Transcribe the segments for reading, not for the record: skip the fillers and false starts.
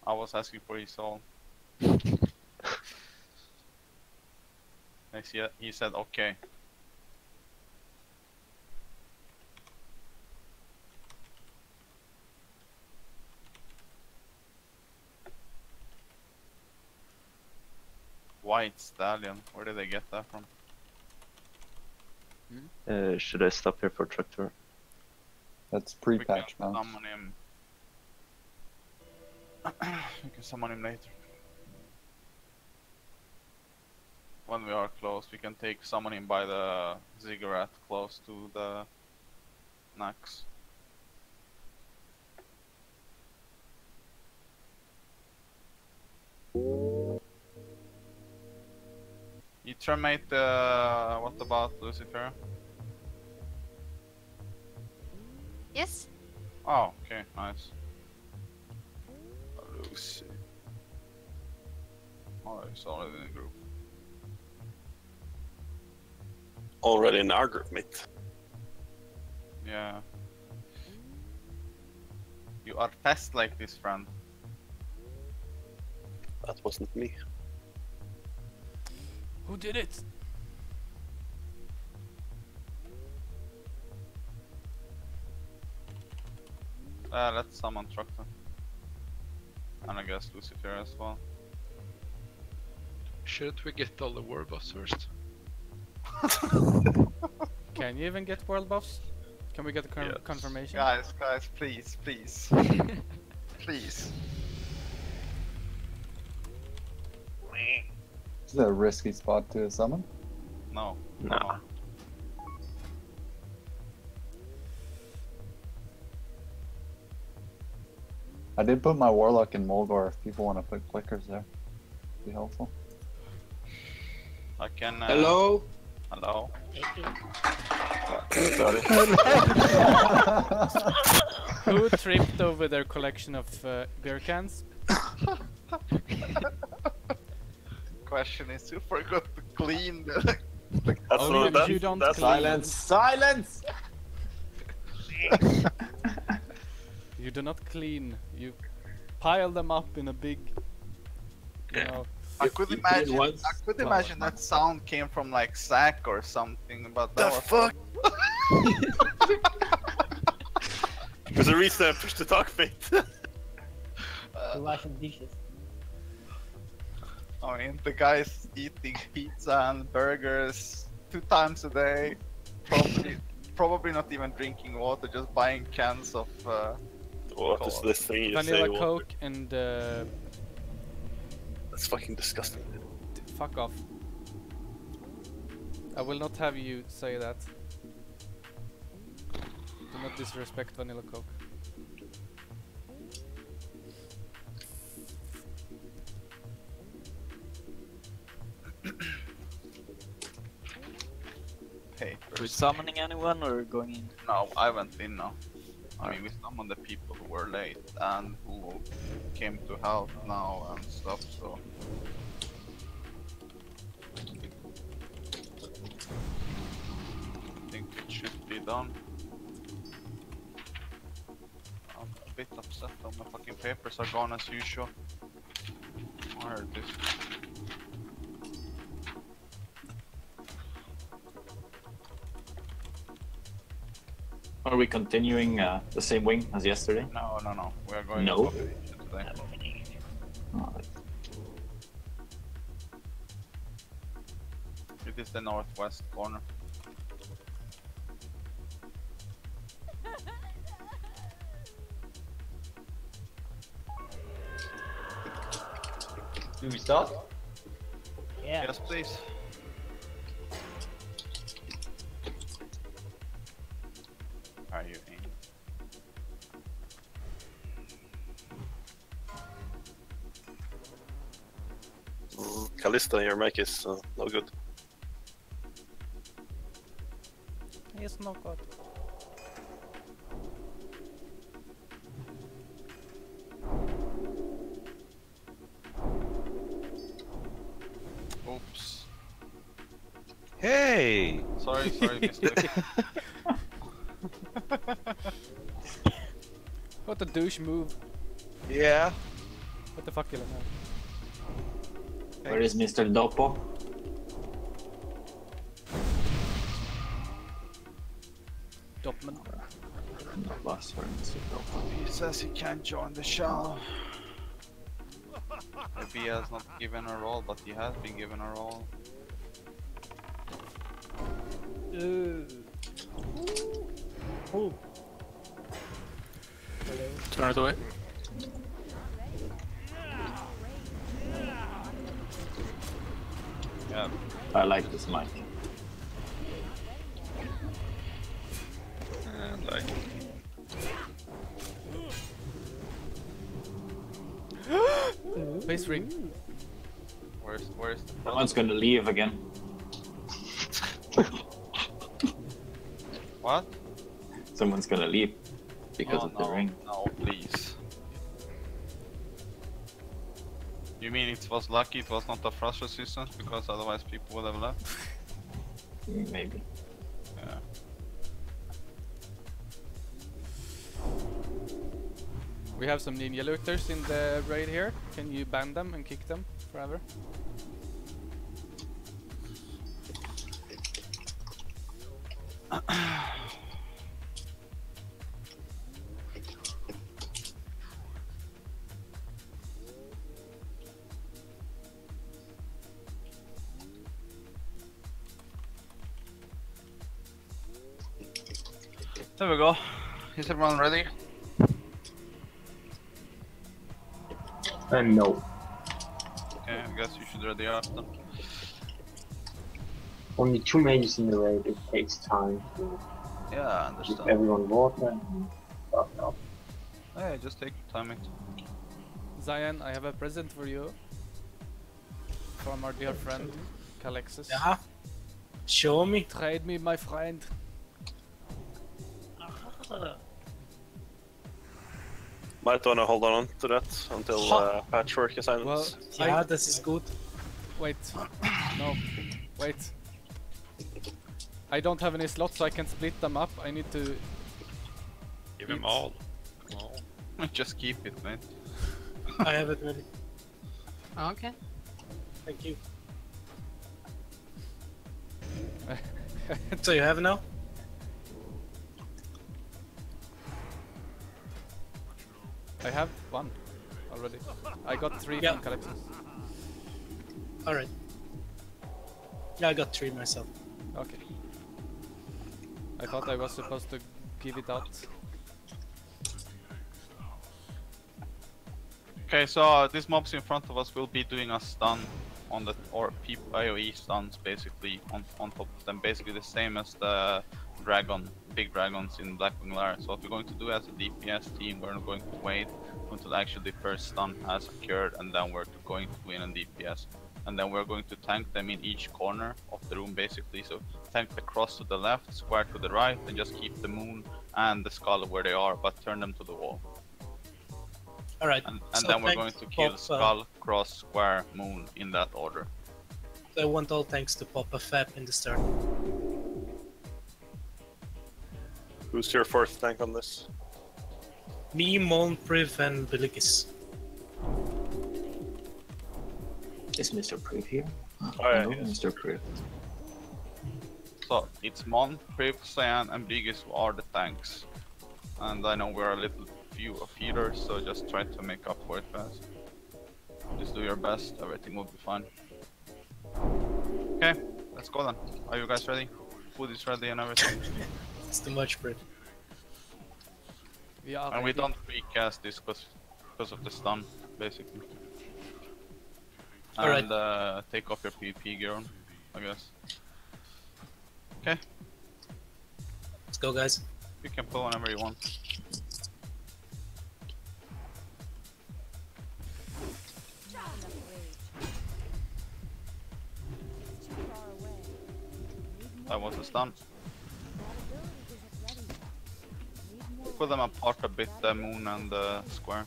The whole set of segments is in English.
I was asking for his soul. He said okay. White stallion. Where did they get that from? Should I stop here for truck tour? That's We can pre-patch mounts. summon him. We can summon him later. When we are close, we can summon him by the ziggurat close to the Nax. You terminate the... what about Lucifer? Yes. Oh, okay, nice. Lucy. Oh, he's already in the group. Already in our group, mate. Yeah. You are fast like this, friend. That wasn't me. Who did it? Let's summon Truckton. And I guess Lucifer as well. Shouldn't we get all the war buffs first? Can you even get world buffs? Can we get a Yes. confirmation? Guys, please, please. Please. Is that a risky spot to summon? No. Nah. No. I did put my warlock in Mulgore if people want to put clickers there. Be helpful. I can... Hello? Hello? Who tripped over their collection of beer cans? Question is, who forgot to clean the... That's Only what if that, you don't that's clean. Silence! You do not clean. You pile them up in a big, you know. I could You clean imagine. once. I could imagine that sound came from like sack or something, but The that was fuck? There's a reason I pushed the talk fate. Washing dishes. I mean, the guy's eating pizza and burgers 2 times a day. Probably not even drinking water, just buying cans of. What is this thing you Vanilla say? Walter? Coke and That's fucking disgusting. fuck off. I will not have you say that. Do not disrespect Vanilla Coke. Hey, Are we summoning anyone or going in? no, I went in now. I mean, we summoned the people who were late and who came to help now and stuff, so. I think it should be done. I'm a bit upset that my fucking papers are gone as usual. Where is this? Are we continuing the same wing as yesterday? No, no, no. We are going No. to Abomination today. Alright. It is the northwest corner. Do we start? Yeah. Yes, please. Are you in? Callista, your mic is no good. It's not good. Oops. Hey! Sorry, mistake. What a douche move. Yeah. What the fuck, Ilya? Where is Mr. Dopo? Dopman. No loss for Mr. Dopo. He says he can't join the show. Maybe he has not given a role, but he has been given a role. Ooh. Turn it away. Yeah. I like this mic. And like, Face ring. Where's the Someone's gonna leave again. what? Someone's gonna leave because Oh, of the no, ring. No, please. You mean it was lucky it was not a frost resistance, because otherwise people would have left? Maybe. Yeah. We have some ninja looters in the raid here. Can you ban them and kick them forever? There we go. Is everyone ready? No. Okay, I guess you should ready up then. Only 2 mages in the raid, it takes time to Yeah, I give understand. everyone water and stuff now. Hey, just take your time, mate. Zion, I have a present for you. From our dear friend, Calexis. Yeah. Show me. Trade me, my friend. might wanna hold on to that until patchwork assignments. Well, Yeah, this is good. wait. No. Wait. I don't have any slots, so I can split them up. I need to... Give him all. All. Just keep it, mate. I have it ready. Okay. Thank you. So you have now? I have one already. I got 3 Yeah. from Calexis. Alright. Yeah, I got 3 myself. Okay. I thought I was supposed to give it out. Okay, so these mobs in front of us will be doing a stun on the, or AoE stuns basically on top of them, basically the same as the big dragons in Blackwing Lair. So what we're going to do as a DPS team, we're not going to wait until actually the first stun has occurred, and then we're going to win in DPS. And then we're going to tank them in each corner of the room basically. So tank the cross to the left, square to the right, and just keep the moon and the skull where they are, but turn them to the wall. Alright. And so then we're thanks going to kill pop, skull, cross, square, moon in that order. I want all tanks to pop a fab in the start. Who's your fourth tank on this? Me, Mon, Priv, and Belikis. Is Mr. Priv here? Oh, yeah, Hello, yes. Mr. Priv. So it's Mon, Priv, Cyan, and Biggest who are the tanks. And I know we're a little few of healers, so just try to make up for it fast. Just do your best, everything will be fine. Okay, let's go then. Are you guys ready? Food is ready and everything. It's too much, Priv. Yeah, And we don't recast this because of the stun, basically. Alright. And take off your PvP gear on, I guess. Okay, Let's go, guys. you can pull whenever you want. That was a stun. Pull them apart a bit, the moon and the square.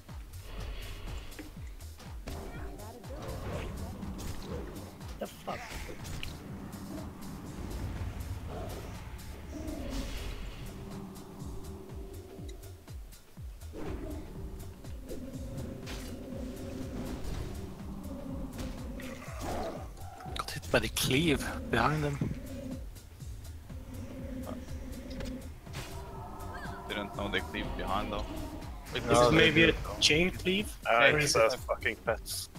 The fuck? But they cleave behind them. Didn't know they cleaved behind though. Wait, Is no, it they maybe do, a though. chain cleave? Or It's is it... fucking pets.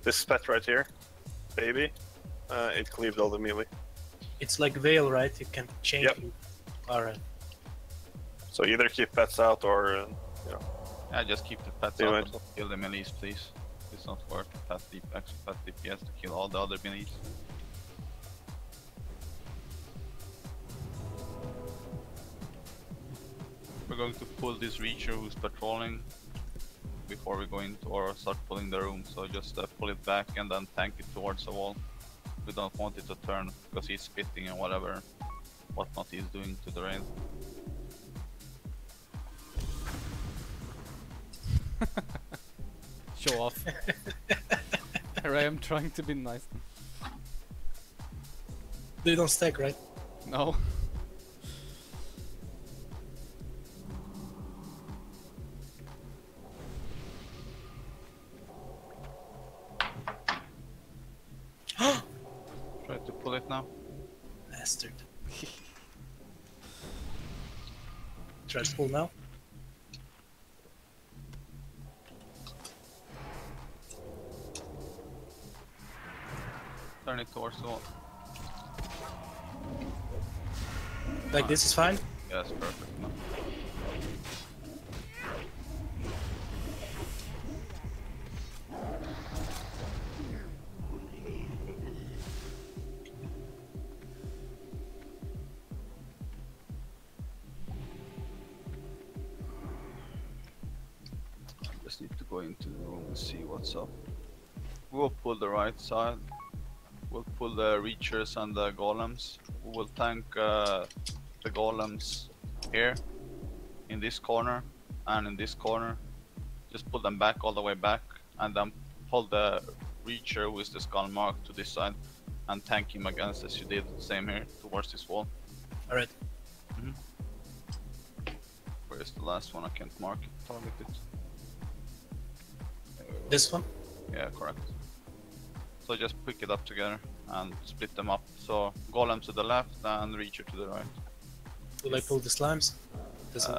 This pet right here, baby, it cleaved all the melee. It's like Veil, right? You can chain Yep. cleave. Alright. So either keep pets out or, Yeah, just keep the pets Do out it. and kill the melees, please. It's not worth pet DPS to kill all the other melees. We're going to pull this Reacher who's patrolling before we go into or start pulling the room, so just pull it back and then tank it towards the wall. We don't want it to turn because he's spitting and whatnot he's doing to the rail. Show off. Here I am trying to be nice. They don't stack, right? No. Try to pull it now. Bastard. Try to pull now. Turn it towards the wall. Like this is fine? Yes, perfect. No. Just need to go into the room and see what's up. We'll pull the right side. We'll pull the Reachers and the Golems. We will tank the Golems here, in this corner, and in this corner. Just pull them back, all the way back, and then pull the Reacher, who is the skull mark, to this side, and tank him against, as you did, same here, towards this wall. Alright. Where's the last one? I can't mark it, target it. This one? Yeah, correct. So just pick it up together and split them up. So Golem to the left and Reacher to the right. Will I pull the slimes? Doesn't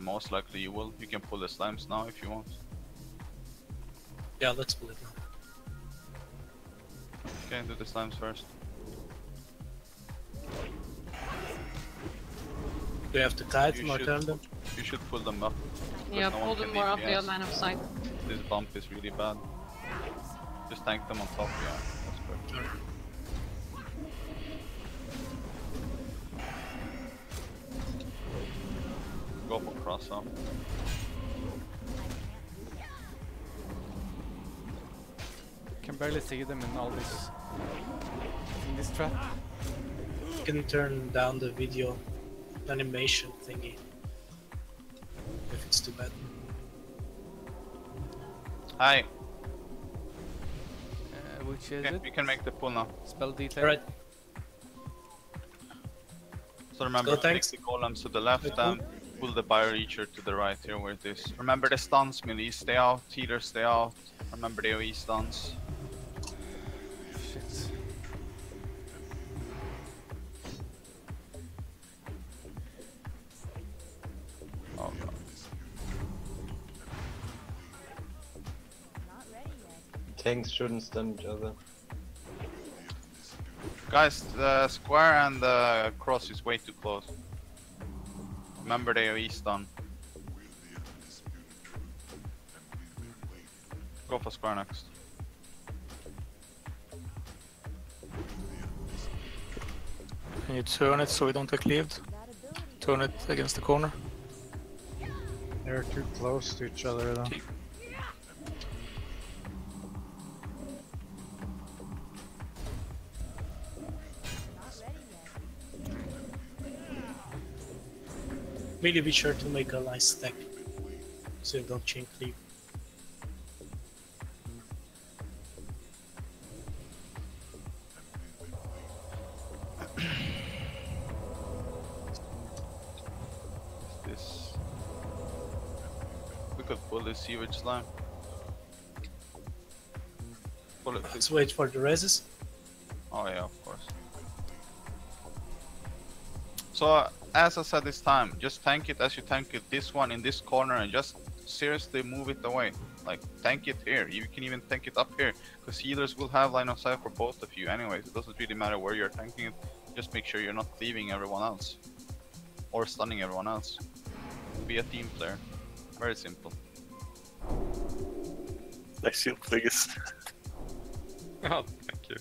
Most likely you will. You can pull the slimes now if you want. Yeah, let's pull it now. Okay, do the slimes first. Do you have to kite You or should- turn them? You should pull them up. Yeah, no pull one them can more up DPS. the line of sight. This bump is really bad. Just tank them on top, yeah. That's perfect. Go for cross up. Can barely see them in all this. In this trap. You can turn down the video animation thingy. If it's too bad. Hi. Which is Okay, it? you can make the pull now. Spell detail. Alright. So remember Go, to take thanks. the golems to the left and pull the Bio Reacher to the right here where it is. Remember the stuns, melee, stay out, healers stay out. Remember the AoE stuns. Shit. Oh god. Tanks shouldn't stun each other. Guys, the square and the cross is way too close. Remember the AoE stun. Go for square next. Can you turn it so we don't get cleaved? Turn it against the corner. They're too close to each other though. Really be sure to make a nice stack. So you don't chain cleave. This. We could pull this sewage slime. Pull it, Let's wait for the reses. Oh yeah, of course. So as I said this time, just tank it as you tank it this one in this corner and just seriously move it away. Like tank it here. You can even tank it up here because healers will have line of sight for both of you anyways. It doesn't really matter where you're tanking it. Just make sure you're not leaving everyone else or stunning everyone else. Be a team player. Very simple. Next you, biggest. Oh, thank you.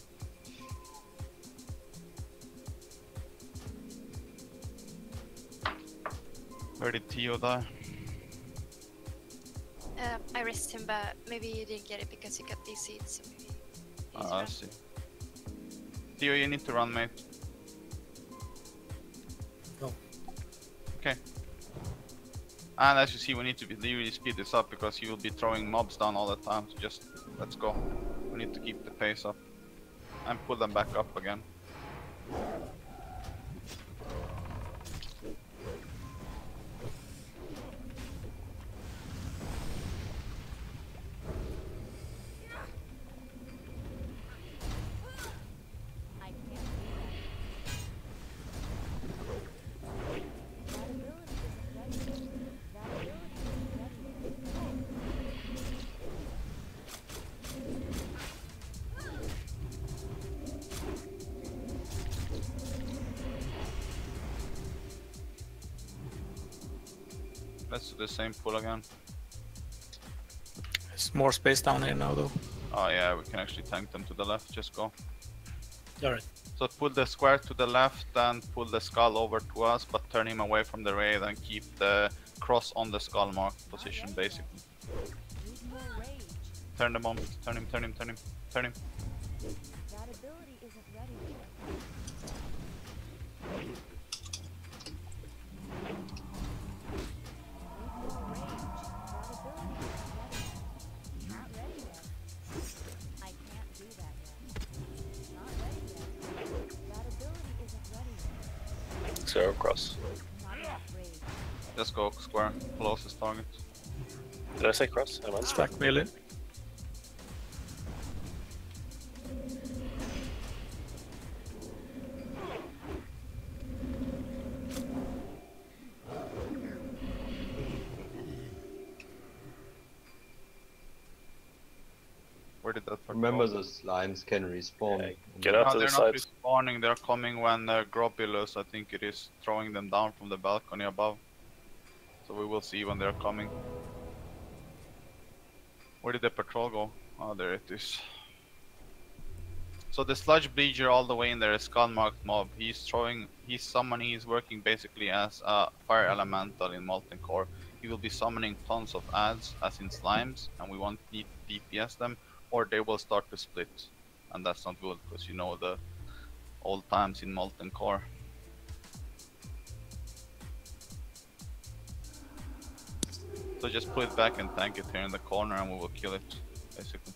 Where did Tio die? I risked him, but maybe you didn't get it because you got these seeds. So maybe I see. Theo, you need to run, mate. No. Okay. And as you see, we need to really speed this up because he will be throwing mobs down all the time. So just let's go. We need to keep the pace up and pull them back up again. Let's do the same pull again. There's more space down here now though. Oh yeah, we can actually tank them to the left, just go. Alright. So pull the square to the left and pull the skull over to us, but turn him away from the raid and keep the cross on the skull marked position basically. Turn them on, turn him, turn him, turn him, turn him. That ability isn't ready yet. Zero cross. Just go square, closest target. Did I say cross? I meant Stack melee. Where did that Remember the slimes can respawn. Yeah, get out to they're the not sides. respawning, they're coming when Grobulus, I think it is, throwing them down from the balcony above. So we will see when they're coming. Where did the patrol go? Oh, there it is. So the sludge bleacher all the way in there is skull marked mob. He's summoning, he's working basically as a fire elemental in Molten Core. He will be summoning tons of ads, as in slimes, and we won't need to DPS them, or they will start to split. And that's not good, because you know the old times in Molten Core. So just put it back and tank it here in the corner and we will kill it, basically.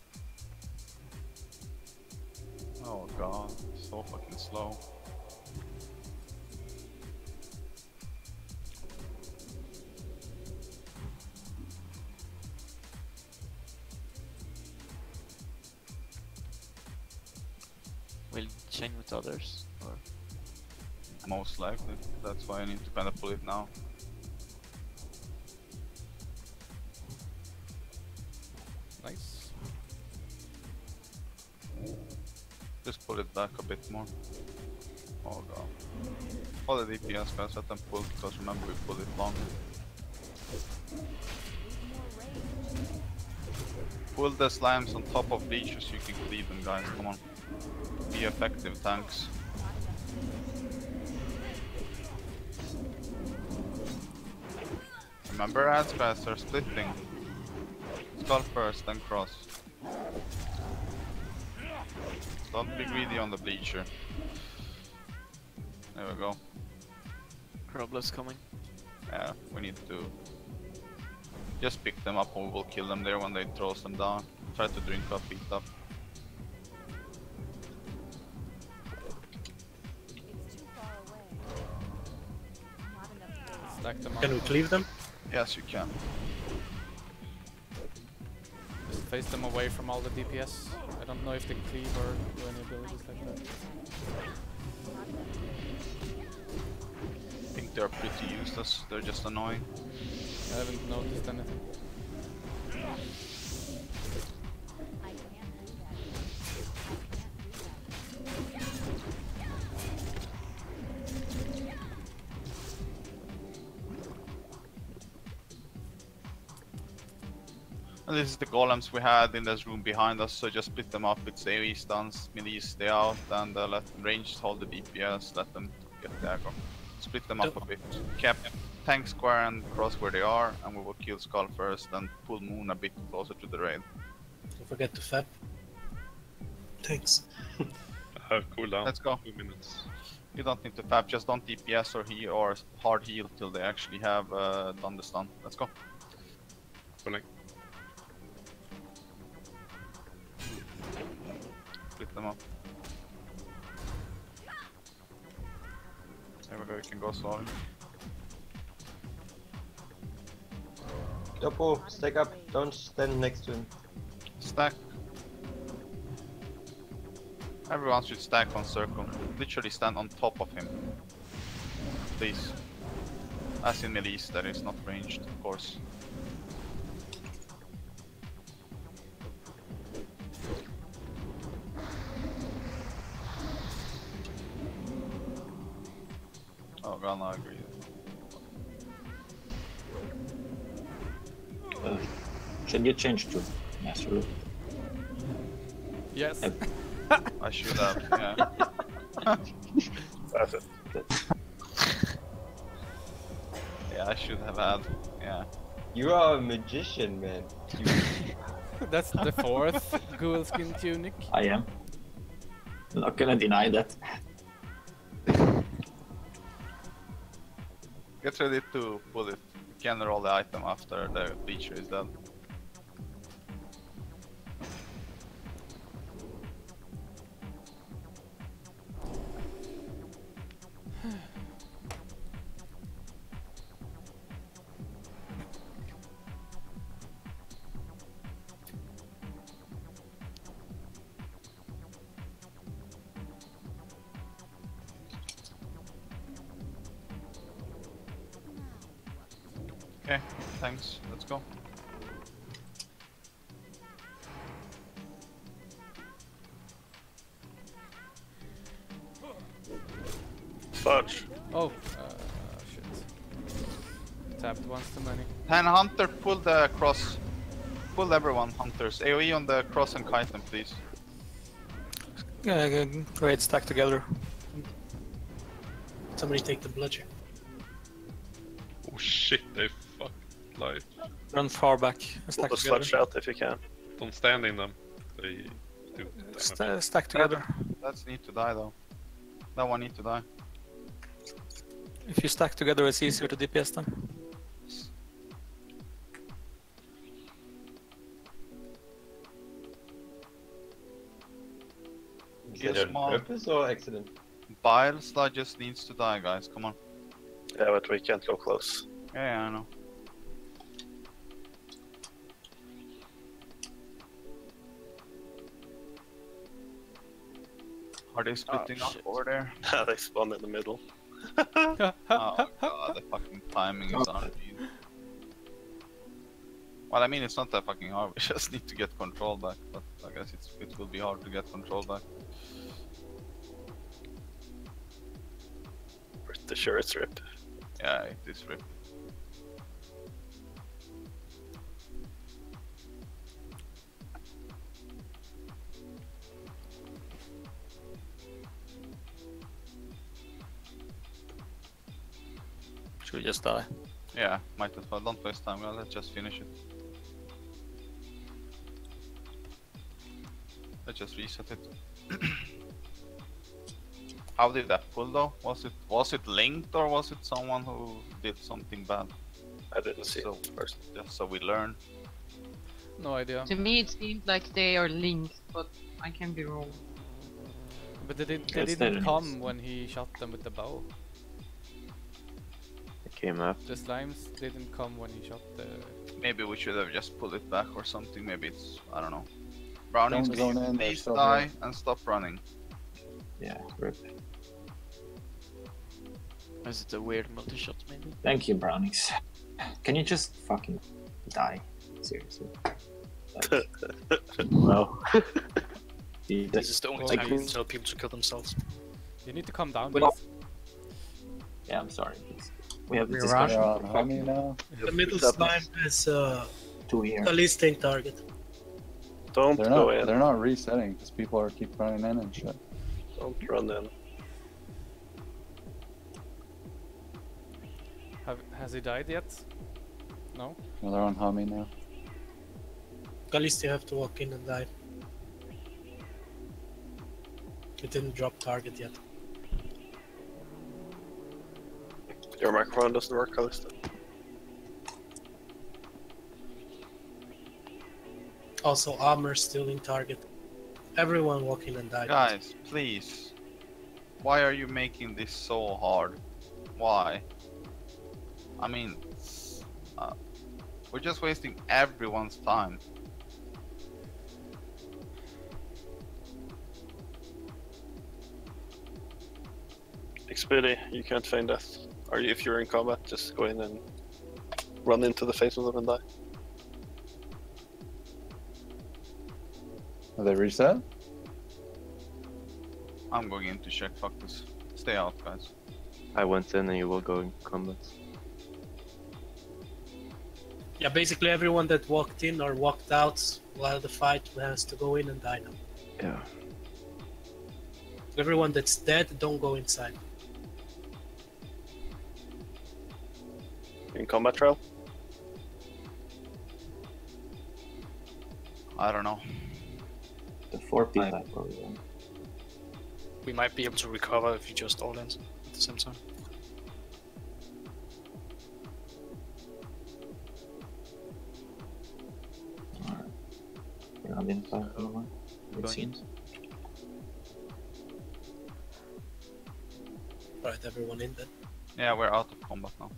Oh god, so fucking slow. Will you chain with others? Or? Most likely, that's why I need to kind of pull it now. Nice. Just pull it back a bit more. Oh god. All the DPS guys let them pull, because remember we pulled it longer. Pull the slimes on top of bleachers so you can cleave them, guys, come on. Be effective tanks. Remember ads guys are splitting. Skull first, then cross. Don't be greedy on the bleacher. There we go. Crobler's coming. Yeah, we need to just pick them up and we will kill them there when they throw them down. Try to drink up, beat up. Stack them up. Can we cleave them? Yes, you can. face them away from all the DPS. I don't know if they cleave or do any abilities like that. I think they're pretty useless, they're just annoying. I haven't noticed anything. And this is the golems we had in this room behind us, so just split them up with AoE stuns, melee stay out, and let ranged hold the DPS, let them get the aggro. Split them up a bit. Cap tank square and cross where they are, and we will kill Skull first, and pull Moon a bit closer to the raid. Don't forget to fap. Thanks. Cool down. Let's go. 2 minutes. You don't need to fap, just don't DPS or heal or hard heal till they actually have done the stun. Let's go. Pulling. Split them up. There we go, we can go slowly. Yopo, stack up. Don't stand next to him. Stack. Everyone should stack on circle. Literally stand on top of him. Please. As in melee, that is not ranged, of course. Oh god, no, I agree. Should you change to Naxxramas? Yes. I should have, yeah. That's it. Yeah, I should have had, yeah. You are a magician, man. That's the fourth ghoul skin tunic. I am. I'm not gonna deny that. Get ready to pull it. You can roll the item after the bleacher is done. Okay, thanks. Let's go. Fudge. Oh, shit. Tapped once too many. 10 hunter, pull the cross. Pull everyone, hunters. AoE on the cross and kite them, please. Great, stack together. Somebody take the bludger. Oh shit, they fucked life. Run far back and Pull stack the together. sludge out if you can. Don't stand in them. They do damage. Stack together. That's need to die though. That one need to die. If you stack together, it's easier to DPS them. Is Kill that on small. purpose or accident? Bile Sludge just needs to die, guys. Come on. Yeah, but we can't go close. Yeah, I know. Are they splitting up over there? They spawn in the middle. Oh god, the fucking timing is on. Well, I mean, it's not that fucking hard. We just need to get control back. But I guess it will be hard to get control back. Pretty sure it's RIP. Yeah, it is RIP. Should we just die? Yeah, might as well. Don't waste time. Well, let's just finish it. Let's just reset it. How did that pull though? Was it linked or was it someone who did something bad? I didn't see it first. Just so we learn. No idea. To me, it seemed like they are linked, but I can be wrong. But they didn't come when he shot them with the bow. came after. The slimes didn't come when he shot the... Maybe we should have just pulled it back or something. Maybe it's, I don't know. Brownies, Don't zone in, they're please still die here. and stop running. Yeah, rip. Is it a weird multi-shot maybe? Thank you, brownies. Can you just fucking die? Seriously. Like, Well. This is the only time you tell people to kill themselves. You need to calm down, Well, please. Yeah, I'm sorry. Please. We have We're this They're discussion. on Hummy now. The middle slime has 2 here. a listing target. Don't They're go not. in. They're not resetting because people are keep running in and shit. Don't run in. Has he died yet? No? No, they're on Hummy now. At least you have to walk in and die. It didn't drop target yet. Your microphone doesn't work, Calista. Also, armor still in target. Everyone walk in and die. Guys, please. Why are you making this so hard? Why? I mean, we're just wasting everyone's time. Xpidi, you can't feign death. Or if you're in combat, just go in and run into the face of them and die. Are they reset? I'm going in to check. Fuck this. Stay out, guys. I went in and you will go in combat. Yeah, basically everyone that walked in or walked out while the fight has to go in and die now. Yeah. Everyone that's dead, don't go inside. In combat trial? I don't know. The 4 people that were in. We might be able to recover if you just all in at the same time. Alright. We're not inside anymore. It Going seems. Alright, everyone in then. Yeah, we're out of combat now.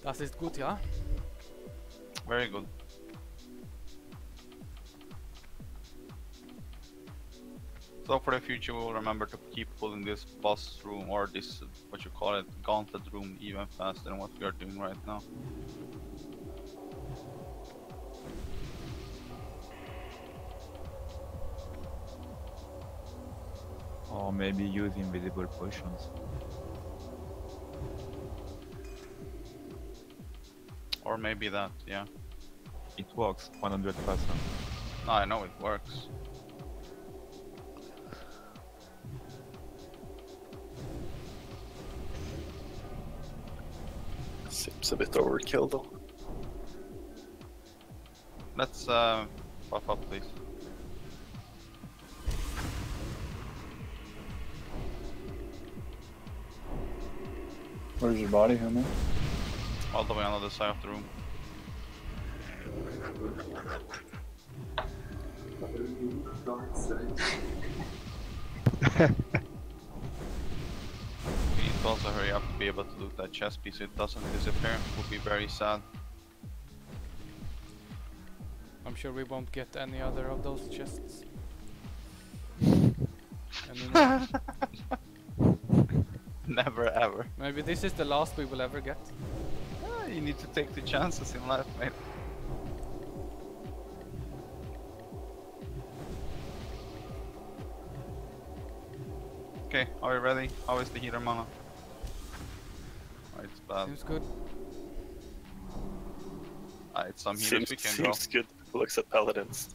Das ist gut, ja? Very good. So for the future, we'll remember to keep pulling this boss room or this, what you call it, gauntlet room even faster than what we are doing right now. Or maybe use invisible potions. Or maybe that, yeah. It works 100%. No, I know it works. Seems a bit overkill though. Let's buff up, please. Where's your body, Hummy? All the way on the other side of the room. We need to also hurry up to be able to loot that chest piece so it doesn't disappear. Would be very sad. I'm sure we won't get any other of those chests. Anymore. Never ever. Maybe this is the last we will ever get. You need to take the chances in life, mate. Okay, are we ready? How is the heater mana? It's bad. Seems good. It's some healers we can go. Seems good. Looks at paladins.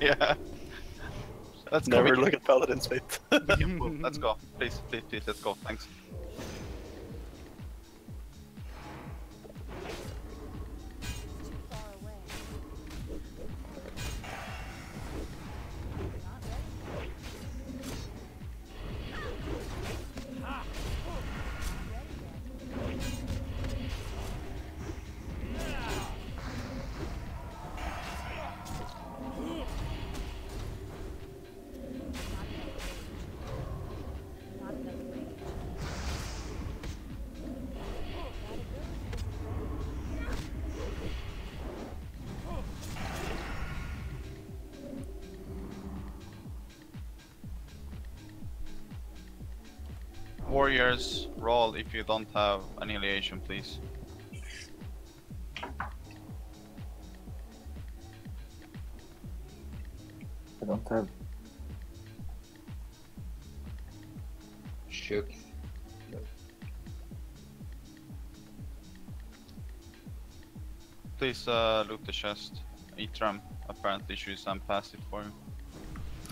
Yeah. Let's go. Never look at paladins, mate. Let's go. Please, please, please, let's go. Thanks. warriors roll if you don't have annihilation, please. I don't have. Shook. Please loot the chest. Itram apparently should some passive for you.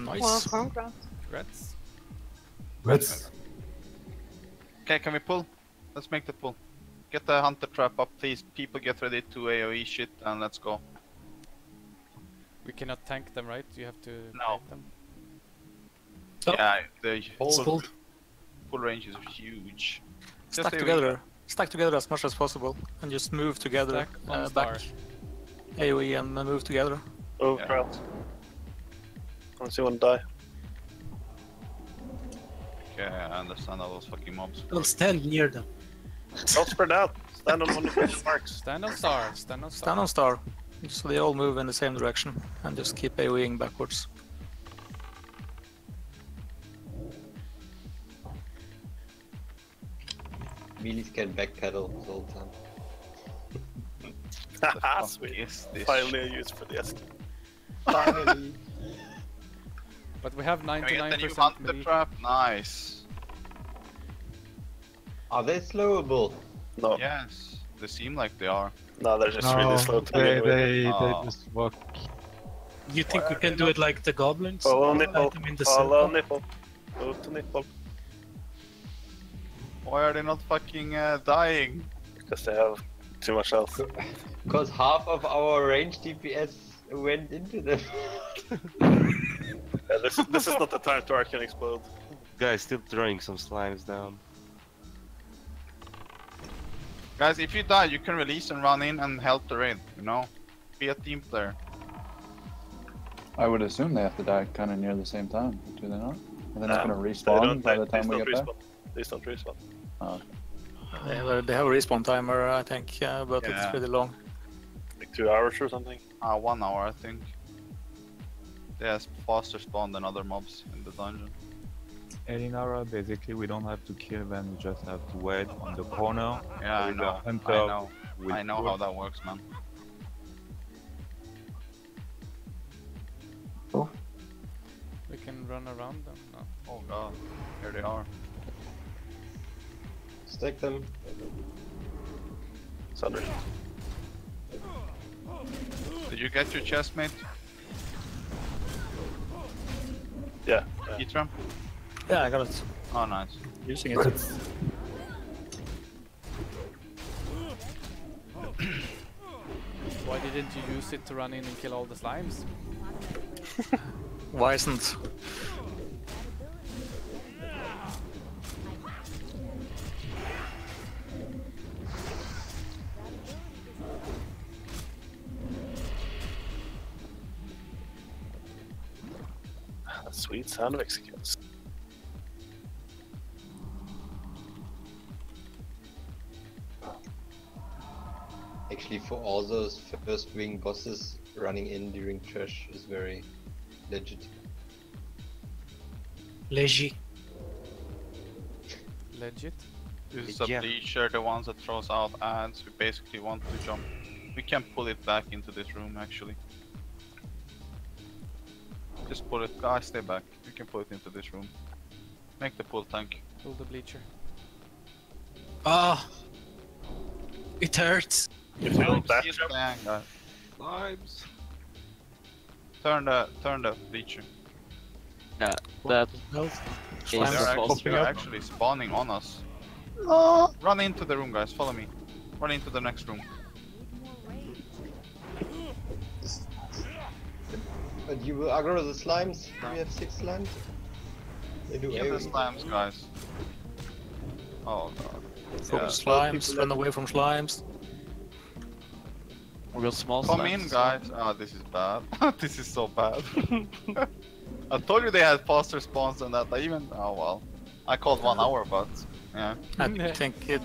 Nice. Well, congrats. Congrats. Let's. Okay, can we pull? Let's make the pull. Get the hunter trap up, please. People get ready to AoE shit and let's go. We cannot tank them, right? You have to No. tank them. Yeah, the Pull. full range is huge. Stack AoE. together. Stack together as much as possible and just move together Stack on back. star. AoE and move together. Oh, Yeah. crowd. I want to see one die. Okay, I understand all those fucking mobs. Don't stand near them. Don't spread out. Stand on one of the marks. Stand on star. Stand on star. Stand on star. So they all move in the same direction and just keep AoEing backwards. Melees can backpedal the whole time. Haha, sweet. Is this Finally a use for the S. Finally. But we have Can we get the new 99% hunter melee. trap? Nice. Are they slowable? No, Yes, they seem like they are. no, they're just really slow to they, begin with. they Oh. just walk. You think we can do it like the goblins? Follow nipple. Item in the Follow circle? nipple. Move to nipple. Why are they not fucking dying? Because they have too much health. Because half of our range DPS went into them. Yeah, this is not the time to Arcane Explode. Guys, still throwing some slimes down. Guys, if you die, you can release and run in and help the raid, you know? Be a team player. I would assume they have to die kind of near the same time, do they not? Are they not going to They respawn don't- by the they time we don't get there? respawn. Please don't respawn. Oh, They have a respawn timer, I think, but Yeah. it's really long. Like 2 hours or something. 1 hour, I think. They have faster spawn than other mobs in the dungeon. Elinara, basically, we don't have to kill them, we just have to wait on the corner. Yeah, I with the know. hunter I know. with I know wood. how that works, man. We can run around them. No. Oh god, here they are. Stack them. Thunder. Did you get your chest, mate? Yeah. Itram? Yeah, I got it. Oh, nice. Using it. Why didn't you use it to run in and kill all the slimes? Why isn't? Sweet sound of executes. Actually, for all those first wing bosses, running in during trash is very legit. Legit. Legit? This is a Yeah. bleacher, the ones that throws out ads. We basically want to jump. We can pull it back into this room, actually. Just pull it. Guys, stay back. We can pull it into this room. Make the pull tank. Pull the bleacher. Ah, it hurts. If you don't back Keep playing, guys. Turn the bleacher. Yeah, that Well, is They're actually spawning on us. Run into the room, guys. Follow me. Run into the next room. But you will aggro the slimes. We have 6 slimes. They do Kill the AoE. slimes, guys. Oh god. focus Yeah. slimes, run away from slimes. we got small Come slimes. in, guys. Oh, this is bad. This is so bad. I told you they had faster spawns than that. Oh well. I called 1 hour, but yeah. I think it.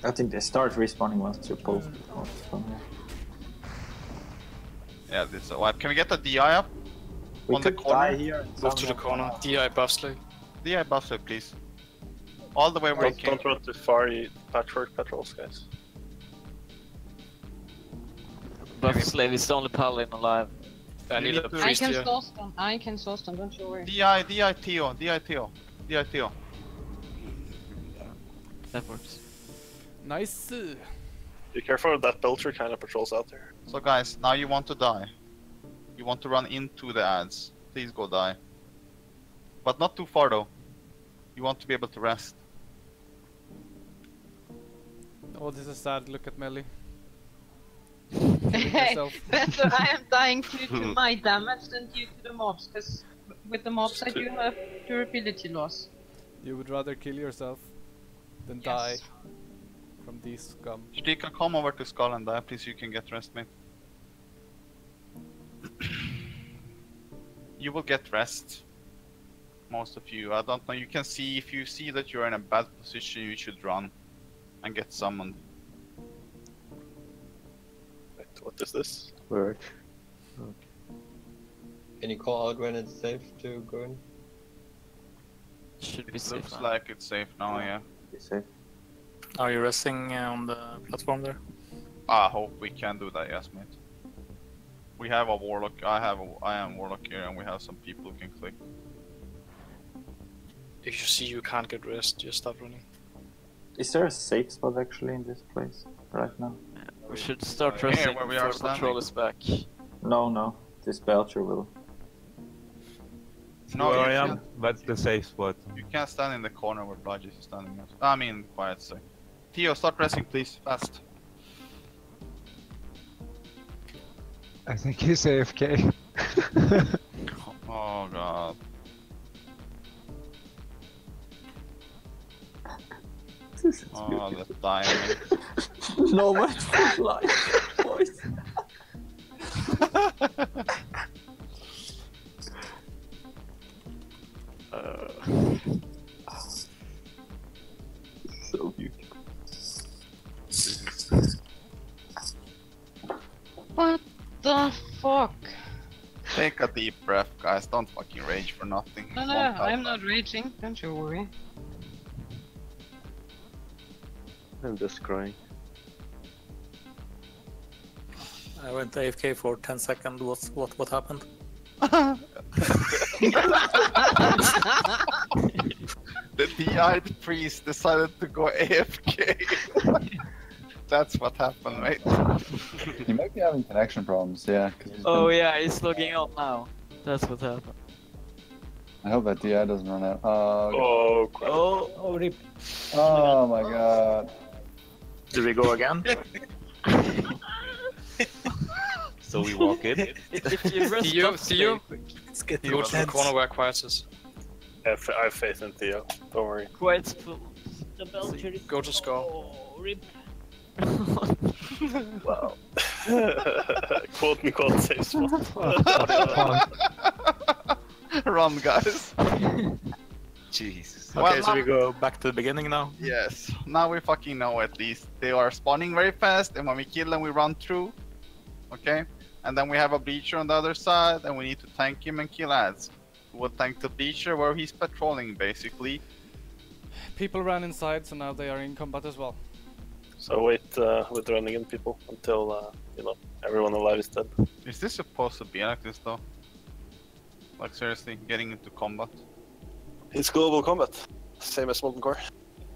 I think they start respawning once you pull out from here. Yeah, this is a wipe. Can we get the DI up? We On the could corner? die here. and Move to the someone- corner. DI buffs like. DI buff it, please. All the way where you Don't run too far, you patchwork patrols, guys. Buff Slave is the only paladin alive. I need a I priest can here. source them. I can source them. Don't you worry. DI Teo. That works. Nice. Be careful of that Belcher kind of patrols out there. So guys, now you want to die. You want to run into the ads. Please go die. But not too far though. You want to be able to rest. Oh, this is sad. Look at Melly. Better I am dying due to my damage than due to the mobs, because with the mobs I do have durability loss. You would rather kill yourself than die from these scum. Shrika, come over to Skull and die, please. You can get rest, mate. You will get rest. Most of you. I don't know. You can see if you see that you're in a bad position, you should run and get summoned. Wait, what is this? Word. Can you call out when it's safe to go in? Should be It safe looks now. like it's safe now, yeah. Be safe. Are you resting on the platform there? I hope we can do that, yes, mate. We have a warlock. I am warlock here, and we have some people who can click. If you see you can't get rest, just stop running. Is there a safe spot actually in this place right now? We should start Here, resting where we are before patrol is back. No. This Belcher will. No, Where you I am, can't. that's the safe spot. You can't stand in the corner where Bludge is standing at. I mean, quiet sec. Theo, start resting, please. Fast. I think he's AFK. Oh god. This is Oh, the diamond. Nomad for life, boys. So beautiful. What the fuck? Take a deep breath, guys. Don't fucking rage for nothing. No, It no, won't help I'm us. not raging. Don't you worry. I'm just crying. I went AFK for 10 seconds. What happened? The DI'd priest decided to go AFK. That's what happened, mate. He might be having connection problems, yeah. 'Cause he's Oh been- yeah, he's logging out now. That's what happened. I hope that DI doesn't run out. Oh, crap. Oh, rip. Oh my god. Did we go again? So we walk in. If you rest Theo, up, Theo, Let's get go to the corner where Quiet is. I have faith in Theo. Don't worry. Quiet's full. The Belcher is Go to Skull. Oh, rip. Wow. Quote me, quote safe spot. Run, guys. Jesus. Okay, Well, so we now- go back to the beginning now. Yes. Now we fucking know at least. They are spawning very fast, and when we kill them, we run through. Okay? And then we have a Bleacher on the other side, and we need to tank him and kill ads. We'll tank the Bleacher where he's patrolling, basically. People ran inside, so now they are in combat as well. So wait with running in people until everyone alive is dead. Is this supposed to be like this, though? Like, seriously, getting into combat? It's global combat, same as Molten Core.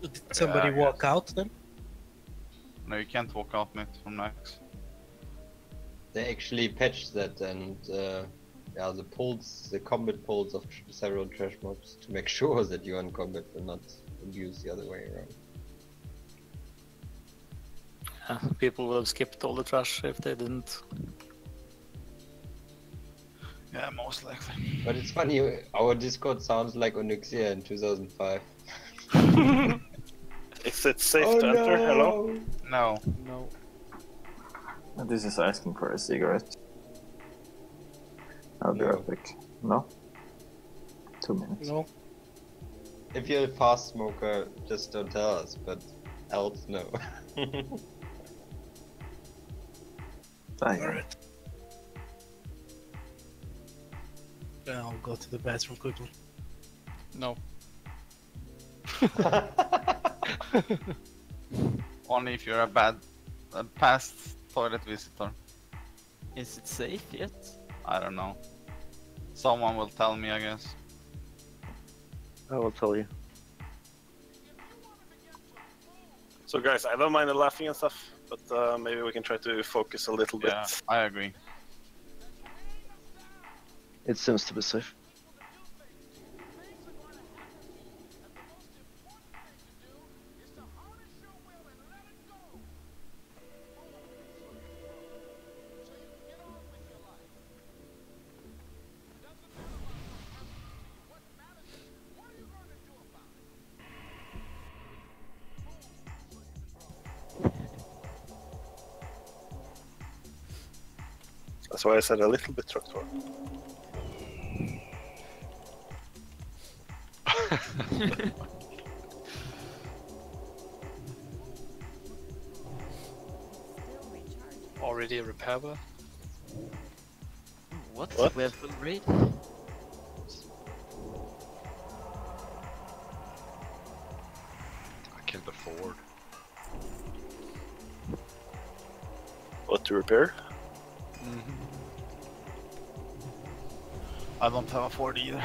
Did somebody I walk guess. out then? No, you can't walk out, mate, from Nax. They actually patched that, and yeah, the combat pulls of several trash mobs to make sure that you're in combat and not abuse the other way around. People would have skipped all the trash if they didn't. Yeah, most likely. But it's funny, our Discord sounds like Onyxia in 2005. Is it safe to enter? Hello? No. No. This is asking for a cigarette. I'll be No. right back. No? 2 minutes. No. If you're a fast smoker, just don't tell us, but else, no. Alright. Then I'll go to the bathroom quickly. No. Only if you're a past toilet visitor. Is it safe yet? I don't know. Someone will tell me, I guess. I will tell you. So guys, I don't mind the laughing and stuff, but maybe we can try to focus a little bit. Yeah, I agree. It seems to be safe. That's why I said a little bit truck tour. Already a repair buff? What? What? We have full raid? I can't afford. What to repair? I don't have a Ford either.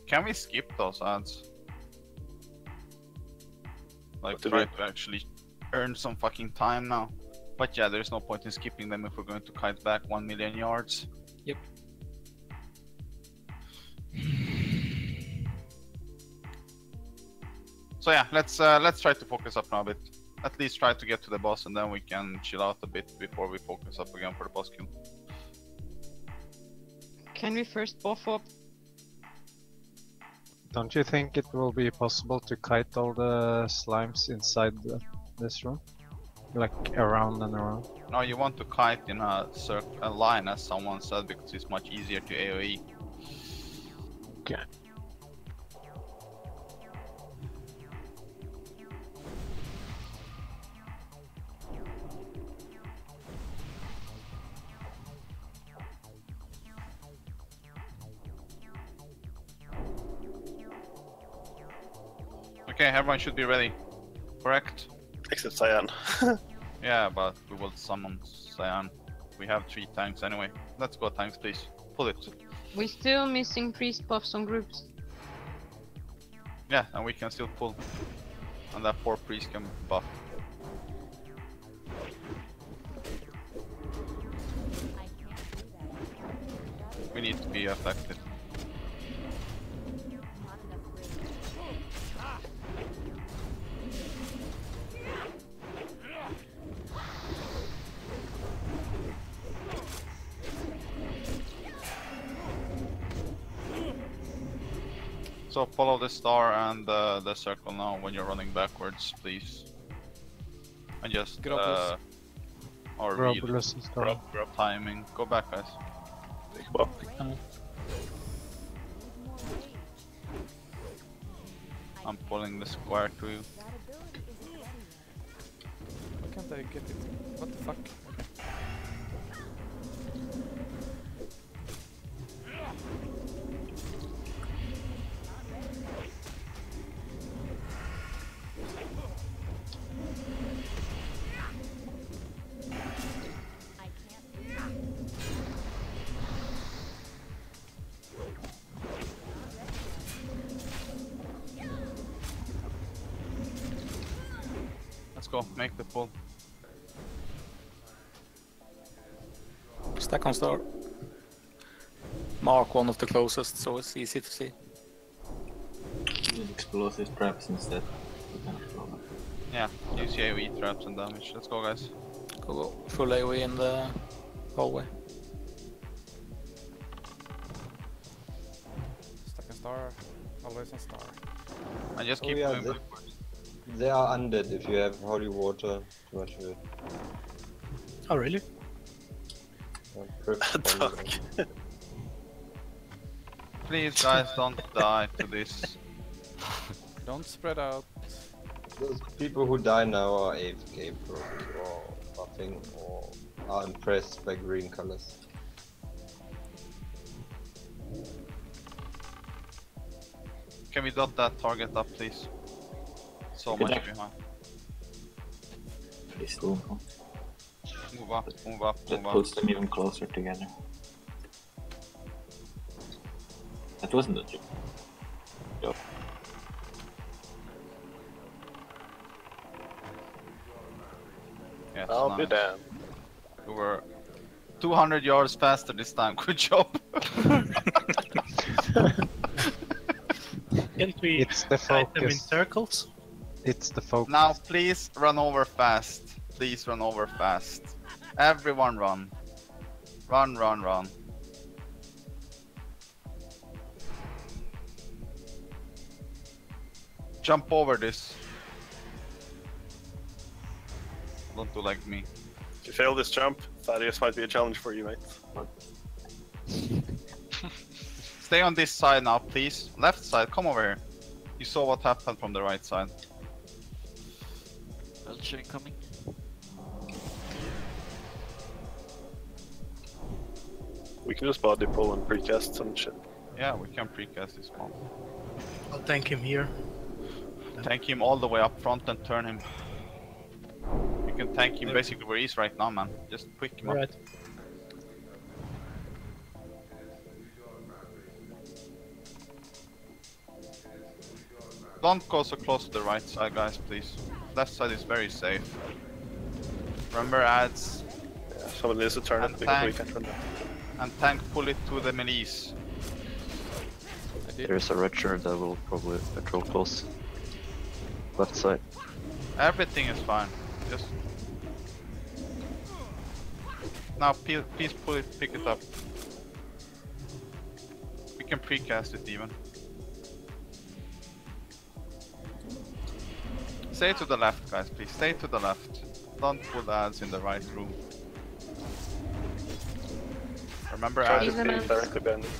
Can we skip those ads? Like, try to actually earn some fucking time now. But yeah, there's no point in skipping them if we're going to kite back 1 million yards. Yep. So yeah, let's try to focus up now a bit. At least try to get to the boss, and then we can chill out a bit before we focus up again for the boss kill. Can we first buff up? Don't you think it will be possible to kite all the slimes inside this room? Like around and around? No, you want to kite in a line, as someone said, because it's much easier to AoE. Okay. Okay, everyone should be ready. Correct? Except Cyan. Yeah, but we will summon Cyan. We have 3 tanks anyway. Let's go tanks, please. Pull it. We're still missing priest buffs on groups. Yeah, and we can still pull. And that poor priest can buff. We need to be effective. So follow the star and the circle now when you're running backwards, please. And just or read grab timing. Go back, guys. I'm pulling the square to you. Why can't I get it? What the fuck? Let's go, make the pull. Stack on star. Mark one of the closest, so it's easy to see. Use explosive traps instead. Yeah, use AoE traps and damage. Let's go, guys. Go. Full AoE in the hallway. Stack and star. Always on star. And just Oh, keep yeah, going backwards. They are undead if you have holy water. Too much of it. Oh really? Please, guys, don't die to this. Don't spread out. Those people who die now are AFK probably, or nothing, or are impressed by green colors. Can we dot that target up, please? So much behind. Please do. Move up, move up, That move puts up. them even closer together. That wasn't a joke. Joke. Yes, I'll be nice. damned. We were 200 yards faster this time. Good job. Can't we It's the hide them in focus. circles? It's the focus. Now, please run over fast. Please run over fast. Everyone run. Run, run, run. Jump over this. Don't do like me. If you fail this jump, Thaddeus might be a challenge for you, mate. Stay on this side now, please. Left side, come over here. You saw what happened from the right side. Vulture incoming. We can just body pull and precast some shit. Yeah, we can precast this one. I'll tank him here. Tank him all the way up front and turn him. You can tank him basically where he is right now, man. Just quick him up. Alright. Don't go so close to the right side, guys, please. Left side is very safe. Remember ads. Yeah, someone needs to turn it because we can't run that. And tank pull it to the melee. There's a red shirt that will probably patrol close. Left side. Everything is fine. Just now, please pull it, pick it up. We can precast it even. Stay to the left, guys, please. Stay to the left. Don't put ads in the right room. Remember Try ads. to be directly behind it.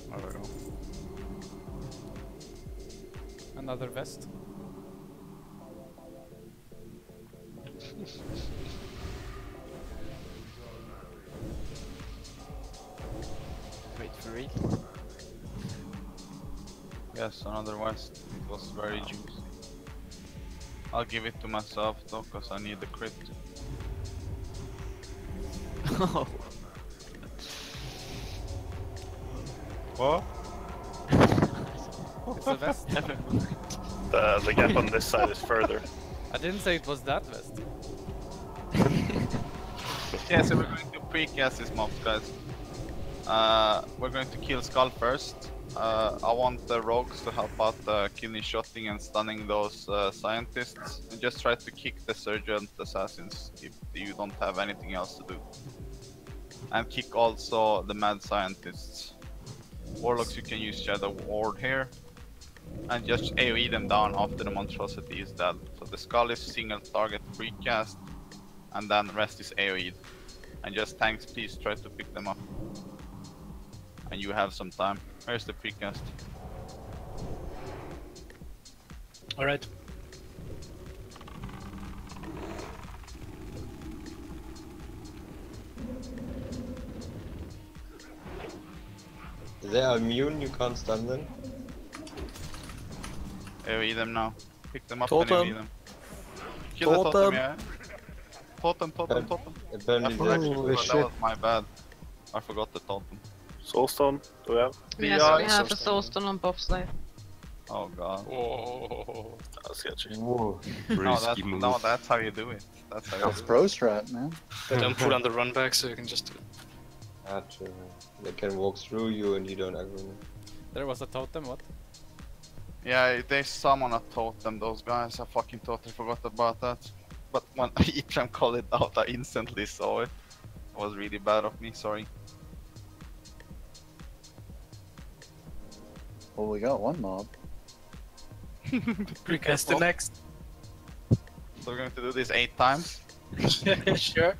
There we go. Another vest. Wait for real. Yes, another west. It was very juicy. I'll give it to myself though, cause I need the crit. Oh. What? It's a vest. The gap on this side is further. I didn't say it was that vest. Yeah, so we're going to precast this mobs, guys. We're going to kill Skull first. I want the rogues to help out killing, shotting and stunning those scientists. And just try to kick the sergeant assassins if you don't have anything else to do. And kick also the mad scientists. Warlocks, you can use Shadow Ward here. And just AoE them down after the monstrosity is dead. So the Skull is single target precast. And then the rest is AoE. And just tanks, please try to pick them up. And you have some time. Where's the precast? Alright. They are immune, you can't stun them. AoE them now. Pick them up Totem. and AoE them. Kill the Totem. totem, yeah. Totem. Apparently I forgot, Holy that shit. was my bad. I forgot the totem. Soulstone, do we have? Yes, Yeah, we have a soulstone on both sides. Oh god. Whoa. That's sketchy. Whoa. Risky move. No, that's how you do it. That's how you That's do pro strat, man. They don't put on the run back, so you can just do it. Gotcha. They can walk through you and you don't aggro them. There was a totem, what? it. Yeah, they summon a totem, those guys. I fucking totally forgot about that. But when Ephraim called it out, I instantly saw it. It was really bad of me, sorry. Well, we got one mob. Recast the next. So we're going to do this 8 times? Sure.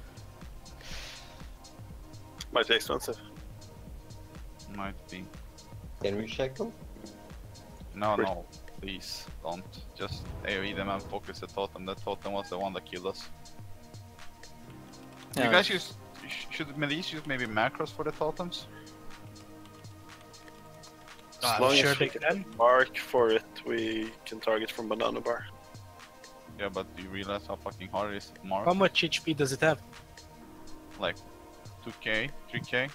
Might be expensive. Might be. Can we check them? No, please don't. Just AoE them and focus the totem. The totem was the one that killed us. Yeah. You guys should Melis use maybe macros for the totems? As long sure as we they can mark for it, we can target from banana bar. Yeah, but do you realize how fucking hard it is to mark? How much HP does it have? Like 2k, 3k?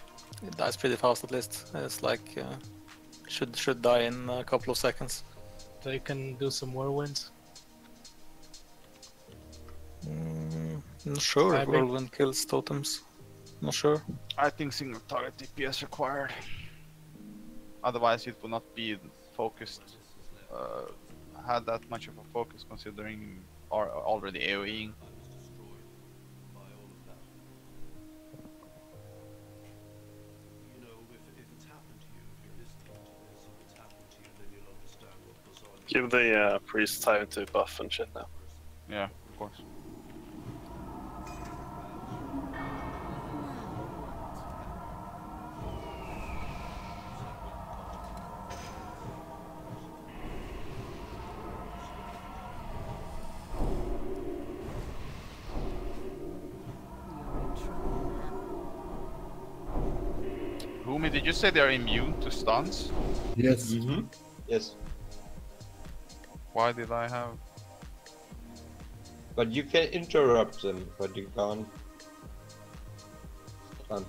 It dies pretty fast at least. It's like should die in a couple of seconds. So you can do some whirlwinds. Not sure if I mean- whirlwind kills totems. Not sure. I think single target DPS required. Otherwise it would not be focused, had that much of a focus considering are already AoEing. Give the priest time to buff and shit now. Yeah, of course. Humi, did you say they are immune to stuns? Yes. Yes. Why did I have... But you can interrupt them, but you can't. Stun.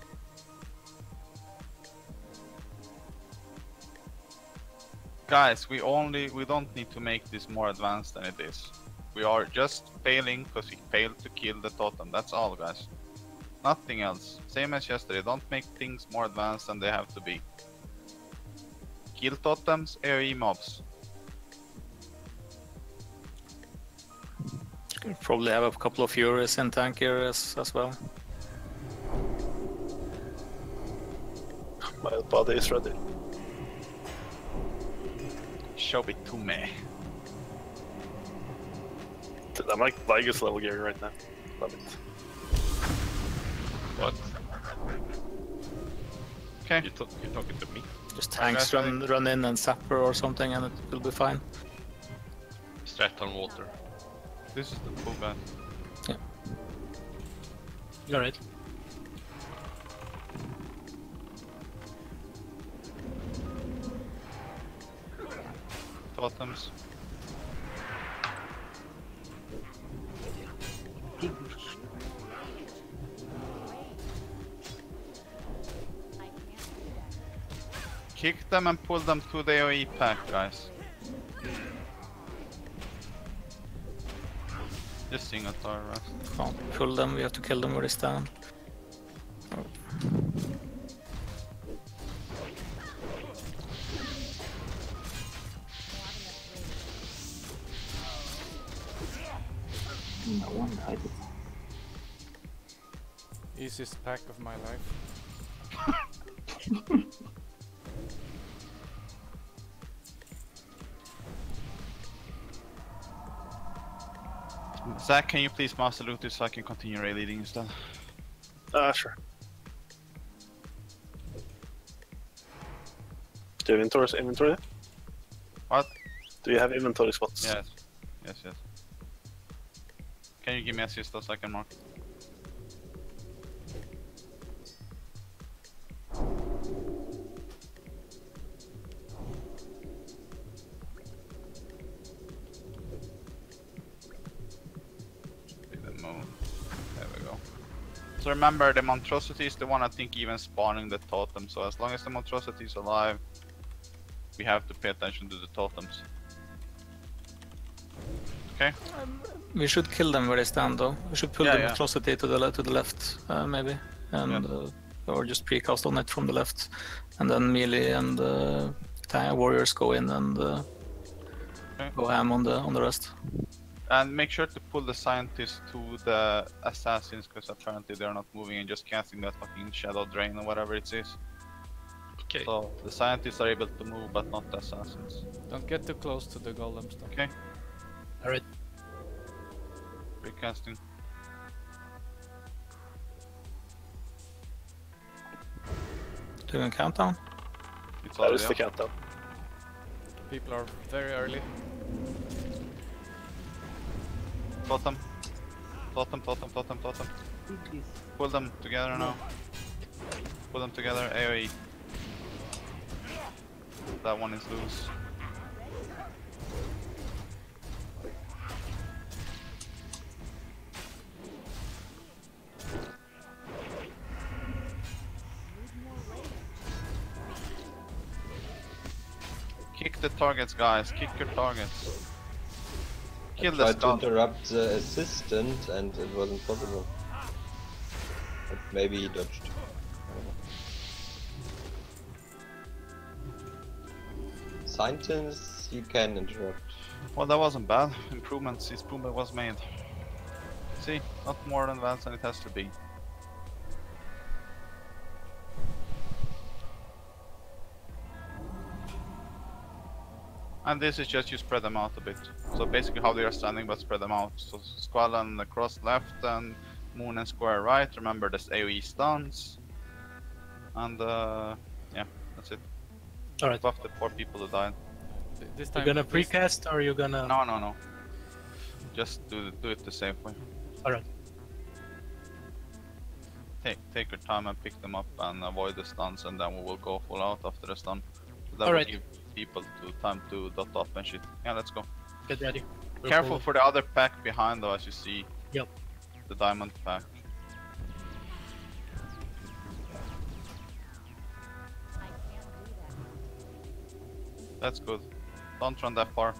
Guys, we don't need to make this more advanced than it is. We are just failing because we failed to kill the totem, that's all guys. Nothing else. Same as yesterday, don't make things more advanced than they have to be. Kill totems, AoE mobs. Probably have a couple of Furies in tank areas as well. My body is ready. Show it to me. I'm like Vigus level gear right now. Love it. What? Okay. You're talking to me? Just tanks run in and sapper or something and it will be fine. Strat on water. This is the pool guys. Yeah. You're right. Totems. Kick them and pull them to the AoE pack, guys. Just single tower rest. Can't pull them, we have to kill them where they stand. No one died. Easiest pack of my life. Zach, can you please master loot this so I can continue raid leading instead? Sure. Do you have inventory? What? Do you have inventory spots? Yes. Yes. Can you give me assist so I can mark? There we go. So remember, the monstrosity is the one I think even spawning the totem. So as long as the monstrosity is alive, we have to pay attention to the totems. Okay. We should kill them where they stand though. We should pull Yeah, the yeah. monstrosity to the left, maybe, and or just precast on it from the left, and then melee and warriors go in and go ham on the rest. And make sure to pull the scientists to the assassins, because apparently they're not moving and just casting that fucking shadow drain or whatever it is. Okay. So the scientists are able to move, but not the assassins. Don't get too close to the golems though. Okay. Alright. Recasting. Doing a countdown. It's That is already the up. countdown. People are very early. Totem. Totem. Pull them together now. Pull them together, AoE. That one is loose. Kick the targets, guys. Kick your targets. Kill the Tried to skull. interrupt the assistant and it wasn't possible. But maybe he dodged. I don't know. Scientists you can interrupt. Well, that wasn't bad. Improvements. Improvement was made. See, not more advanced than it has to be. And this is just you spread them out a bit. So basically how they are standing, but spread them out. So Squall and across left and Moon and Square right. Remember this AoE stuns. And yeah, that's it. Alright. Buff the 4 people who died. This You time. gonna precast or you gonna... No. Just do it the safe way. Alright. Take your time and pick them up and avoid the stuns, and then we will go full out after the stun. So that Alright. will give people time to dot up and shit. Yeah, let's go. Get ready. We're Careful full. for the other pack behind though, as you see. Yep. The diamond pack. That's good. Don't run that far.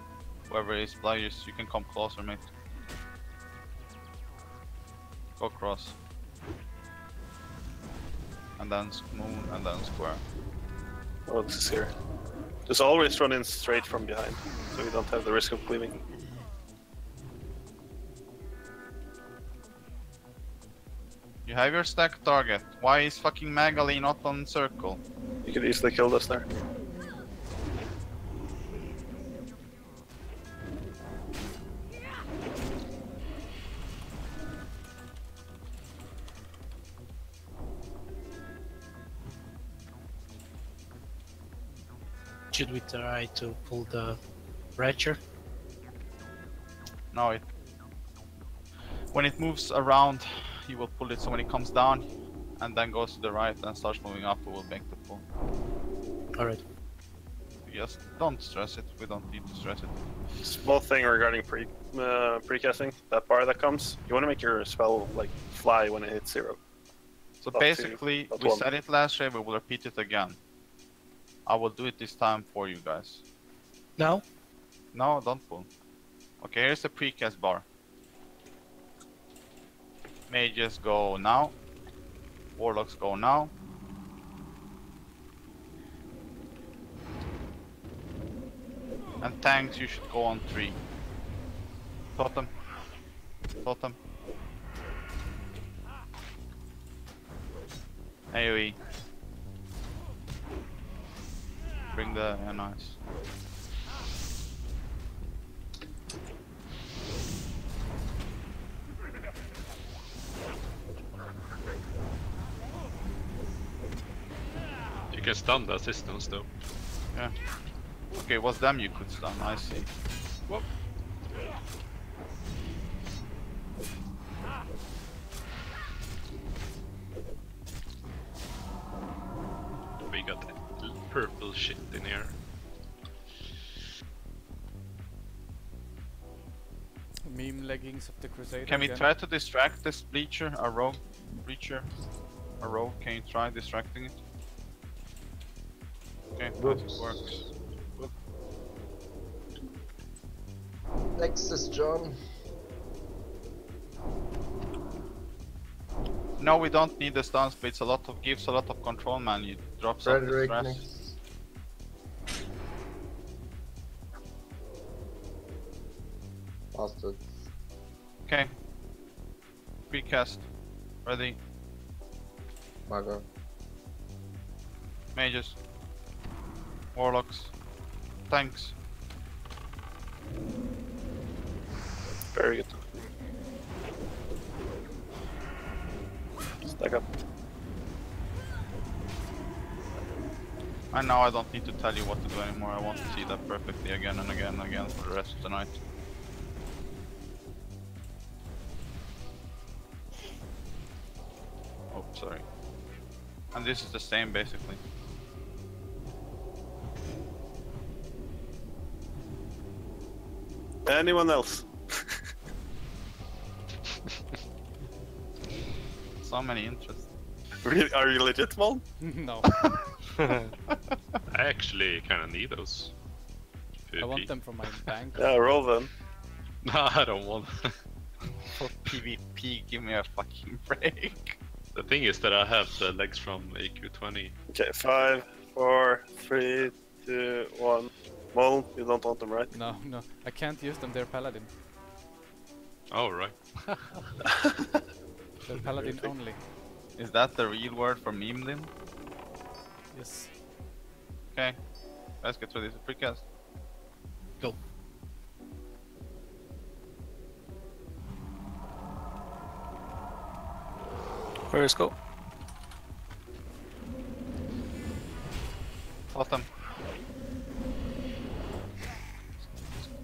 Whoever is players, you can come closer, mate. Go cross. And then moon, and then square. Oh, this is here. Just always run in straight from behind, so you don't have the risk of cleaving. You have your stack target. Why is fucking Magali not on circle? You could easily kill us there. Should we try to pull the Ratcher? No, when it moves around, you will pull it. So when it comes down and then goes to the right and starts moving up, we will make the pull. Alright. Just don't stress it. We don't need to stress it. Small thing regarding precasting, that bar that comes, you want to make your spell like fly when it hits 0. So Not basically, 2, not we 1. said it last year. We will repeat it again. I will do it this time for you guys. No? No, don't pull. Okay, here's the precast bar. Mages go now. Warlocks go now. And tanks, you should go on 3. Totem. Totem. AoE. Bring the... yeah, nice. You can stun the assistants though. Yeah. Okay, what's them you could stun? I see. Whoop. We got purple shit in here. Meme leggings of the Crusader. Can we again. try to distract this bleacher, a rogue breacher? A rogue, can you try distracting it? Okay, nice, it works. Nexus, John. No, we don't need the stun splits. A lot of gives a lot of control, man. You drop some Frederick stress. Nexus. Bastards. Okay. Precast. Ready. Maga. Mages. Warlocks. Tanks. Very good. Stack up. And now I don't need to tell you what to do anymore. I want to see that perfectly again and again and again for the rest of the night. Oh, sorry. And this is the same basically. Anyone else? So many interests. Really? Are you legit, Mol? No. I actually kind of need those. I want them for my bank. Yeah, roll them. No, I don't want. For PvP, give me a fucking break. The thing is that I have the legs from AQ20. Okay, 5, 4, 3, 2, 1. Mol, you don't want them, right? No, no, I can't use them. They're paladin. Oh right. They're paladin only. Is that the real word for meme then? Yes. Okay, let's get through this precast. Go. Where's go? Bottom.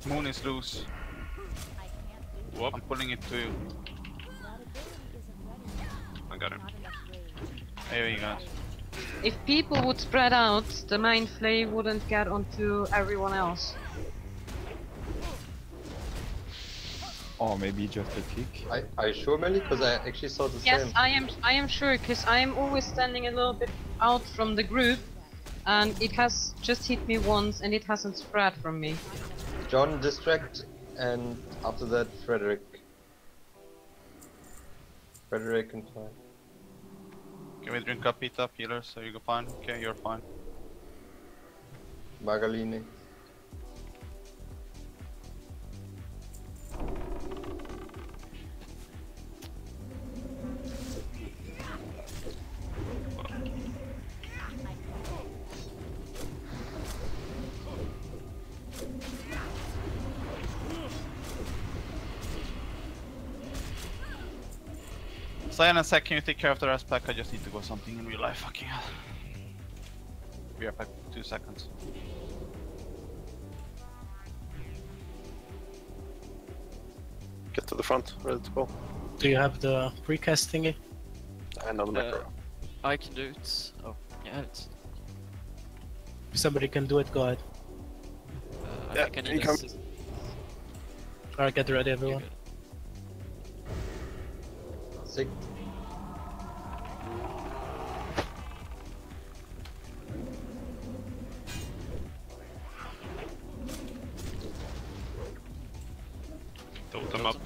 Moon is loose. Whoop. I'm pulling it to you. I got him. There you guys. If people would spread out, the main flame wouldn't get onto everyone else. Or maybe just a kick. Are you sure, Melly? Because I actually saw the Yes, same. I am sure, because I am always standing a little bit out from the group, and it has just hit me once, and it hasn't spread from me. John, distract, and after that, Frederick. Frederick and Clyde. Can we drink up, eat up, healers? So you go fine? Okay, you're fine. Magalini. Cyan and Sec, can you take care of the rest pack? I just need to go something in real life, fucking hell. Be right back, 2 seconds. Get to the front, ready to go. Do you have the precast thingy? I know the macro. I can do it. Oh, yeah, it's. If somebody can do it, go ahead. I Yeah, think I he need comes. assist. Alright, get ready, everyone. Sick. Totem up.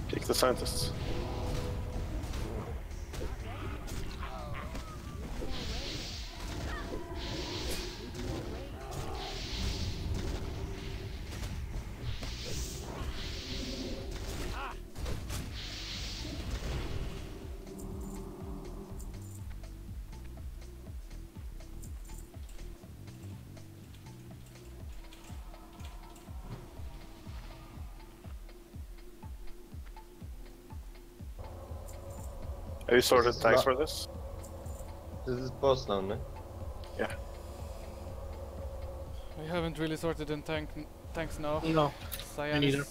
Kick the scientists. Have you sorted This is tanks not- for this? This is boss now, no? Yeah. I haven't really sorted in tanks now. No, Cyan me neither.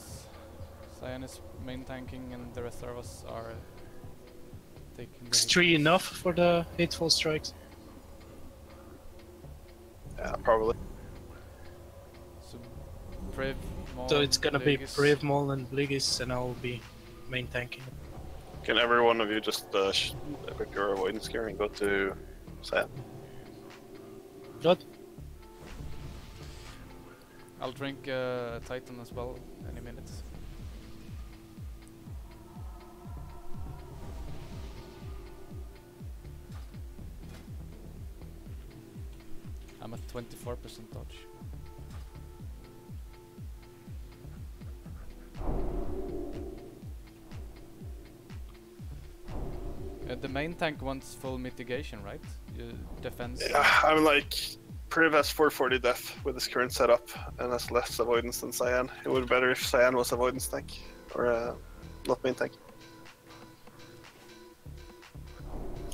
Cyan is main tanking, and the rest of us are taking. Is 3 enough for the hateful strikes? Yeah, probably. So Brave, Maul, So it's gonna be Bliggis. Brave Maul and Bliggis, and I'll be main tanking. Can every one of you just equip your avoidance gear and go to Cyan? Good. I'll drink Titan as well any minute. I'm at 24% dodge. The main tank wants full mitigation, right? Defense. Yeah, I'm like Priv has 440 def with his current setup and has less avoidance than Cyan. It would be better if Cyan was avoidance tank or not main tank.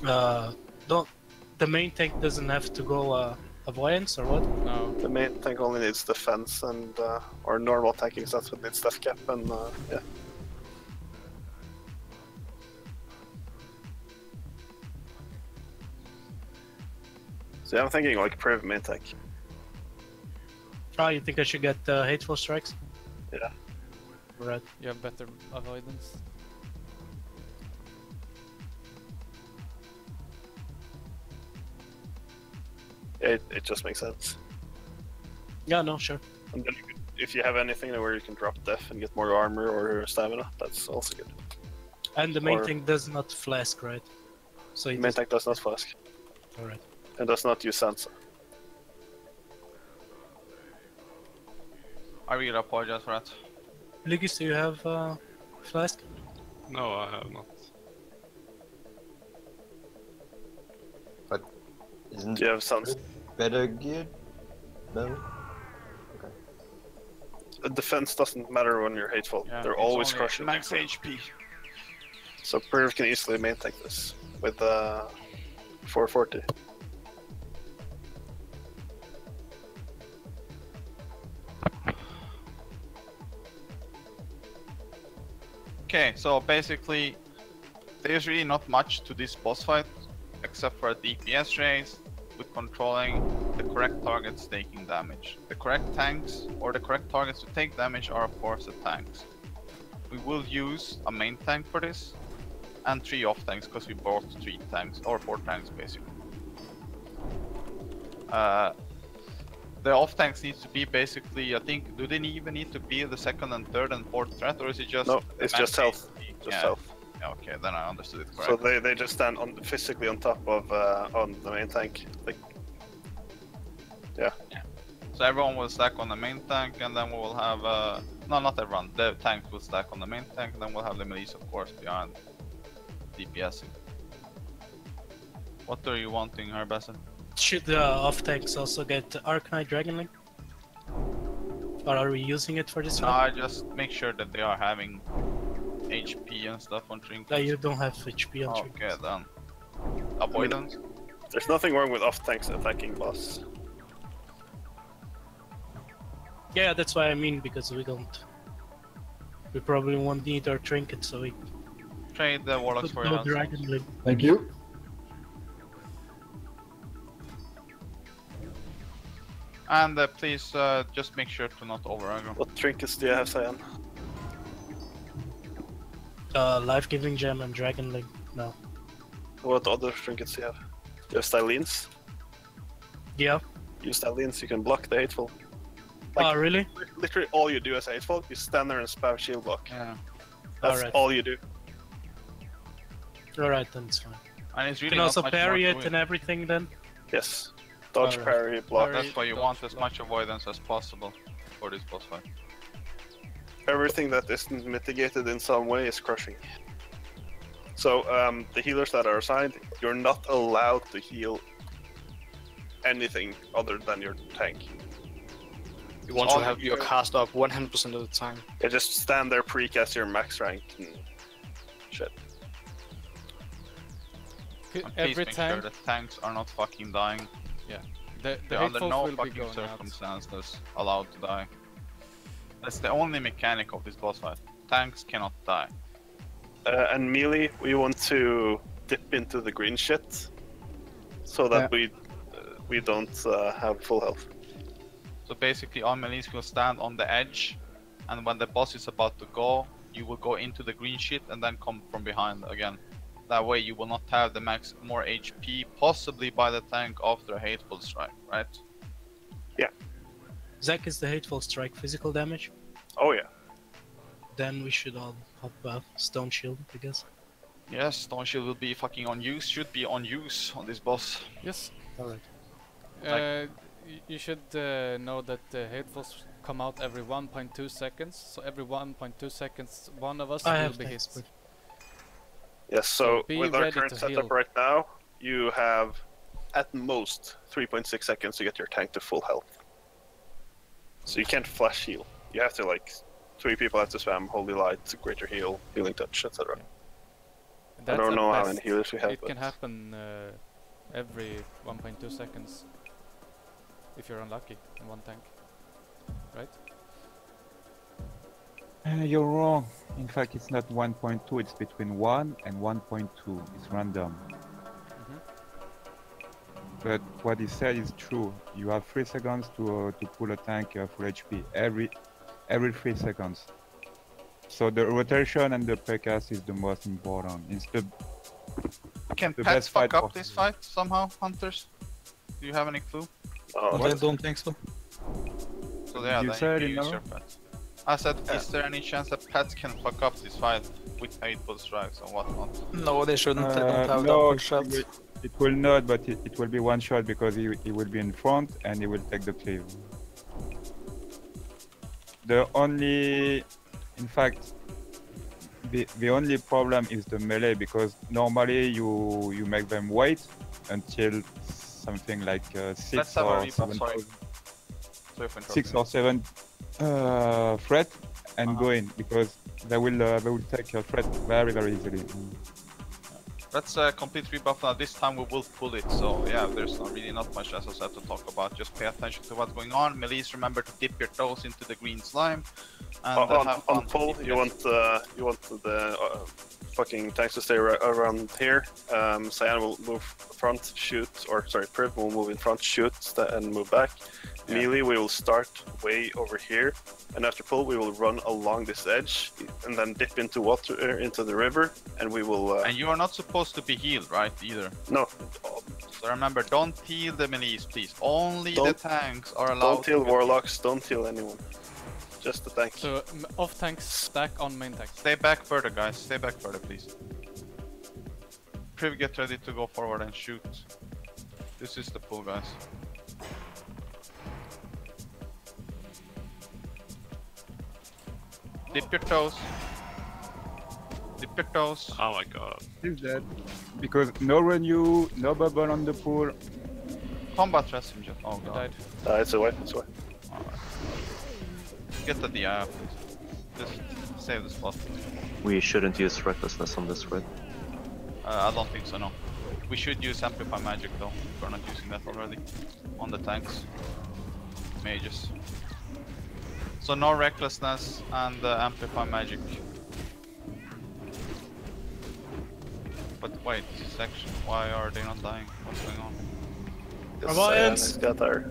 The main tank doesn't have to go avoidance or what? No. The main tank only needs defense and or normal tanking, so that's what needs def cap and yeah. So yeah, I'm thinking like Priv main tank. Oh, you think I should get hateful strikes? Yeah. Right. You have better avoidance. It just makes sense. Yeah, no, sure. And then if you have anything where you can drop def and get more armor or stamina, that's also good. And the main tank does not flask, right? So the main tank does not flask. Alright. And does not use Sansa. I really apologize for that. Ligis, do you have flask? No, I have not. But isn't do you have Sansa? Better geared? No? Okay. The defense doesn't matter when you're hateful. Yeah, they're it's always only crushing. max HP. So Priv can easily main tank this with 440. Okay, so basically, there's really not much to this boss fight, except for a DPS race with controlling the correct targets taking damage. The correct tanks, or the correct targets to take damage, are of course the tanks. We will use a main tank for this, and 3 off tanks, because we bought 3 tanks, or 4 tanks basically. The off tanks need to be basically, I think, do they even need to be the 2nd and 3rd and 4th threat, or is it just... No, it's just health. Just health. Yeah, okay, then I understood it So correctly. they just stand on physically on top of on the main tank. Like, yeah. So everyone will stack on the main tank, and then we will have... no, not everyone. The tanks will stack on the main tank, and then we'll have the militia, of course, behind DPSing. What are you wanting, Herbassin? Should the off tanks also get Arcanite Dragonlink? Or are we using it for this No, one? I just make sure that they are having HP and stuff on trinkets. No, you don't have HP on trinkets. Okay, then. Avoidance? There's nothing wrong with off tanks attacking boss. Yeah, that's what I mean, because we don't... We probably won't need our trinket, so we... Trade the warlocks for your no Dragonlink. Thank you. And please just make sure to not over aggro. What trinkets do you have, Cyan? Life-giving gem and Dragonlink. No. What other trinkets do you have? Do you have Stylines? Yeah. Use Stylines, you can block the hateful. Oh, really? Literally all you do as a hateful, you stand there and spam shield block. Yeah. That's Alright. all you do. Alright, then it's fine. And it's You really can not also much parry more to it and everything then? Yes. Dodge, Alright. parry, block. That's why you want as much avoidance as possible for this boss fight. Everything that isn't mitigated in some way is crushing. So, the healers that are assigned, you're not allowed to heal anything other than your tank. You want to have your cast up 100% of the time. Yeah, just stand there, precast your max rank and shit. And please Every make sure tank... that tanks are not fucking dying. Yeah. The They're under hatefuls no will be fucking going out. circumstances allowed to die. That's the only mechanic of this boss fight. Tanks cannot die. And melee, we want to dip into the green shit, so that we don't have full health. So basically, all melees will stand on the edge, and when the boss is about to go, you will go into the green shit and then come from behind again. That way you will not have the more HP, possibly by the tank after a hateful strike, right? Yeah. Zach, is the hateful strike physical damage? Oh yeah. Then we should all pop stone shield, I guess. Yes, stone shield will be fucking on use, should be on use on this boss. Yes. Alright. You should know that the hatefuls come out every 1.2 seconds. So every 1.2 seconds, one of us will be hit. Yes, so be with our ready current to setup heal. right now, you have at most 3.6 seconds to get your tank to full health. So you can't flash heal. You have to, like, 3 people have to spam Holy Light, Greater Heal, Healing Touch, etc. I don't know how many healers we have. It can happen every 1.2 seconds if you're unlucky in one tank, right? You're wrong. In fact, it's not 1.2, it's between 1 and 1.2. It's random. But what he said is true. You have 3 seconds to pull a tank full HP every 3 seconds. So the rotation and the precast is the most important. It's the Can the pets best fuck fight up for- this fight somehow, Hunters? Do you have any clue? I don't think so. So yeah, You then said you it, can use no? your pets. I said, is there any chance that pets can fuck up this fight with hateful strikes and whatnot? No, they shouldn't. They don't have no, that shot. it will not, but it will be one shot because he will be in front and he will take the cleave. The only, in fact, the only problem is the melee because normally you make them wait until something like 6 Let's have a or replay, 7 sorry. Sorry for 6 interrupting. or 7 threat and go in because they will take your threat very easily. Let's complete rebuff now. This time we will pull it, so yeah, there's really not much as I said to talk about. Just pay attention to what's going on. Melees, remember to dip your toes into the green slime. And have On fun. pull, you want the fucking tanks to stay around here. Cyan will move front, shoot, or sorry, Priv will move in front, shoot, and move back. Yeah. Melee, we will start way over here, and after pull, we will run along this edge, and then dip into water into the river, and we will. And you are not supposed to be healed, right? Either. No. So remember, don't heal the melees, please. Only the Don't- tanks are allowed. Don't heal warlocks. Don't heal anyone. Just the tank. So off tanks stack on main tank. Stay back further, guys. Stay back further, please. Priv, get ready to go forward and shoot. This is the pull, guys. Dip your toes. Dip your toes. Oh my god. Is that because no renew, no bubble on the pool. Combat rest him, just. Oh god. It's away. It's away. Get the DI, please. Just save the spot. We shouldn't use recklessness on this red. I don't think so, no. We should use Amplify Magic though, if we're not using that already. On the tanks. Mages. So no Recklessness and Amplify Magic. But wait, section, why are they not dying? What's going on? Cyan's got there.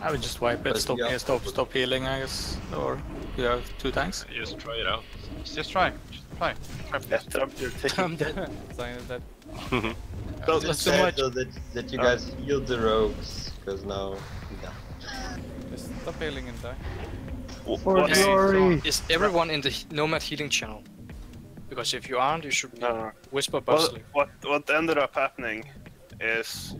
I would just wipe it, stop healing, I guess. Or you have 2 tanks? Just try it out. Just try. Just try. I'm dead. Sign is dead. It's That's too sad much. though that you guys healed the rogues, because now, yeah. Just stop healing and die. For glory! Is everyone in the Nomad healing channel? Because if you aren't, you should No. whisper Well, bustling. what ended up happening is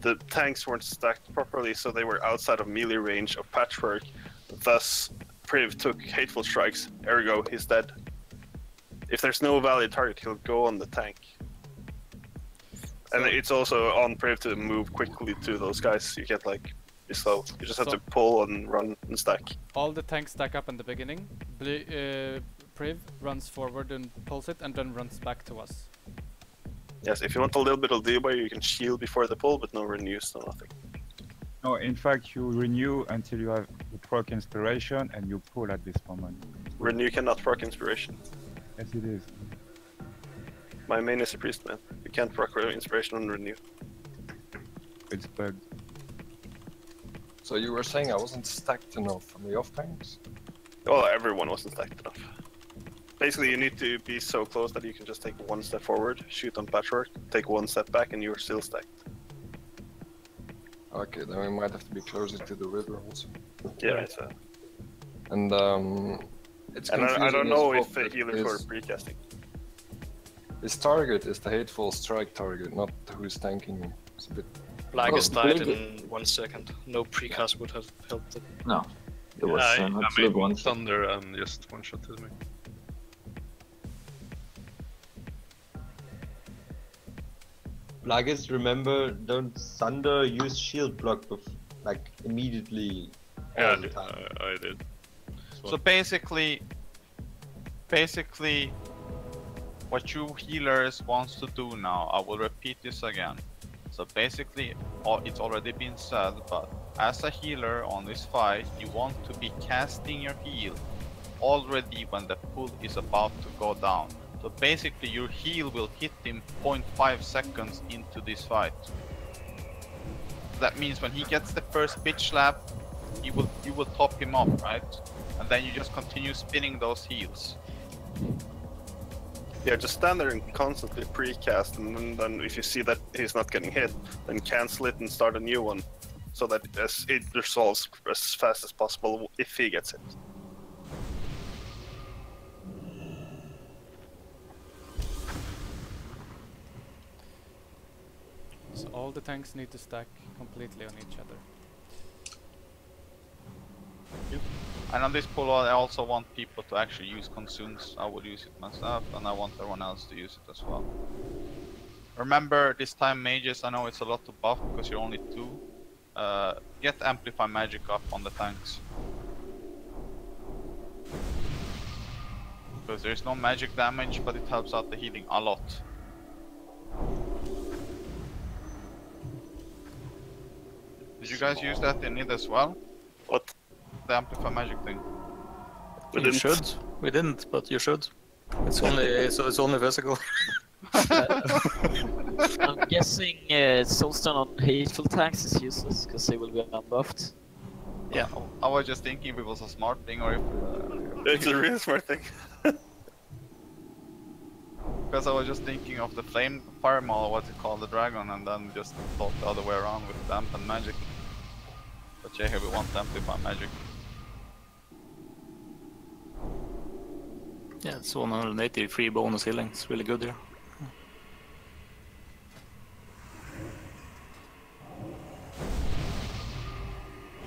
the tanks weren't stacked properly, so they were outside of melee range of Patchwork. Thus, Priv took hateful strikes. Ergo, he's dead. If there's no valid target, he'll go on the tank. And it's also on Priv to move quickly to those guys. You can't like be slow. You just have to pull and run and stack. All the tanks stack up in the beginning. Priv runs forward and pulls it and then runs back to us. Yes, if you want a little bit of leeway, you can shield before the pull, but no renews, no nothing. No, in fact, you renew until you have the proc inspiration and you pull at this moment. Renew cannot proc inspiration. Yes, it is. My main is a priest man. You can't proc inspiration on renew. It's bugged. So you were saying I wasn't stacked enough on the off tanks? Well, everyone wasn't stacked enough. Basically, you need to be so close that you can just take one step forward, shoot on patchwork, take one step back, and you're still stacked. Okay, then we might have to be closer to the river also. Yeah, it's a... And it's And confusing I don't as know well if the that healers were precasting. His target is the hateful strike target, not who's tanking him. It's a bit... Blackest died in 1 second. No precast would have helped it. No, it was I an absolute made one. thunder and just one-shotted me. Blackest, remember, don't Thunder use shield block like immediately Yeah, all the time. I did. So basically, what you healers wants to do now, I will repeat this again. So basically, it's already been said, but as a healer on this fight, you want to be casting your heal already when the pull is about to go down. So basically, your heal will hit him 0.5 seconds into this fight. That means when he gets the first bitch slap, you will top him off, right? And then you just continue spinning those heals. Yeah, just stand there and constantly precast, and then if you see that he's not getting hit, then cancel it and start a new one, so that it resolves as fast as possible if he gets hit. So all the tanks need to stack completely on each other. And on this pull, I also want people to actually use consumes. I will use it myself, and I want everyone else to use it as well. Remember, this time mages, I know it's a lot to buff because you're only 2. Get amplify magic up on the tanks. Because there's no magic damage, but it helps out the healing a lot. Did you guys use that in Nid as well? What? The amplify magic thing. You should. We didn't, but you should. It's only so it's only physical. I'm guessing Soulstone on hateful tanks is useless because they will be unbuffed. Yeah. I was just thinking if it was a smart thing or if... It's a really smart thing. Because I was just thinking of the flame fireball, what's it called, the dragon, and then just thought the other way around with damp and magic. But yeah, here we want amplify magic. Yeah, it's 180 free bonus healing. It's really good here.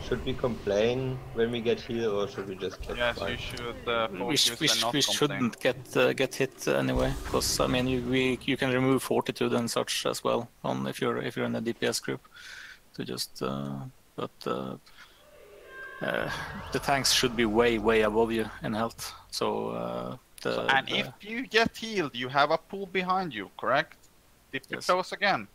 Should we complain when we get healed, or should we just get Yes, fight? you should focus and not we complain. shouldn't get hit anyway, because I mean you can remove fortitude and such as well on if you're in a DPS group. To just the tanks should be way above you in health. So and if you get healed, you have a pool behind you, correct? Dip your toes again.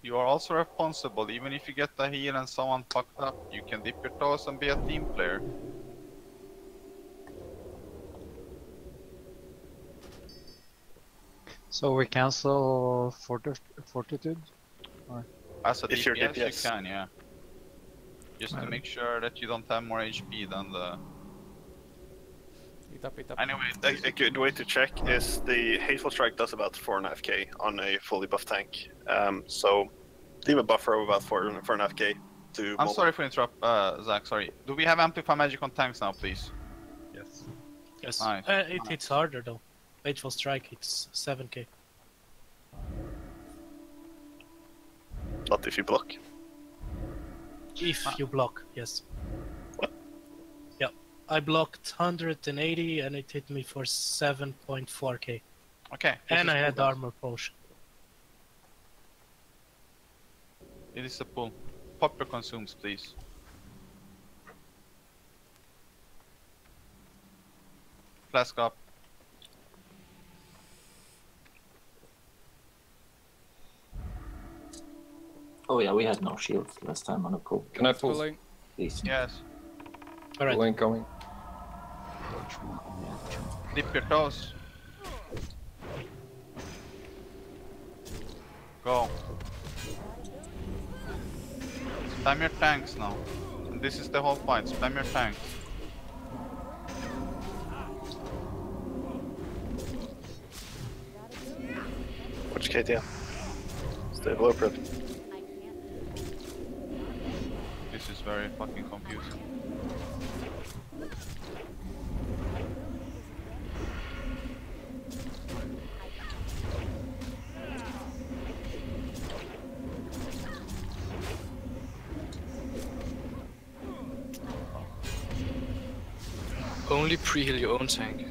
You are also responsible. Even if you get the heal and someone fucked up, you can dip your toes and be a team player. So we cancel fortitude? Or? As a If you're DPS, DPS. you can, yeah. Just to make sure that you don't have more HP than the... Eat up. Anyway, a good way to check is the Hateful Strike does about 4.5k on a fully buffed tank. So leave a buffer of about 4.5k to... I'm sorry for interrupt, Zach, sorry. Do we have Amplify Magic on tanks now, please? Yes. Yes. Nice. It hits harder though. Hateful Strike hits 7k. Not if you block. If you block, yes. What? Yeah. I blocked 180 and it hit me for 7.4k. Okay. And I had armor potion. It is a pull. Pop your consumes, please. Flask up. Oh yeah, we had no shields last time on a pull. Can I pull? Please. Yes. Alright. Pull incoming. Dip your toes. Go. Spam your tanks now. And this is the whole fight. Spam your tanks. Which KTM? Stay blueprint. This is very fucking confusing. Only pre-heal your own tank.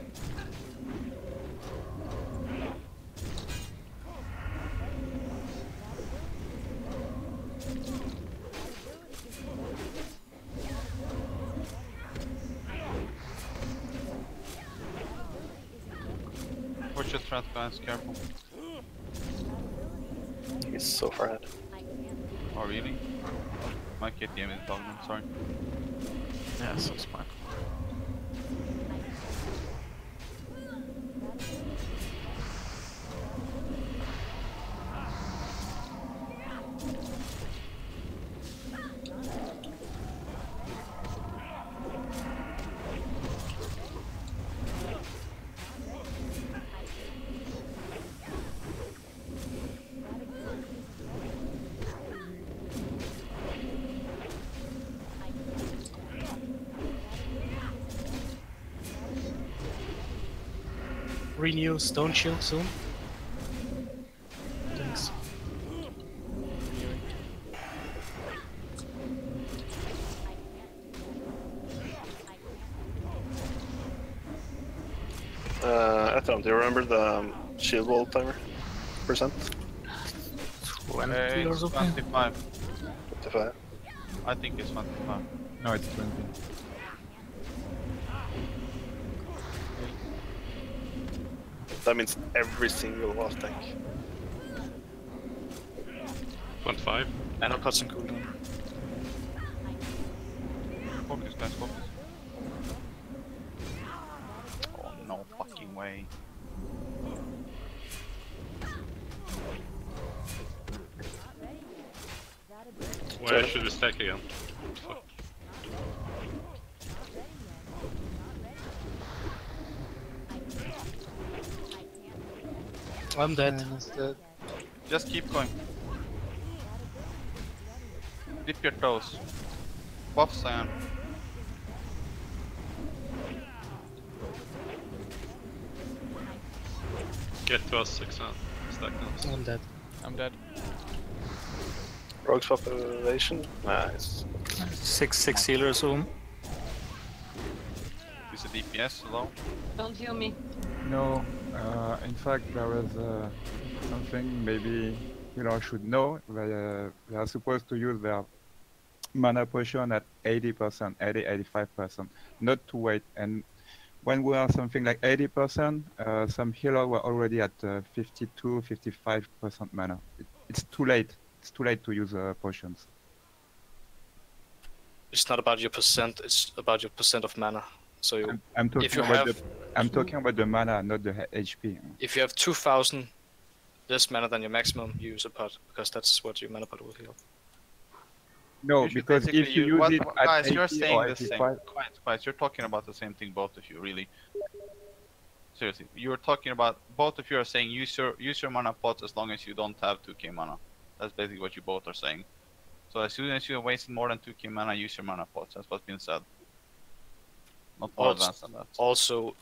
Watch your threat, guys, careful. He's so far ahead. Oh, really? My KTM is down, I'm sorry. Yeah, so smart. Renew Stone Shield soon. Thanks. Atom, do you remember the shield wall timer? Percent? 20 or something? 25. 25. I think it's 25. No, it's 20. That means every single last tank. 25. And I'll cut some cooldown. Focus, guys, focus. Oh, no fucking way. Where should we stack again? Fuck. I'm dead. Just keep going. Dip your toes. Buff Cyan. Get to us 6 stack now. I'm dead. I'm dead. Rogue's population? Nice. 6 healers soon. Is it DPS low? Don't heal me. No, in fact there was something maybe healers should know. They are supposed to use their mana potion at 80%, 80-85%, not to wait. And when we are something like 80%, some healers were already at 52-55% mana. It's too late. It's too late to use potions. It's not about your percent, it's about your percent of mana. So you, I'm talking if you about have, I'm talking about the mana, not the HP. if you have 2000 less mana than your maximum, you use a pot, because that's what your mana pot will heal. No, You should because if basically you use it at guys, 80 you're or saying the same. 85, Quiet. You're talking about the same thing, both of you, really. Seriously, you're talking about, both of you are saying use your mana pots as long as you don't have 2k mana. That's basically what you both are saying. So as soon as you're wasting more than 2k mana, use your mana pots. That's what's been said. Not more advanced than that. Also,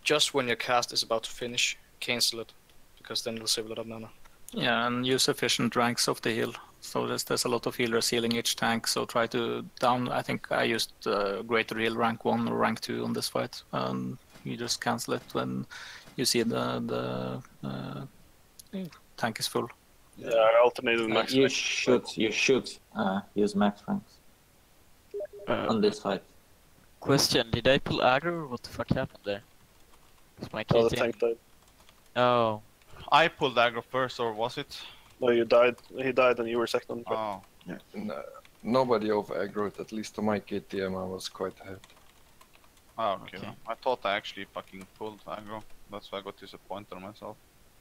just when your cast is about to finish, cancel it, because then it'll save a lot of mana. Yeah, and use efficient ranks of the heal. So there's a lot of healers healing each tank, so try to down. I think I used greater heal rank 1 or rank 2 on this fight. You just cancel it when you see the tank is full. Yeah, I alternated max. You should use max ranks on this fight. Question, did I pull aggro or what the fuck happened there? Was my Oh, the KTM... tank died. Oh. I pulled aggro first, or was it? No, you died. He died and you were second. Oh. Yeah. Nobody over aggroed, at least to my KTM I was quite ahead. Oh, okay. I thought I actually fucking pulled aggro. That's why I got disappointed on myself.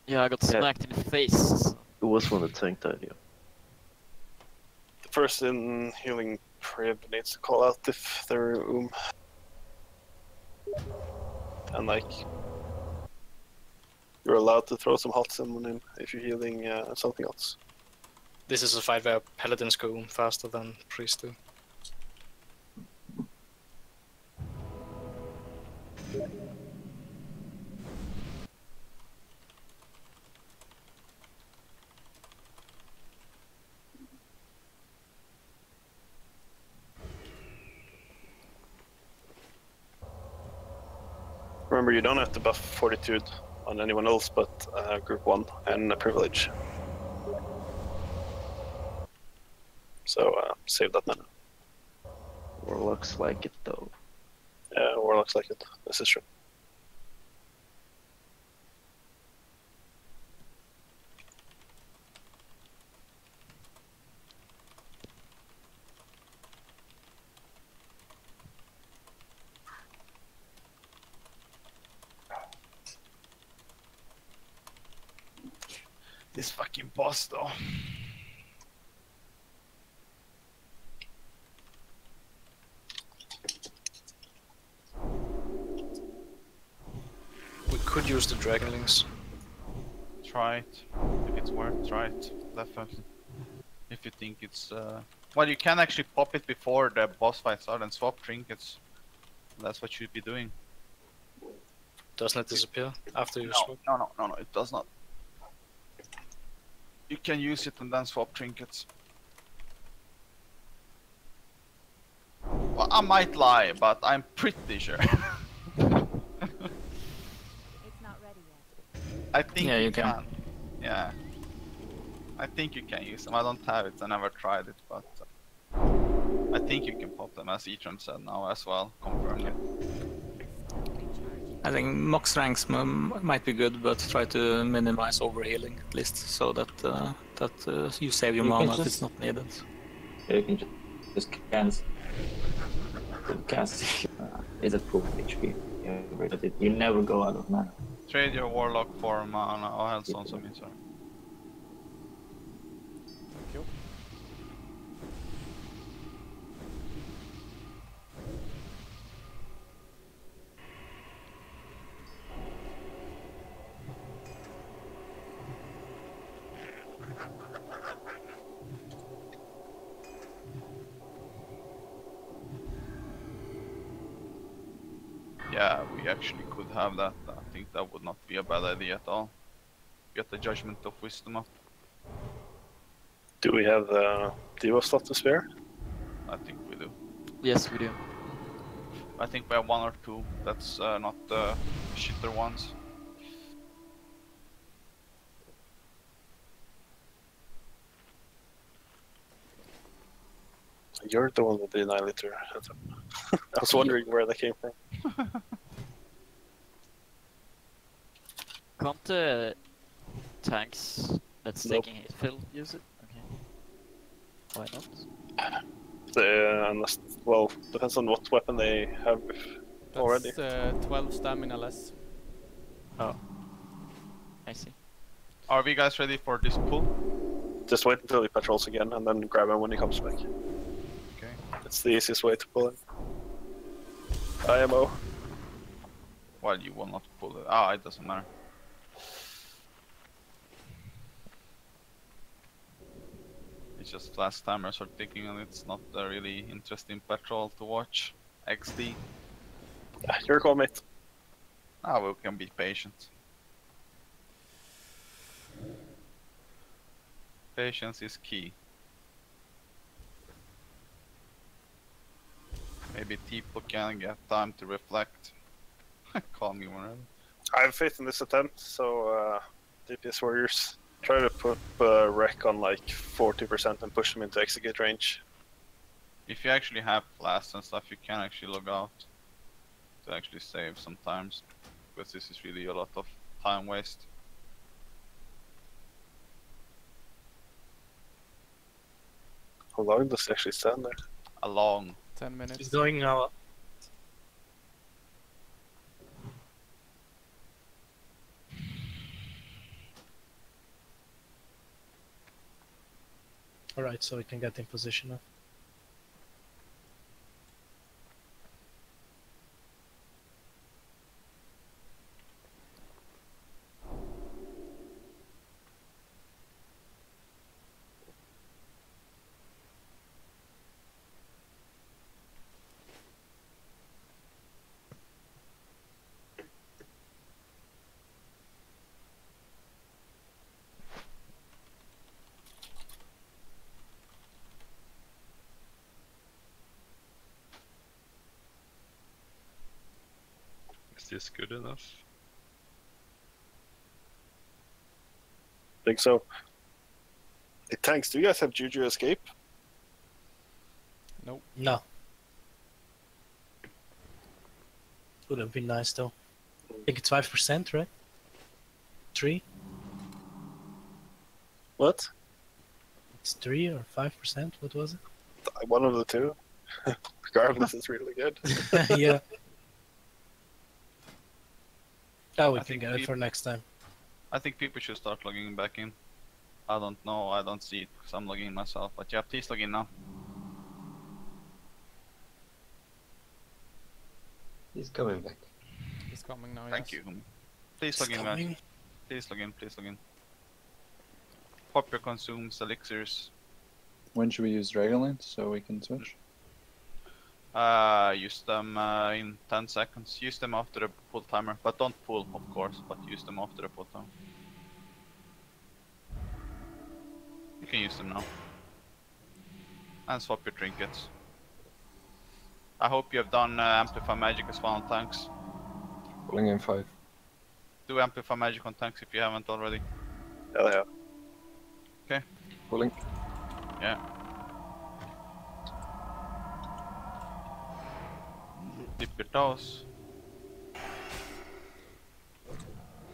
Yeah, I got smacked in the face. It was when the tank died, yeah. person healing Prib needs to call out if they're and like you're allowed to throw some hot summon in if you're healing something else. This is a fight where paladins go faster than priests do. Remember, you don't have to buff Fortitude on anyone else but Group 1 and Privilege. So save that mana. Warlocks like it though. Yeah, Warlocks like it. This is true. This fucking boss though. We could use the Dragonlings. Try it. If it's worth, try it. Definitely. If you think it's well, you can actually pop it before the boss fights out and swap trinkets. That's what you'd be doing. Doesn't it disappear after you No, swap? no, it does not. You can use it and then swap trinkets. Well, I might lie, but I'm pretty sure. It's not ready yet. I think Yeah, you you can. can. Yeah. I think you can use them. I don't have it, I never tried it, but I think you can pop them as Etron said now as well. Confirm it. I think Mox ranks might be good, but try to minimize overhealing at least, so that you save your You can mana if just- it's not needed. You can just cast is at full HP. Yeah, but you never go out of mana. Trade your Warlock for mana. Oh, Hellstones, I mean, sorry. Thank you. Yeah, we actually could have that. I think that would not be a bad idea at all. Get the Judgment of Wisdom up. Do we have the Diva slot to spare? I think we do. Yes, we do. I think we have one or two. That's not the shitter ones. You're the one with the Annihilator. I was wondering where that came from. Can't the tanks that's Nope. taking hit fill use it? Okay. Why not? Unless, well, depends on what weapon they have already. That's 12 stamina less. Oh. I see. Are we guys ready for this pull? Just wait until he patrols again and then grab him when he comes back. Okay. It's the easiest way to pull him. IMO. Well, you will not pull it. Ah, it doesn't matter. It's just fast timers are ticking and it's not a really interesting patrol to watch. XD. Your call, mate. Ah, we can be patient. Patience is key. Maybe people can get time to reflect. Call me whenever. I have faith in this attempt, so DPS warriors, try to put Wreck on like 40% and push him into execute range. If you actually have blasts and stuff, you can actually log out to actually save sometimes, because this is really a lot of time waste. How long does he actually stand there? A long 10 minutes. He's going now. Alright, so we can get in position now. Is this good enough? Think so. Hey, tanks, do you guys have Juju Escape? Nope. No. Would have been nice though. I think it's 5%, right? 3? What? It's 3 or 5%, what was it? One of the two. Regardless, it's really good. Yeah. Oh, we I can think get it for next time. I think people should start logging back in. I don't know, I don't see it because I'm logging in myself. But yeah, please log in now. He's coming back. He's coming now. Thank yes. you. Please log It's in, guys. coming. Please log in, please log in. Pop your consumes, elixirs. When should we use Dragonlance so we can switch? Use them in 10 seconds. Use them after the pull timer, but don't pull, of course, but use them after the pull timer. You can use them now. And swap your trinkets. I hope you have done Amplify Magic as well on tanks. Pulling in 5. Do Amplify Magic on tanks if you haven't already. Hell yeah. Okay. Pulling. Yeah. Dip your toes.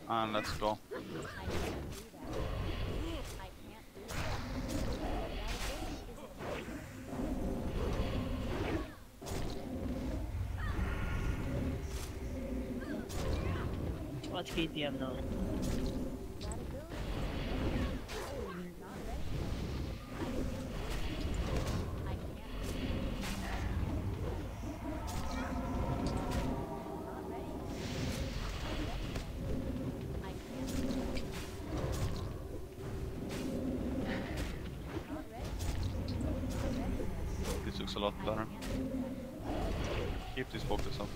And let's go. Watch KTM now. This looks a lot better. Keep this focus up.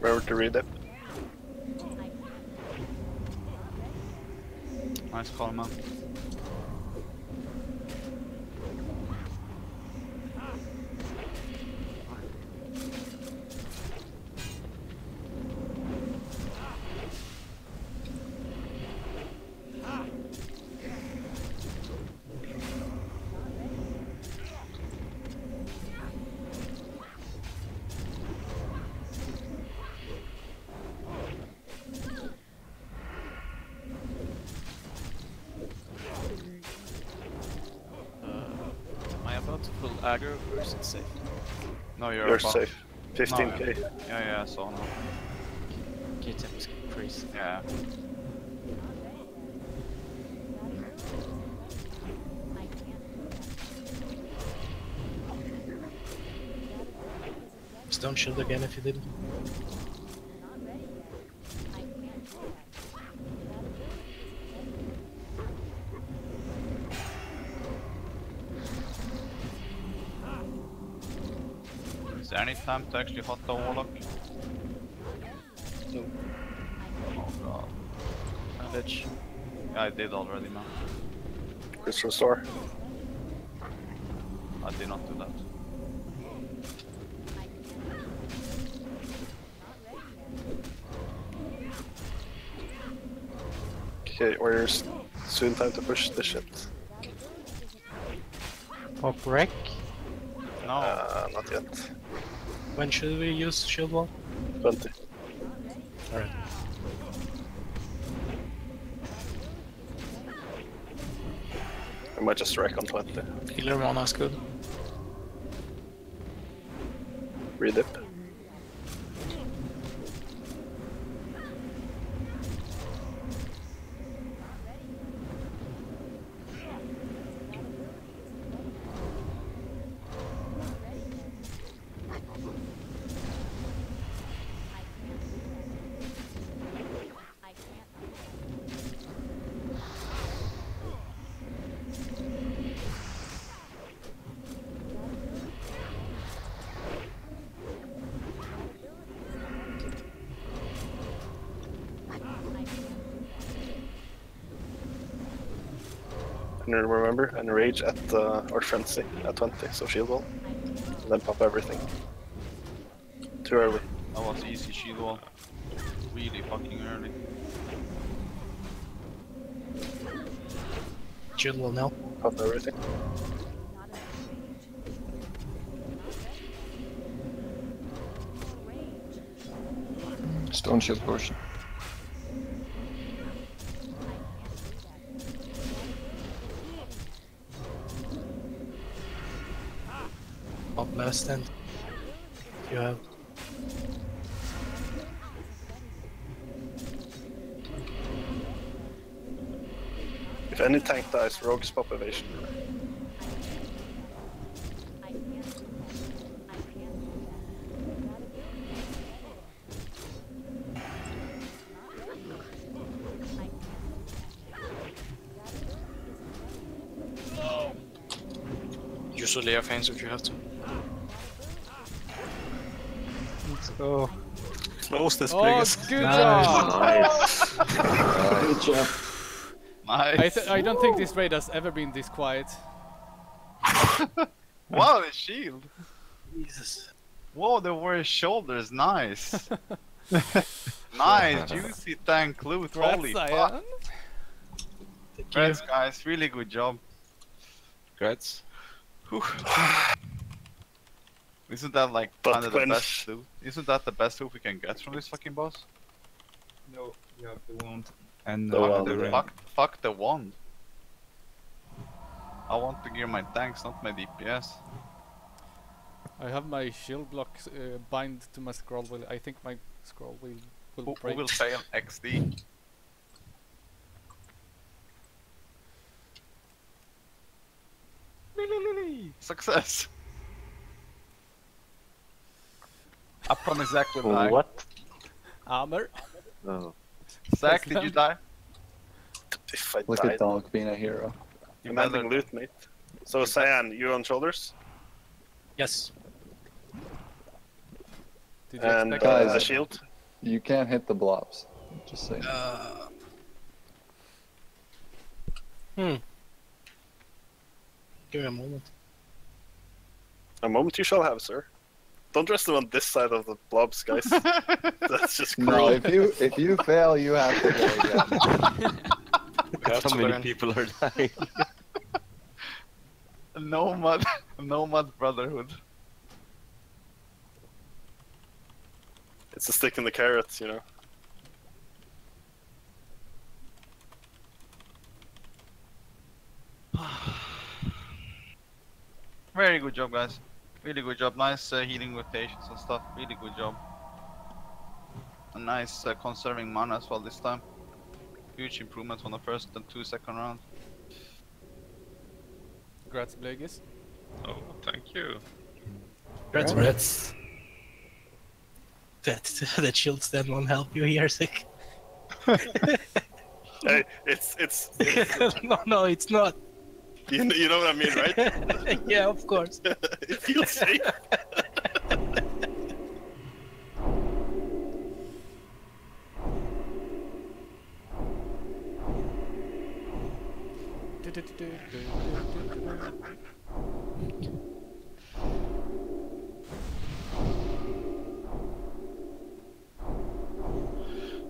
Remember to read it. Nice call, man. Am I about to pull aggro or is it safe? No, you're You're above. safe. 15k. No, yeah, I saw now. KTM is getting crazy. Yeah. Stone shield again if you didn't. Is there any time to actually hot the warlock? No. Oh god. Bandage. Yeah, I did already, man. Chris restore. I did not do that. Okay, warriors. Soon time to push the shit. Pop wreck. No. not yet. When should we use shield wall? 20. Alright. I might just wreck on 20. Healer mana is good. Redip. And remember, enrage at or frenzy at 20, so shield wall. And then pop everything. Too early. That was easy shield wall. Really fucking early. Shield wall now. Pop everything. Stone shield potion. Pop blast then. You have. If any tank dies, rogues pop evasion. Use a layer fans if you have to. Let's go. Close this Oh, biggest. good Nice. job! Good job. Nice. I don't think this raid has ever been this quiet. Wow, the shield. Jesus. Whoa, the warrior shoulders, nice. Nice, juicy tank loot, holy fuck. Cyan. Congrats guys, really good job. Congrats. Isn't that like But kind of the when- best loot? Isn't that the best loot we can get from this fucking boss? No, you have the wand. And The wand, the yeah. ring. Fuck the wand. I want to gear my tanks, not my DPS. I have my shield block bind to my scroll wheel. I think my scroll wheel will Who break. will fail XD? Success! I promise Zach will die. What? Armor. Oh. Zach, did you die? If I Look died. at Donk being a hero. Commanding loot, mate. So Cyan, you on shoulders? Yes. Did you And expect Guys, a shield? You can't hit the blobs. Just saying. Give me a moment. A moment you shall have, sir. Don't rest them on this side of the blobs, guys. That's just cruel. No, if you fail, you have to go again. How many people are dying? Nomad Brotherhood. It's a stick in the carrots, you know. Very good job, guys. Really good job. Nice healing rotations and stuff. Really good job. A nice conserving mana as well this time. Huge improvement from the first and second round. Congrats, Blagis. Oh, thank you. Congrats. That shield stand won't help you here, Sick. Hey, it's no, it's not. you know what I mean, right? Yeah, of course. It feels safe.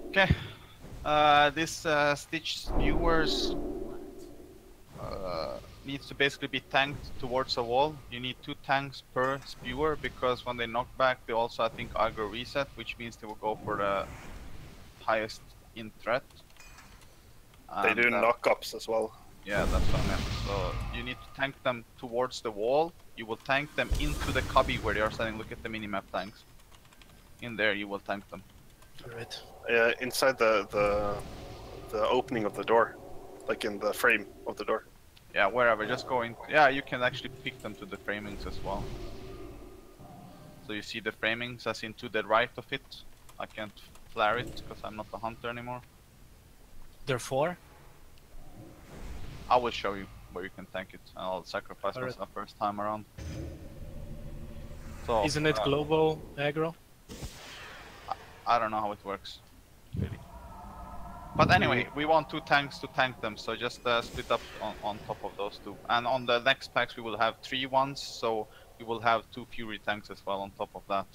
Okay. This Stitch viewers needs to basically be tanked towards a wall. You need 2 tanks per spewer because when they knock back, they also, I think, aggro reset, which means they will go for the highest in threat. They And, do knock-ups as well. Yeah, that's what I meant. So you need to tank them towards the wall. You will tank them into the cubby where they are standing. Look at the minimap tanks. In there, you will tank them. Alright. Inside the opening of the door, like in the frame of the door. Yeah, wherever. Just go in. Yeah, you can actually pick them to the framings as well. So you see the framings as in to the right of it. I can't flare it because I'm not a hunter anymore. Therefore, I will show you where you can tank it. And I'll sacrifice Alright. myself first time around. So, isn't it global aggro? I don't know how it works, really. But anyway, we want 2 tanks to tank them, so just split up on top of those 2. And on the next packs we will have 3 ones, so you will have 2 Fury tanks as well on top of that.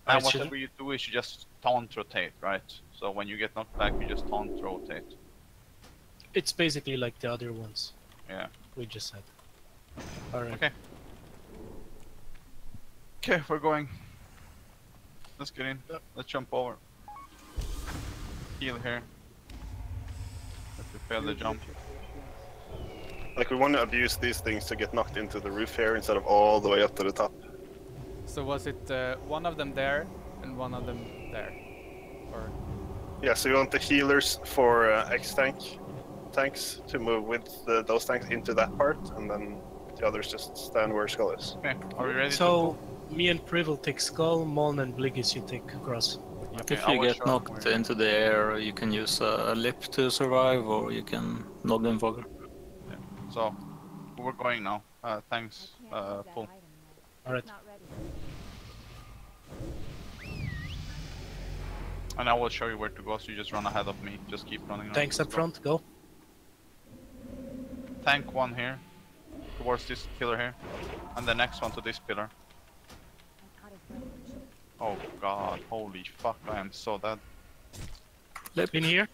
And whatever you do is you just taunt rotate, right? So when you get knocked back, you just taunt rotate. It's basically like the other ones. Yeah. We just had. Alright. Okay. Okay, we're going. Let's get in. Let's jump over. Heal here. Let's fail the jump. Like we want to abuse these things to get knocked into the roof here instead of all the way up to the top. So was it one of them there and one of them there? Or Yeah, so you want the healers for tanks to move with those tanks into that part, and then the others just stand where Skull is. Okay, are we ready? So, me and Priv will take Skull, Moln and Bligis you take Cross. Okay, If you get knocked into the air, you can use a lip to survive, or you can knock them Fogger. Yeah. So, we're going now. Thanks, full. Alright. And I will show you where to go, so you just run ahead of me. Just keep running. Tanks up front, go. Tank 1 here, towards this pillar here, and the next one to this pillar. Oh god, holy fuck, I am so dead. Lip in here.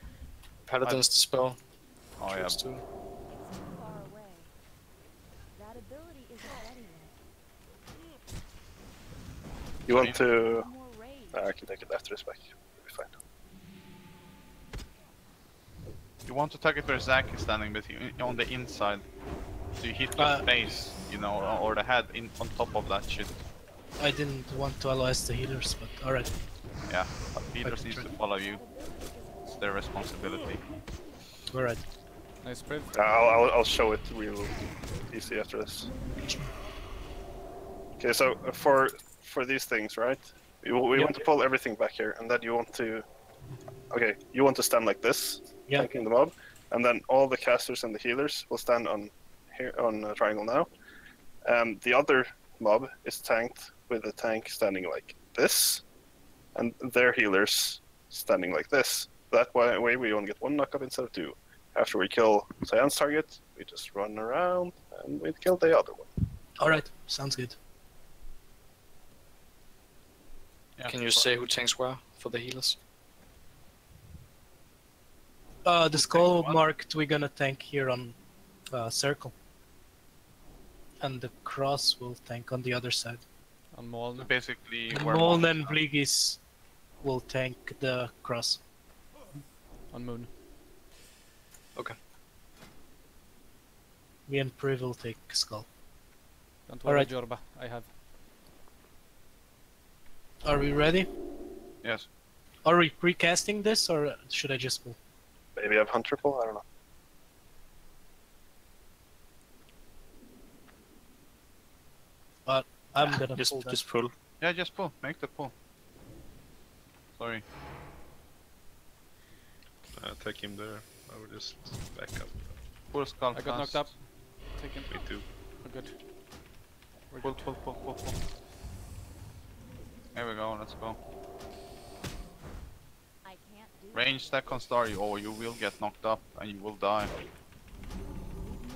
Paladin's dispel. Oh yeah. Too. You want to... I can take it after this back. It'll be fine. You want to target where Zach is standing with you, on the inside. So you hit the face, you know, or the head on top of that shit. I didn't want to allow the healers, but alright. Yeah, but healers need to follow you. It's their responsibility. Alright. Nice Priv. I'll show it real easy after this. Okay, so for these things, right? We want to pull everything back here, and then you want to... Okay, you want to stand like this, tanking the mob, and then all the casters and the healers will stand on here on triangle now. The other mob is tanked with a tank standing like this, and their healers standing like this. That way we only get 1 knockup instead of 2. After we kill Cyan's target, we just run around and we kill the other one. Alright, sounds good. Yeah, Can you say who tanks where for the healers? The skull marked we're gonna tank here on circle. And the cross will tank on the other side. On Moln. So basically where Moln and Bligis will tank the cross. On Moon. Okay. Me and Priv will take skull. Don't worry, Jorba, I have. Are we ready? Yes. Are we precasting this, or should I just pull? Maybe I have Hunter pull? I don't know. But I'm gonna just pull that. just pull. Yeah, just pull. Make the pull. Sorry. Take him there. I will just back up. Pull skull I got knocked up. Take him. Me too. We're good. Pull. There we go, let's go. Range stack on star, you will get knocked up and you will die.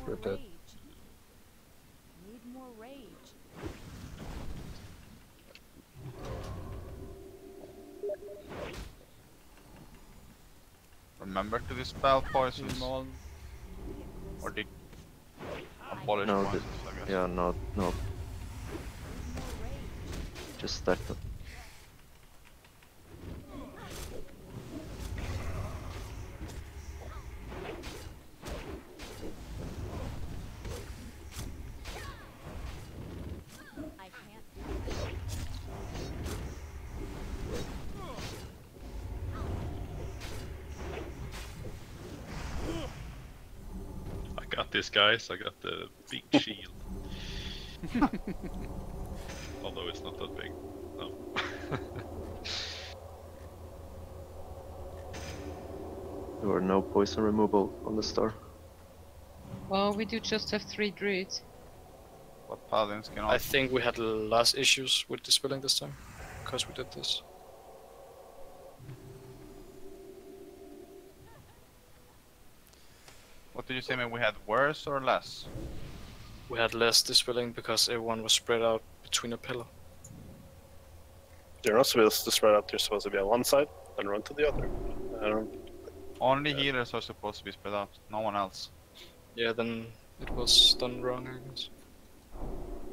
We're dead. Need more rage. Remember to dispel poisons. Moln. Or polish No, points, I guess. yeah, no. Just stack them. I can't do it. I got this, guys. I got the big shield. Although it's not that big. No. There were no poison removal on the star. Well, we do just have 3 druids. What paladins can I think we had less issues with dispelling this time, because we did this. What did you say, man? We had worse or less? We had less dispelling because everyone was spread out between a pillar. You're not supposed to spread out, you're supposed to be on one side, then run to the other. I don't... Only healers are supposed to be spread out, no one else. Yeah, then it was done wrong, I guess.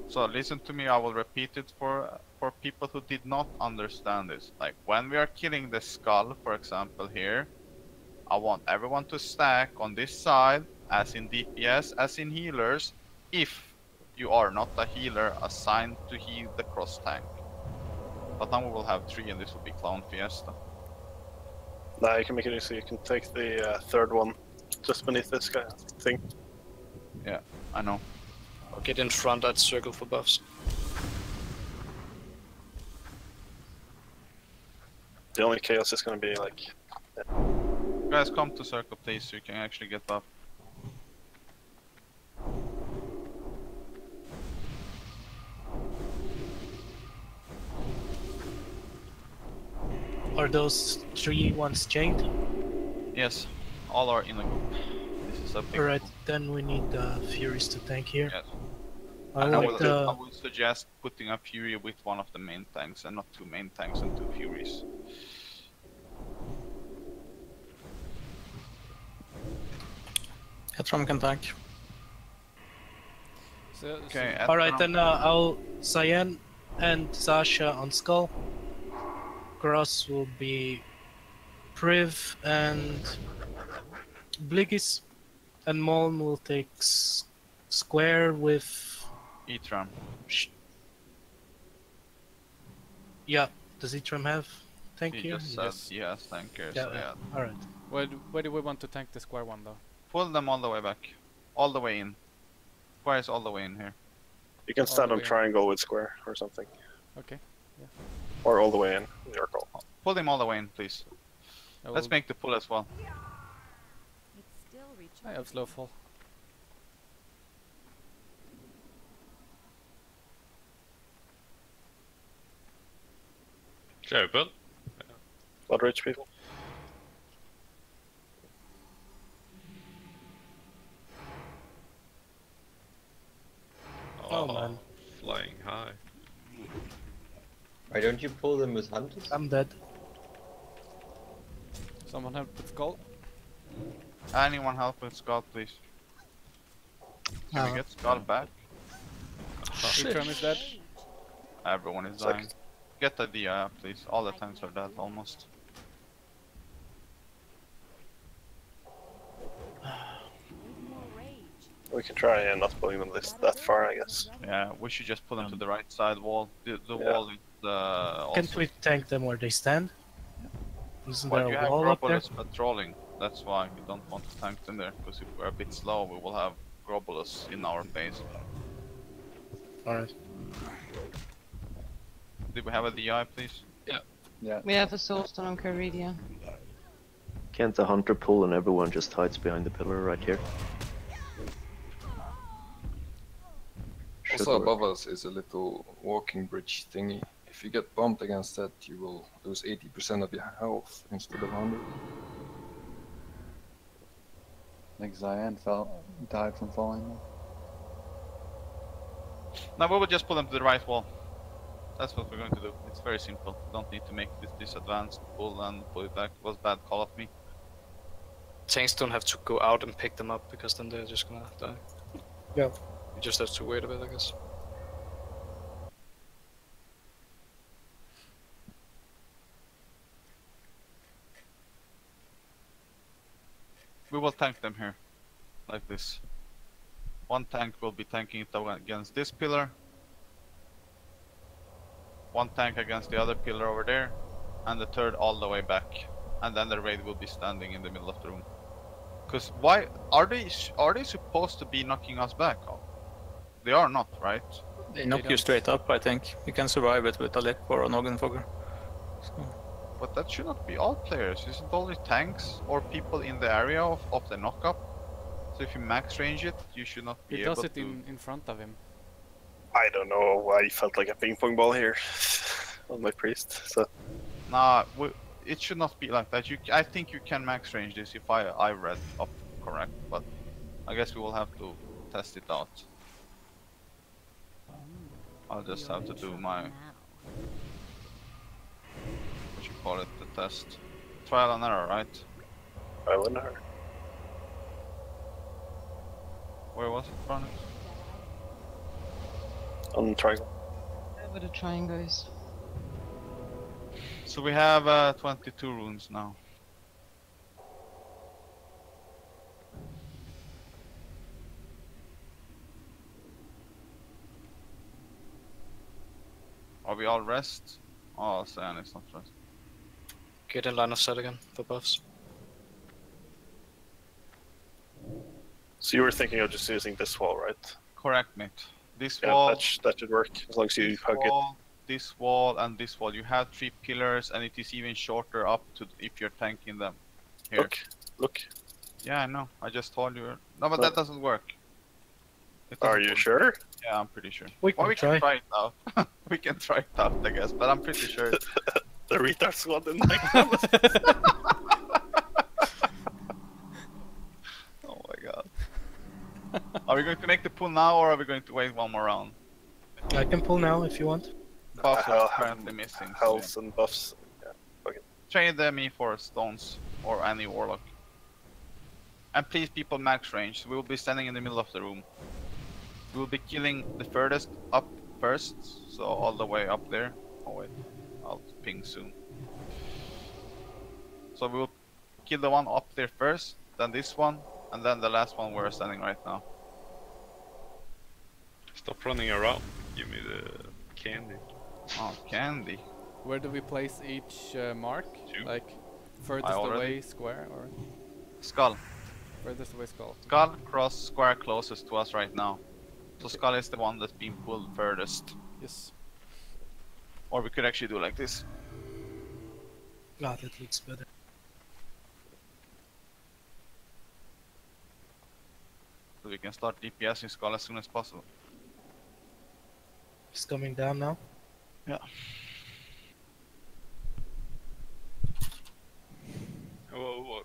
So listen to me, I will repeat it for people who did not understand this. Like, when we are killing the skull, for example, here, I want everyone to stack on this side, as in DPS, as in healers, if you are not a healer assigned to heal the cross tank. But now we will have 3 and this will be Clown Fiesta. Nah, you can make it easy. You can take the third one just beneath this guy thing. Yeah, I know. Or get in front at circle for buffs. The only chaos is gonna be like... Yeah. Guys, come to circle please, so you can actually get buff. Are those 3 ones chained? Yes, all are in a group. This is a big Alright, group. then we need Furies to tank here. Yes. I I would, would suggest putting a Fury with one of the main tanks and not 2 main tanks and 2 Furies. Naxxramas can tank. Okay, Alright, then I'll Cyan and Sasha on Skull. Cross will be Priv and Bliggis. And Moln will take Square with... Etram. Yeah, does Etram have tank He here? just said he has tankers, Yeah, so yeah. Alright. Where do we want to tank the square one though? Pull them all the way back. All the way in. Square is all the way in here. You can All stand the on way in. triangle with square or something. Okay, yeah. Or all the way in, your call. Pull them all the way in, please. Let's make the pull as well. It's still reaching. I have slow fall. Open. Blood rich people. Oh man. Flying high. Why don't you pull them with hunters? I'm dead. Someone help with skull? Anyone help with Skull, please? Can we get Skull back? Etram is dead. Everyone is dying. Get the DI, please. All the tanks are dead, almost. We can try and not pulling them that far, I guess. Yeah, we should just pull them to the right side wall. The wall is also... Can't we tank them where they stand? Isn't But there you a have wall up there? Grobolus patrolling. That's why we don't want to tank them there. Because if we're a bit slow, we will have Grobolus in our base. Alright. Did we have a DI, please? Yeah. We have a Soulstone on Caridia. Can't the hunter pull and everyone just hides behind the pillar right here? Also above us is a little walking bridge thingy. If you get bumped against that, you will lose 80% of your health instead of 100. I think Cyan died from falling. Now we will just pull them to the right wall. That's what we're going to do. It's very simple. Don't need to make this advanced pull and pull it back. It was bad call of me. Tanks don't have to go out and pick them up because then they're just gonna die. Yeah. You just have to wait a bit, I guess. We will tank them here, like this. One tank will be tanking it against this pillar. One tank against the other pillar over there, and the third all the way back. And then the raid will be standing in the middle of the room. Cause why are they supposed to be knocking us back? Oh, they are not, right? They knock you straight up, I think. You can survive it with a lip or a noggin fogger. So. But that should not be all players. Isn't only tanks or people in the area of the knock-up? So if you max range it, you should not be able to... He does it in front of him. I don't know why I felt like a ping pong ball here on my priest. So. Nah, it should not be like that. I think you can max range this if I read up correct, but I guess we will have to test it out. I'll just have to do my... what you call it, the test. Trial and error, right? Trial and error. Where was it, Ronnie? On the triangle. Where the triangle is. So we have 22 runes now. Are we all rest? Oh, Cyan is not rest. Get in line of sight again for buffs. So you were thinking of just using this wall, right? Correct, mate. This Yeah, wall... that should work, as long as you hug it. This wall and this wall. You have 3 pillars and it is even shorter up to if you're tanking them. Here. Look. Yeah, I know. I just told you. No, but that doesn't work. Are you sure? Yeah, I'm pretty sure. We can try. try it out. We can try it out, I guess, but I'm pretty sure. The retard squad in Naxxramas. Oh my god. Are we going to make the pull now or are we going to wait one more round? I can pull now if you want. Buffs I'll are have currently missing. health and buffs. Yeah, fuck it. Trade me for stones or any warlock. And please, people, max range. We will be standing in the middle of the room. We will be killing the furthest up first, so all the way up there. Oh wait, I'll ping soon. So we will kill the one up there first, then this one, and then the last one we're standing right now. Stop running around. Give me the candy. Oh, candy. Where do we place each mark? 2. Like furthest away square or? Skull. Furthest away skull. Skull, cross, square closest to us right now. So Skull is the one that's being pulled furthest. Yes. Or we could actually do like this. God, that looks better. So we can start DPSing Skull as soon as possible. It's coming down now. Yeah. Whoa.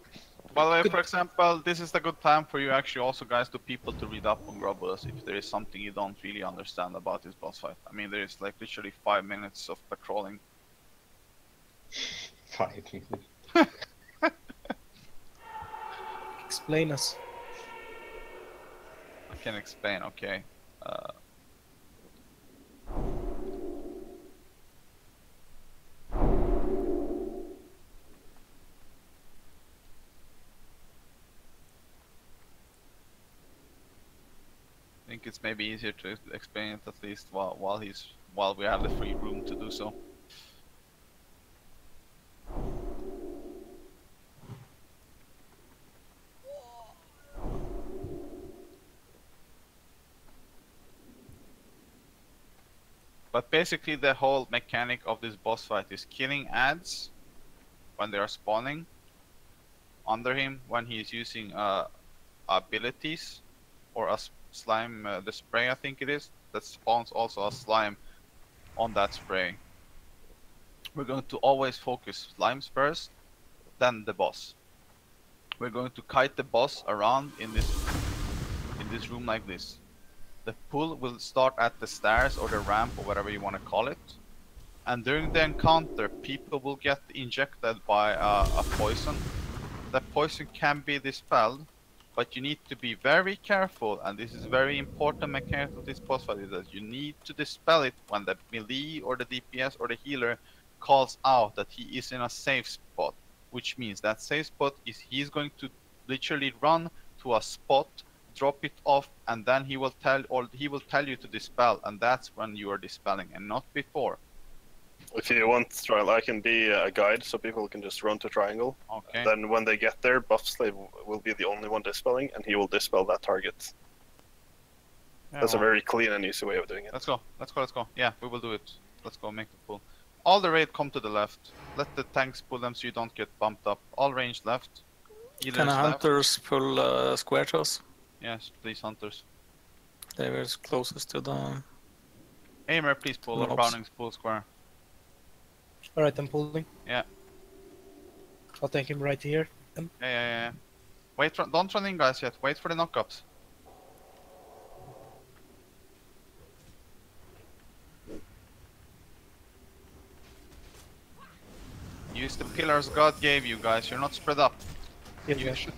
By the way, for example, this is the good time for you actually also guys to people to read up on Grubblers if there is something you don't really understand about this boss fight. I mean, there is like literally 5 minutes of patrolling. 5 minutes. Explain us. I can explain, okay. I think it's maybe easier to explain it at least while we have the free room to do so. But basically the whole mechanic of this boss fight is killing ads when they are spawning under him when he is using abilities or a slime, the spray I think it is, that spawns also a slime on that spray. We're going to always focus slimes first, then the boss. We're going to kite the boss around in this room like this. The pull will start at the stairs or the ramp or whatever you want to call it. And during the encounter, people will get injected by a poison. That poison can be dispelled, But you need to be very careful, and this is very important mechanic of this boss fight, is that you need to dispel it when the melee or the DPS or the healer calls out that he is in a safe spot. Which means that safe spot is he's going to literally run to a spot, drop it off, and then he will tell you to dispel, and that's when you are dispelling, and not before. If you want, Trial, I can be a guide so people can just run to triangle. Okay. Then when they get there, Buff Slave will be the only one dispelling, and he will dispel that target. Yeah, That's well, a very clean and easy way of doing it. Let's go. Yeah, we will do it. Let's go make the pull. All the raid come to the left. Let the tanks pull them so you don't get bumped up. All range left. Healers Can left. hunters pull square to us? Yes, please, hunters. They were closest to the... Aimer, please pull. Or Mobs. Brownings, pull square. Alright, I'm pulling. Yeah. I'll take him right here. Yeah. Wait, don't run in, guys, yet. Wait for the knockups. Use the pillars God gave you, guys. You're not spread up. Yeah, You yeah. should-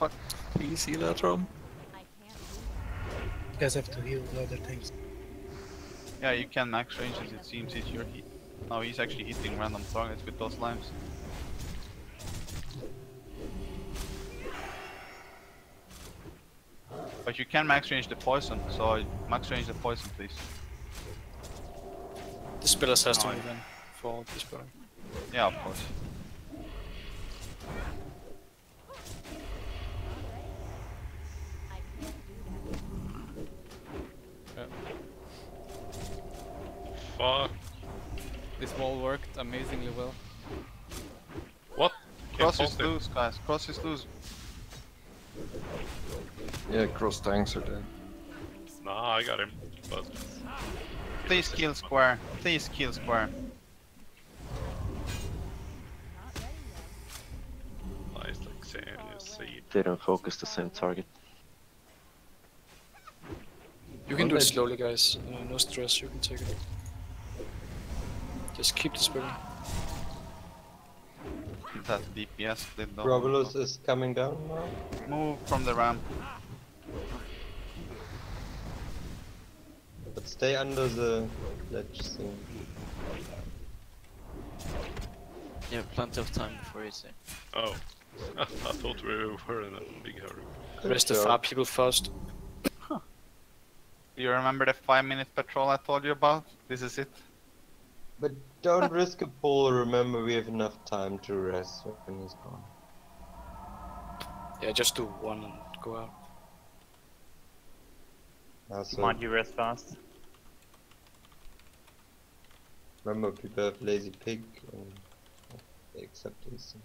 Please heal that Rom. You guys have to heal the other things. Yeah, you can max ranges, it seems, if you're hit. No, he's actually hitting random targets with those limes. But you can max range the poison, so max range the poison, please. The spellers has to No, move in for dispelling. Yeah, of course. Fuck. This wall worked amazingly well. What? Cross Can't is hold it. loose, guys. Cross is loose. Yeah, cross tanks are dead. Nah, I got him. But Please kill square. Please kill square. nice, like saying you see. Didn't focus the same target. You can do it slowly, guys. No stress, you can take it. Just keep dispelling. That DPS split though. Robulus is coming down now. Move from the ramp. But stay under the ledge thing. You have plenty of time before you say. Oh. I thought we were in a big hurry. Rest the 5 people first. Do you remember the 5-minute patrol I told you about? This is it. But don't risk a pull, remember we have enough time to rest when he's gone. Yeah, just do one and go out. Also, Mind you rest fast. remember people have lazy pig and they accept this.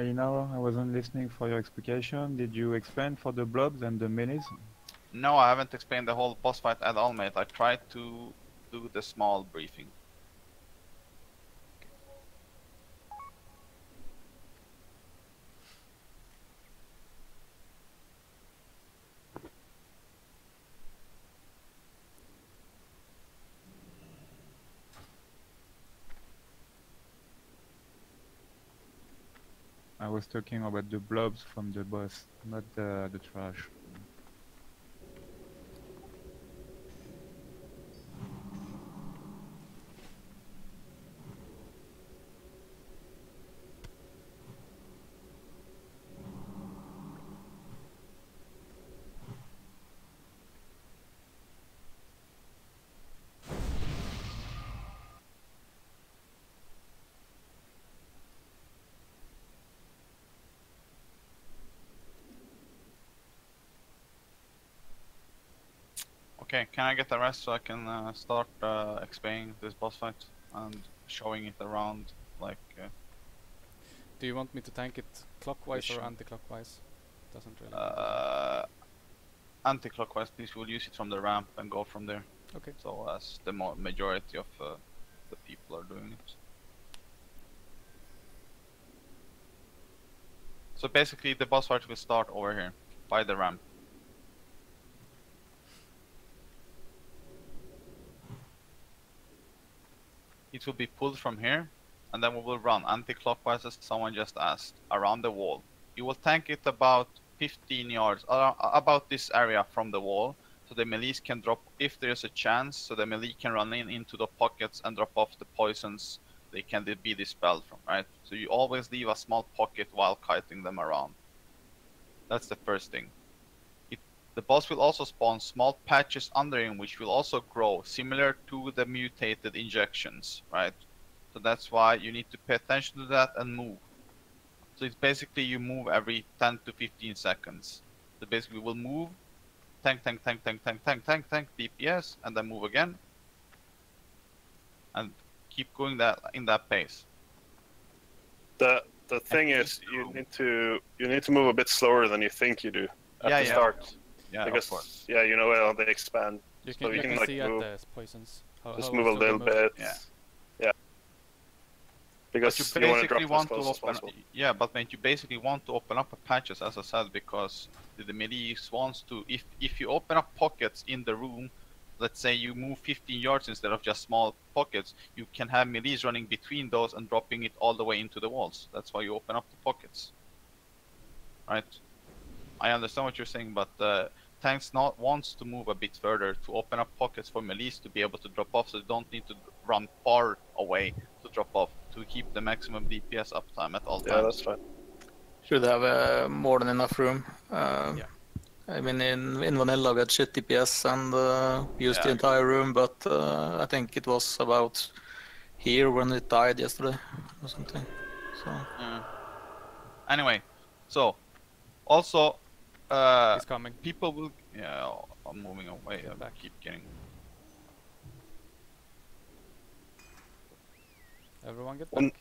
You know, I wasn't listening for your explication. Did you explain for the blobs and the minis? No, I haven't explained the whole boss fight at all, mate. I tried to do the small briefing. I was talking about the blobs from the boss, not the trash. Okay, can I get the rest so I can start explaining this boss fight and showing it around, like... Do you want me to tank it clockwise or anti-clockwise? Doesn't really matter. Anti-clockwise, please. We'll use it from the ramp and go from there. Okay. So as the majority of the people are doing it. So basically the boss fight will start over here, by the ramp. It will be pulled from here, and then we will run anti-clockwise as someone just asked, around the wall. You will tank it about 15 yards, about this area from the wall, so the melees can drop, if there's a chance, so the melee can run into the pockets and drop off the poisons they can be dispelled from, right? So you always leave a small pocket while kiting them around. That's the first thing. The boss will also spawn small patches under him, which will also grow, similar to the mutated injections, right? So that's why you need to pay attention to that and move. So it's basically you move every 10 to 15 seconds. So basically we'll move, tank, DPS, and then move again. And keep going in that pace. The thing is, you need to move a bit slower than you think you do at the start. Yeah, because of course. yeah, you know how they expand. You so can like see move, at the poisons. Just move a little bit. Yeah. Because but you you basically want to open. Yeah, but mate, you basically want to open up a patches, as I said, because the melee wants to. If you open up pockets in the room, let's say you move 15 yards instead of just small pockets, you can have melees running between those and dropping it all the way into the walls. That's why you open up the pockets. Right? I understand what you're saying, but tanks wants to move a bit further to open up pockets for melees to be able to drop off, so they don't need to run far away to drop off to keep the maximum DPS uptime at all times. Yeah, that's fine. Should have more than enough room. Yeah. I mean, in vanilla we had shit DPS and used the entire room, but I think it was about here when it died yesterday or something. So. Anyway, so also he's coming. People will. Yeah, I'm moving away. I keep getting. Everyone get back.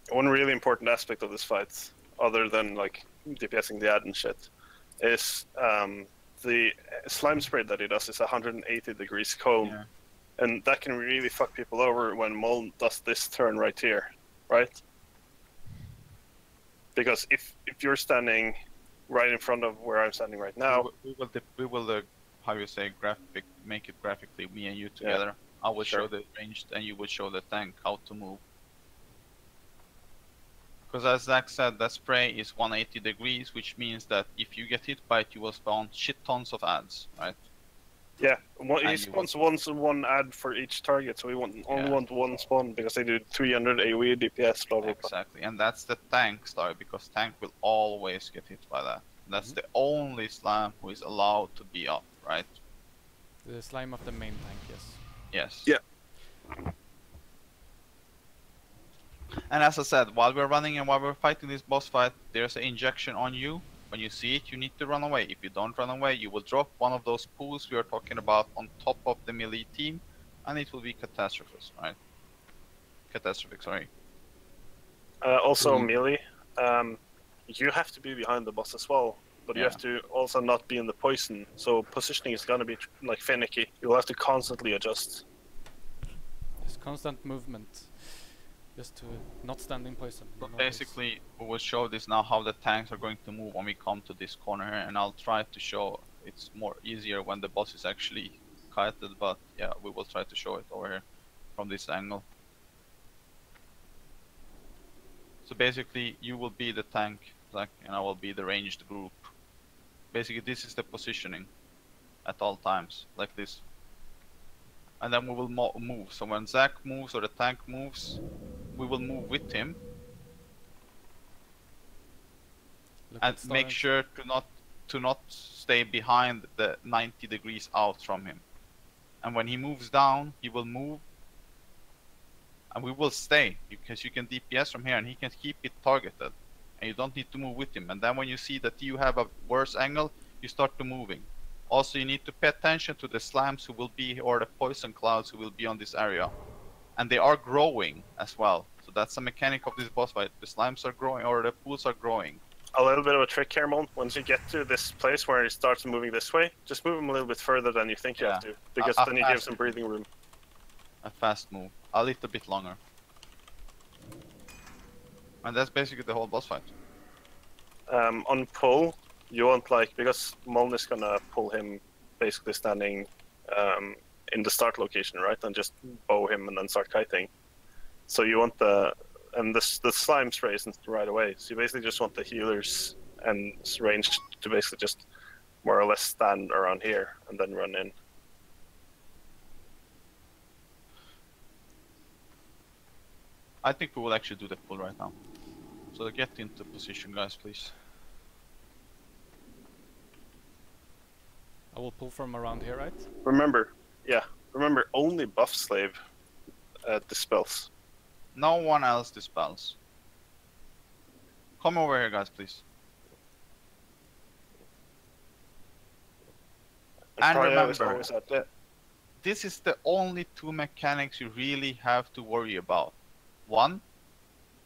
One really important aspect of this fight, other than like DPSing the ad and shit, is the slime spray that he does is 180 degrees cone, and that can really fuck people over when Mol does this turn right here, right? Because if you're standing right in front of where I'm standing right now, we will how you say make it graphically, me and you together. I will show the ranged and you will show the tank how to move. Because as Zach said, that spray is 180 degrees, which means that if you get hit by it, you will spawn shit tons of ads, right? Yeah, he spawns one ad for each target, so we only want one spawn because they do 300 AoE DPS, blah, blah, blah. Exactly, and that's the tank style, because tank will always get hit by that. That's the only slime who is allowed to be up, right? The slime of the main tank, yes. Yes. Yeah. And as I said, while we're running and while we're fighting this boss fight, there's an injection on you. When you see it, you need to run away. If you don't run away, you will drop one of those pools we are talking about on top of the melee team, and it will be catastrophic, right? Catastrophic, sorry. Also, melee, you have to be behind the boss as well, but you have to also not be in the poison. So positioning is gonna be like finicky. You'll have to constantly adjust. Just constant movement. Just to not stand in poison. But basically, we will show this now how the tanks are going to move when we come to this corner here, and I'll try to show it's more easier when the boss is actually kited, but yeah, we will try to show it over here from this angle. So basically, you will be the tank, Zach, and I will be the ranged group. Basically, this is the positioning at all times, like this. And then we will move. So when Zach moves or the tank moves, we will move with him. And make sure to not stay behind the 90 degrees out from him. And when he moves down, he will move. And we will stay, because you can DPS from here and he can keep it targeted. And you don't need to move with him. And then when you see that you have a worse angle, you start to moving. Also, you need to pay attention to the slimes who will be, or the poison clouds who will be on this area. And they are growing as well. So that's a mechanic of this boss fight. The slimes are growing, or the pools are growing. A little bit of a trick here, Mon. Once you get to this place where he starts moving this way, just move him a little bit further than you think you have to. Because then you give some breathing room. A fast move. A little bit longer. And that's basically the whole boss fight. On pull, you want because Moln is gonna pull him basically standing in the start location, right? And just bow him and then start kiting. So you want the and the slime spray isn't right away. So you basically just want the healers and range to basically just more or less stand around here and then run in. I think we will actually do the pull right now. So get into position, guys, please. I will pull from around here, right? Remember, only buff slave dispels. No one else dispels. Come over here, guys, please. And remember, this is the only two mechanics you really have to worry about. 1,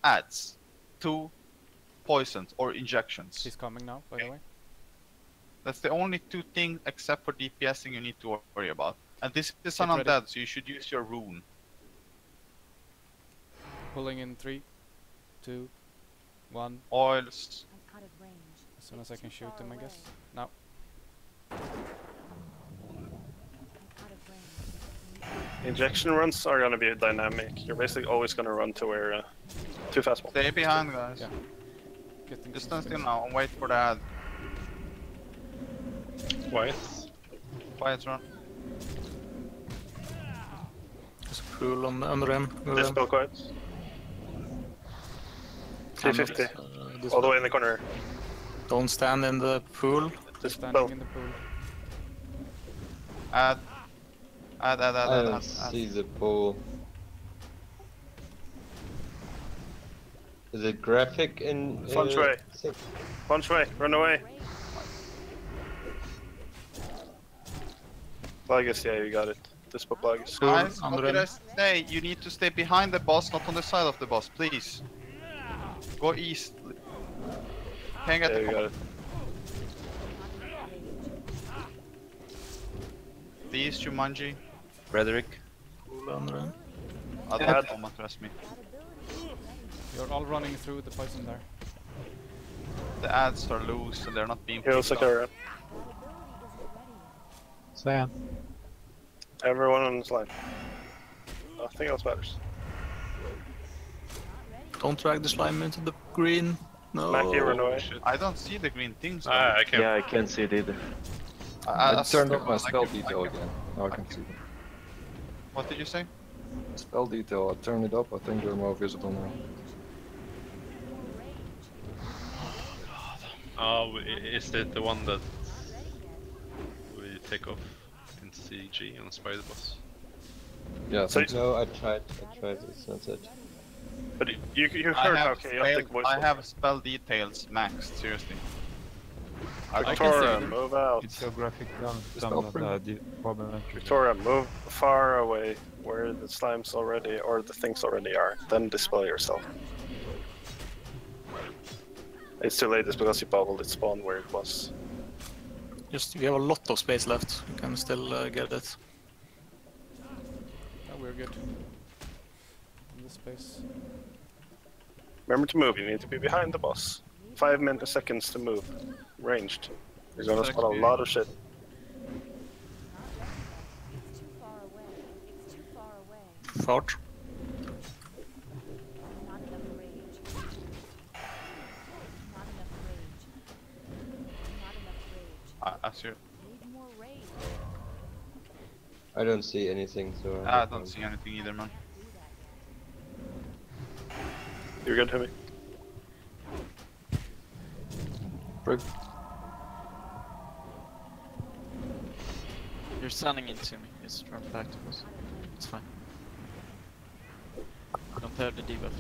adds. 2, poisons or injections. He's coming now, by the way. That's the only 2 things except for DPSing you need to worry about. And this is an Get ready. undead, so you should use your rune. Pulling in 3, 2, 1. Oils. As soon as I can shoot him, I guess. Now. Injection runs are gonna be dynamic. You're basically always gonna run to where too fast. Stay behind, guys. Yeah. Just stand still now and wait for the ad. Quiet. Quiet run. There's a pool under him. Dispel quiet. 350. All the way in the corner. Don't stand in the pool. Standing in the pool. Add. I don't see the pool. Is it graphic in... Fun way. Fun way. Run away. Plagus, yeah, you got it. Dispel Plagus. Guys, what did I say? You need to stay behind the boss, not on the side of the boss, please. Go east. Can't get the got it. The east, Jumanji. Frederick. I don't know, trust me. You're all running through the poison there. The ads are loose and they're not being He'll secure it. Sam. Everyone on this line. Nothing else matters. Don't drag the slime into the green. No. Mackie, run away. I don't see the green things. I can't. Yeah, I can't see it either. I turned up my spell detail again. Now I can see them. What did you say? Spell detail, I turned it up, I think they're more visible now. Oh, is that the one that we take off in CG on Spider Boss? Yeah, so no, I tried, it's not it. But you heard how chaotic voice I have spell details maxed, seriously. Victoria, move out. It's a graphic down, Victoria, move far away where the slimes already, or the things already are. Then dispel yourself. It's too late, it's because you bubbled its spawn where it was. Just, we have a lot of space left. You can still get it. Oh, we're good. In this space. Remember to move, you need to be behind the boss. 5 seconds to move. Ranged. You're gonna spot a lot of shit. Fart. I see it. I don't see anything, so... I don't see anything either, man. You're good, Timmy. Break. You're standing into me. Just run back to us. It's fine. Don't have the debuff.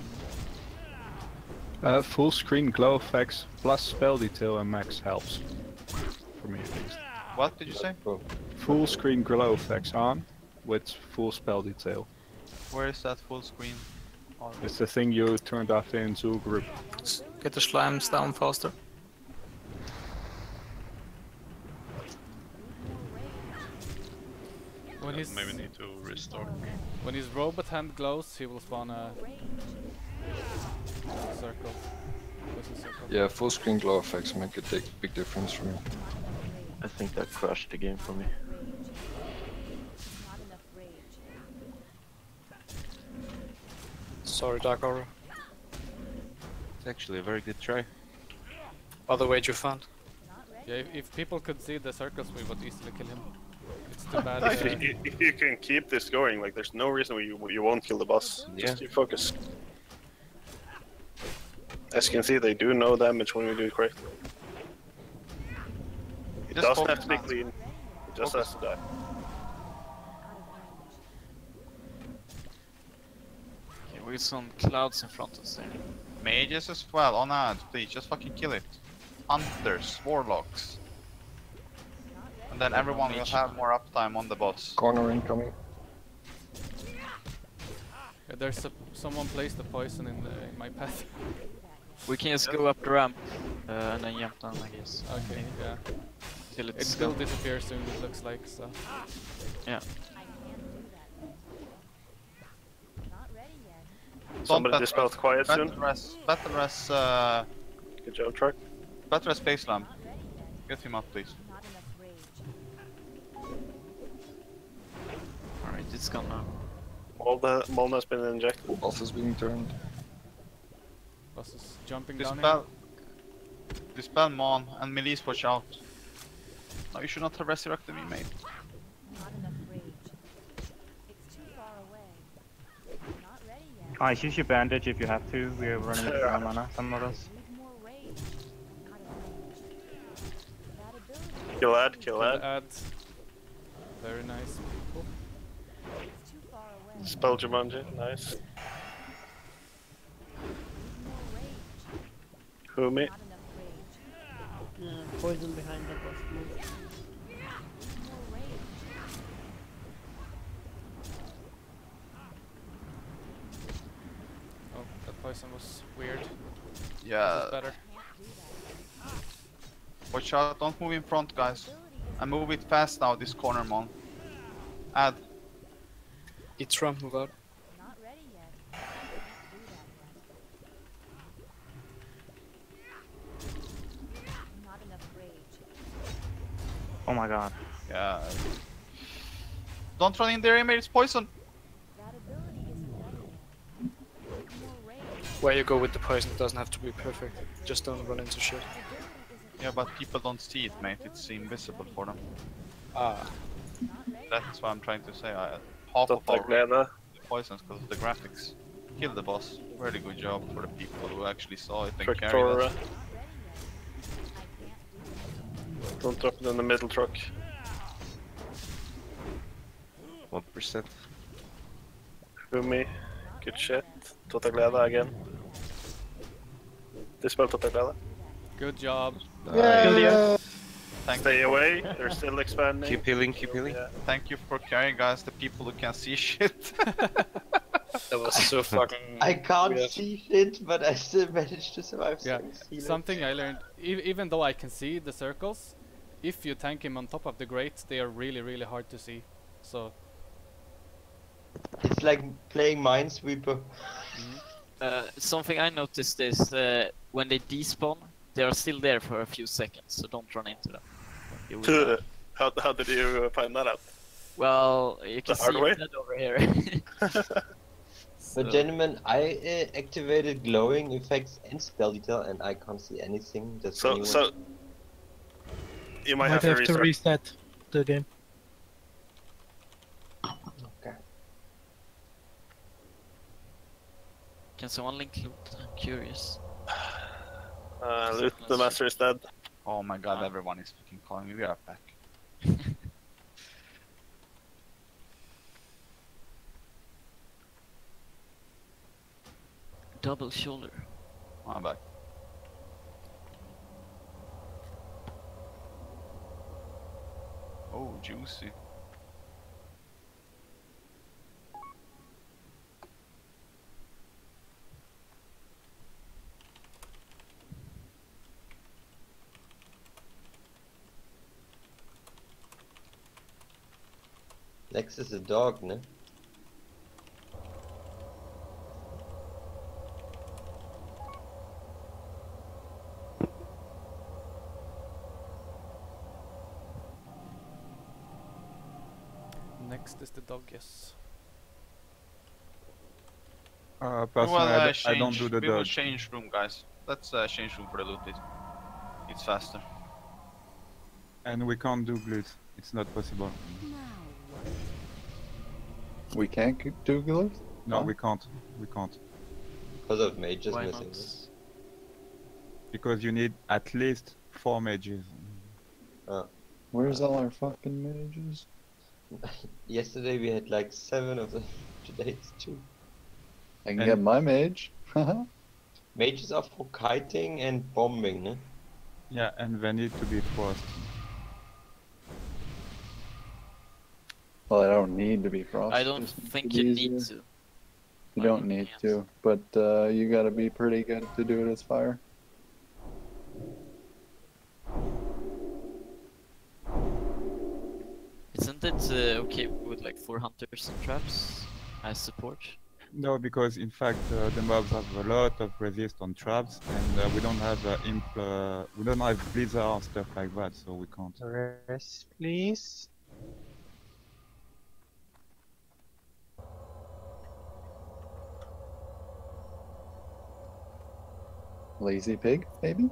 Full screen glow effects plus spell detail and max helps. For me at least. What did you say? Full screen glow effects on with full spell detail. Where is that full screen? It's the thing you turned off in Zoo group. Get the slimes down faster. When his maybe need to restart. When his robot hand glows, he will spawn a circle. Yeah, full screen glow effects make a big difference for me. I think that crashed the game for me. Sorry, Dark Aura. It's actually a very good try. Other way you found. Yeah, if people could see the circles, we would easily kill him. It's too bad. If you can keep this going, like there's no reason you won't kill the boss. Just keep focused. As you can see, they do no damage when we do it correctly. It Just doesn't have focus to be now. clean. It just has to die. Okay, with some clouds in front of us there. Mages as well, on ad, please, just fucking kill it. Hunters, warlocks. And then everyone will have more uptime on the boss. Corner incoming. Yeah, there's someone placed the poison in my path. We can just go up the ramp and then jump down, I guess. Okay, Maybe. yeah. Till It it's still gone. disappears soon, it looks like, so... Yeah. Somebody dispelled quiet soon. Battle res, Good job, Truck. Battle res Space Lamp. Get him up, please. Alright, it's gone now. Molna has been injected. Boss is being turned. Boss is jumping down here. Dispel. Dispel Mon and Melis, watch out. No, you should not have resurrected me, mate. Guys, use your bandage if you have to. We're running out of mana, some of us. Kill ad. Very nice. Cool. Spell Jumanji, nice. Humi. Poison behind the boss move. Oh, that poison was weird. Yeah. That's better. Watch out, don't move in front, guys. And move it fast now, this corner, Mon. Add. It's Trump, move out. Oh my god. Yeah. Don't run in there, Emir, it's poison. Where you go with the poison, it doesn't have to be perfect. Just don't run into shit. Yeah, but people don't see it, mate. It's invisible for them. Ah. That's what I'm trying to say. Half of our Glena. poisons because of the graphics. Kill the boss. Very good job for the people who actually saw it and Truck carried for, it. don't drop it in the middle truck. 1%. Humi. Good shit. Totagleda again. Dispel Totagleda. Good job. Stay away, they're still expanding. Keep healing, keep healing. Yeah. Thank you for carrying, guys, the people who can see shit. That was so fucking I can't weird. see shit, but I still managed to survive. Yeah, thanks, healer. something I learned, even though I can see the circles, if you tank him on top of the grate, they are really, really hard to see. So... It's like playing Minesweeper. Something I noticed is when they despawn, they are still there for a few seconds, so don't run into them. You will die. How did you find that out? Well, you can The hard see way? it over here. But gentlemen, I activated glowing effects and spell detail, and I can't see anything. Does So you might have to reset the game. Okay. Can someone link loot? I'm curious. Loot the master is dead. Oh my god, everyone is fucking calling me. We are back. Double shoulder. I'm back. Oh, juicy. Lex is a dog, ne? Next is the dog, yes. Personally, I don't do the we will dodge. change room, guys. Let's change room for the loot. It's faster. And we can't do glutes. It's not possible. We can't do glue? No, we can't. We can't. Because of mages Why missing. not? Because you need at least 4 mages. Where's all our fucking mages? Yesterday we had like 7 of them. Today it's 2. I can get my mage. Mages are for kiting and bombing, ne? Yeah, and they need to be frost. Well, I don't need to be frost. I don't just makes think it you easier. need to. You don't need to, but you gotta be pretty good to do it as fire. Isn't it okay with like 4 hunters and traps as support? No, because in fact the mobs have a lot of resist on traps, and we don't have we don't have blizzard or stuff like that, so we can't. Rest, please. Lazy pig, maybe?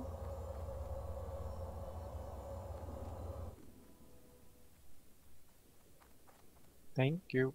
Thank you.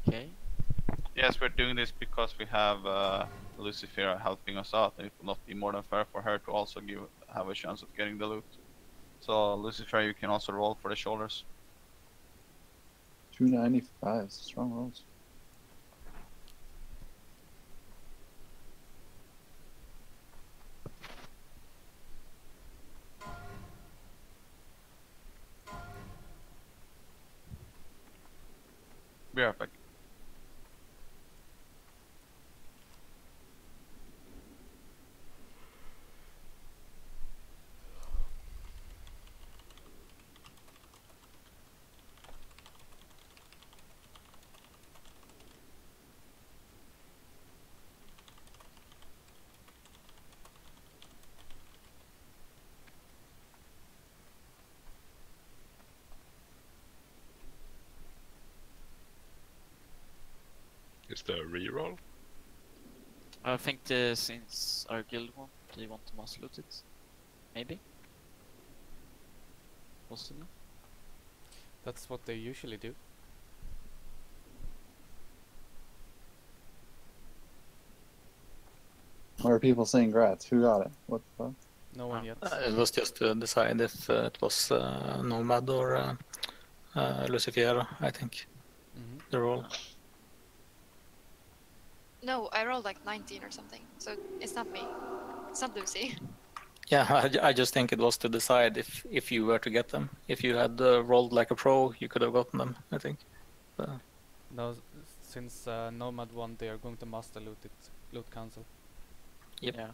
Okay. Yes, we're doing this because we have Lucifer helping us out, and it will not be more than fair for her to also have a chance of getting the loot. So Lucifer, you can also roll for the shoulders. 295, strong rolls. Be right back. Is there a reroll? I think since our guild won, they want to mass loot it. Maybe? Possibly? That's what they usually do. Or are people saying grats? Who got it? What the fuck? No one yet. It was just to decide if it was Nomad or Lucifer, I think. The roll. No, I rolled like 19 or something, so it's not me. It's not Lucy. Yeah, I just think it was to decide if you were to get them. If you had rolled like a pro, you could have gotten them, I think. No, since Nomad won, they are going to master loot it. Loot cancel. Yep. Yeah.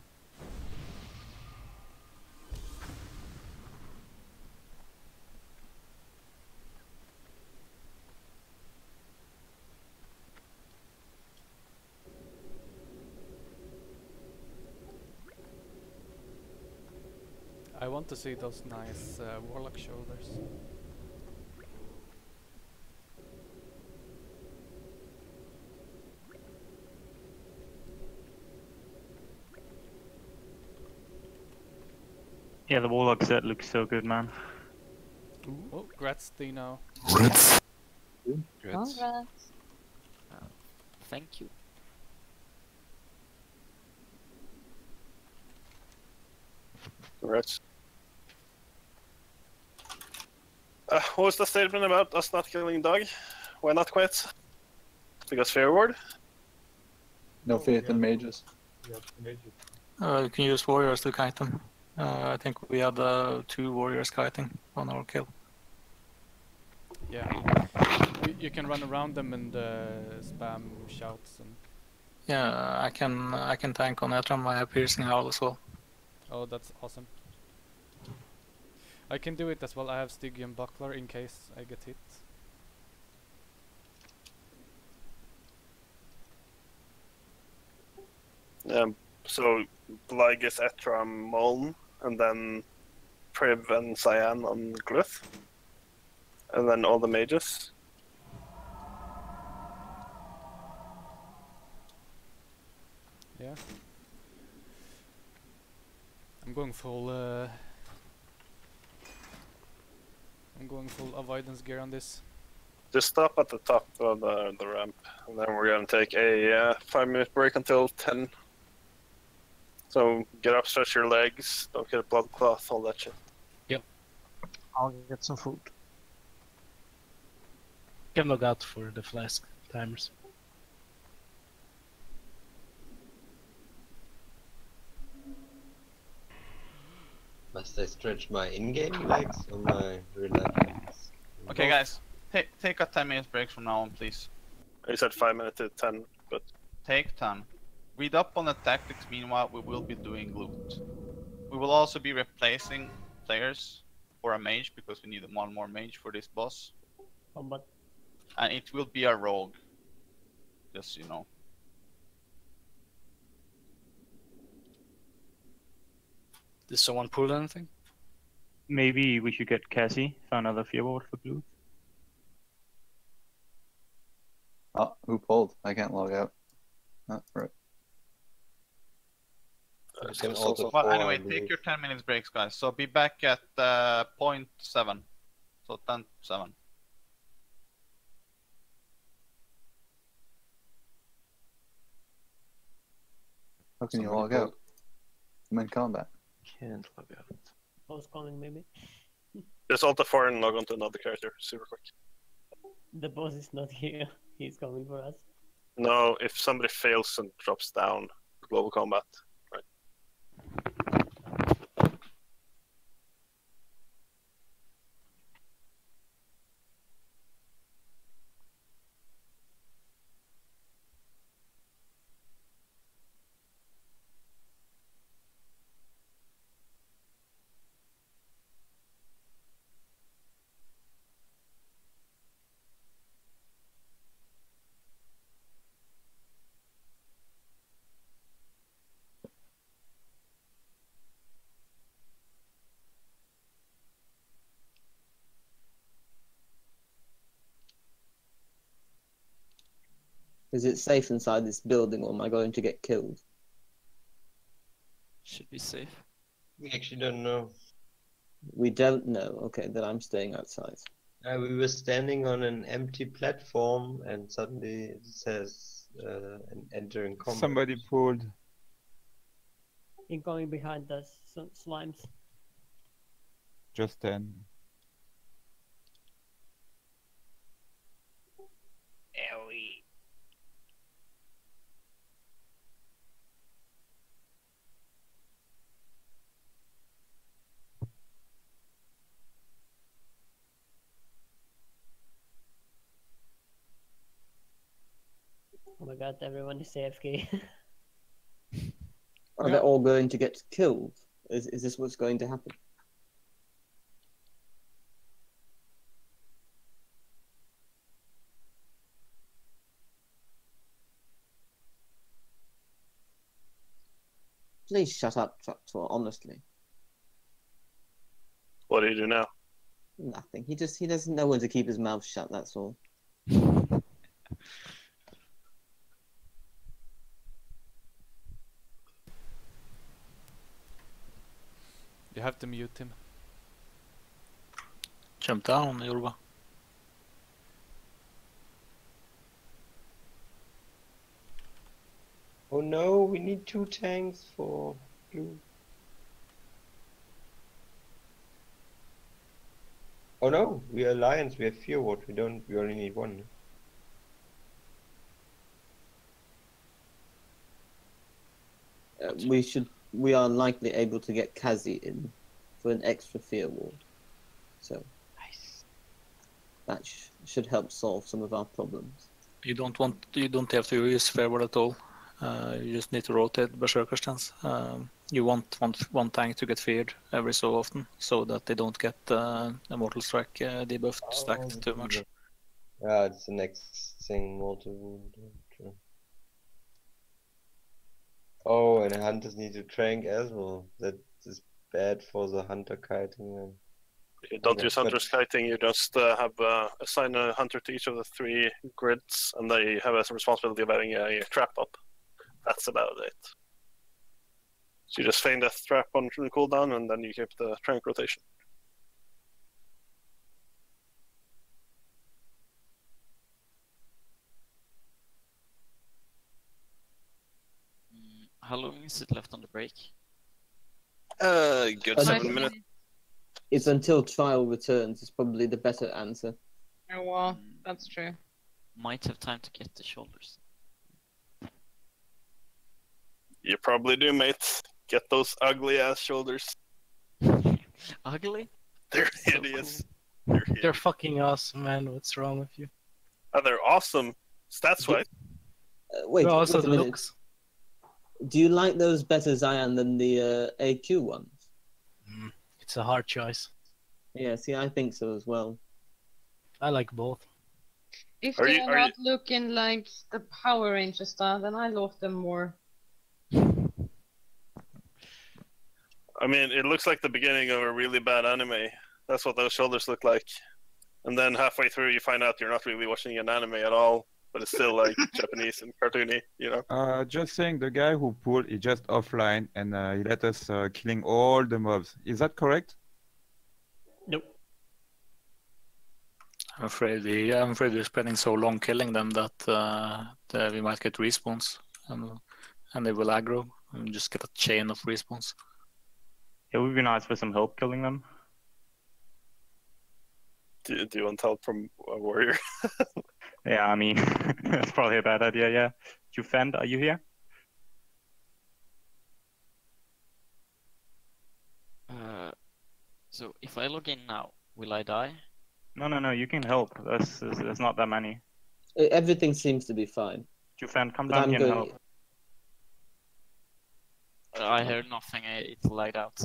I want to see those nice warlock shoulders. Yeah, the warlock set looks so good, man. Oh, grats Dino. Grats. Congrats. Thank you. Congrats. What was the statement about us not killing dog? Why not quite? Because fair ward? No faith in mages. You can use warriors to kite them. I think we had 2 warriors kiting on our kill. Yeah. You can run around them and spam shouts and. Yeah, I can tank on Naxxramas. I have piercing howl as well. Oh, that's awesome. I can do it as well. I have Stygian Buckler in case I get hit. So Bligus, Etram, Moln, and then Priv and Cyan on Glyph. And then all the mages. Yeah. I'm going full avoidance gear on this. Just stop at the top of the ramp, and then we're gonna take a 5-minute break until 10. So get up, stretch your legs, don't get a blood cloth, all that shit. Yep. I'll get some food. Can log out for the flask timers. Must I stretch my in-game legs or my real life legs? Okay, guys, take a 10-minute break from now on, please. I said 5 minutes to 10, but take 10. Read up on the tactics. Meanwhile, we will be doing loot. We will also be replacing players for a mage because we need one more mage for this boss. Combat. And it will be a rogue. Just so you know. Did someone pull anything? Maybe we should get Cassie for another fear ward for blue. Oh, who pulled? I can't log out. Oh, right. Well, anyway, take your 10 minutes breaks, guys. So be back at 0.7. So 10:07. How can you log out? I'm in combat. Can't log out. Boss calling maybe. just alt F4 and log on to another character, super quick. The boss is not here. He's coming for us. No, if somebody fails and drops down, global combat. Right. Is it safe inside this building, or am I going to get killed? Should be safe. We actually don't know. We don't know. Okay, then I'm staying outside. We were standing on an empty platform, and suddenly it says entering combat. Somebody pulled. Incoming behind us, some slimes. Just 10. Oh my god, everyone is AFK. Are they all going to get killed? Is this what's going to happen? Please shut up, Traktor, honestly. What do you do now? Nothing. He doesn't know when to keep his mouth shut, that's all. You have to mute him. Jump down, Yorba. Oh no, we need 2 tanks for blue. Oh no, we are alliance. We have fear ward. We don't. We only need one. We are likely able to get Kazi in for an extra fear ward. So that should help solve some of our problems. You don't have to use fair ward at all. You just need to rotate Berserker stance. You want one tank to get feared every so often, so that they don't get Immortal Strike debuffed stacked too much. Yeah, it's the next thing, mortal wound. True. Oh, and hunters need to trank as well. That is bad for the hunter kiting. Man. You don't use hunter's kiting, you just assign a hunter to each of the 3 grids, and they have a responsibility of having a trap up. That's about it. So you just feign death trap on the cooldown, and then you keep the trank rotation. How long is it left on the break? Good 7 minutes. It's until trial returns. It's probably the better answer. Oh well, that's true. Might have time to get the shoulders. You probably do, mate. Get those ugly ass shoulders. Ugly? They're hideous. They're hideous. They're fucking awesome, man. What's wrong with you? Oh, they're awesome. Stats wise. Wait, But also wait a the minute. looks. Do you like those better, Zion, than the AQ ones? It's a hard choice. Yeah, see, I think so as well. I like both. If Are they're you- are not you- looking like the Power Ranger style, then I love them more. I mean, it looks like the beginning of a really bad anime. That's what those shoulders look like. And then halfway through, you find out you're not really watching an anime at all, but it's still like Japanese and cartoony, you know? Just saying, the guy who pulled is just offline and he let us killing all the mobs. Is that correct? Nope. I'm afraid we're spending so long killing them that we might get respawns, and they will aggro and just get a chain of respawns. It would be nice for some help killing them. Do you want help from a warrior? Yeah, I mean, that's probably a bad idea, yeah. Jufend, are you here? So if I log in now, will I die? No, you can help. There's not that many. Everything seems to be fine. Jufend, come But down I'm here and going- help. I heard nothing. It lied out.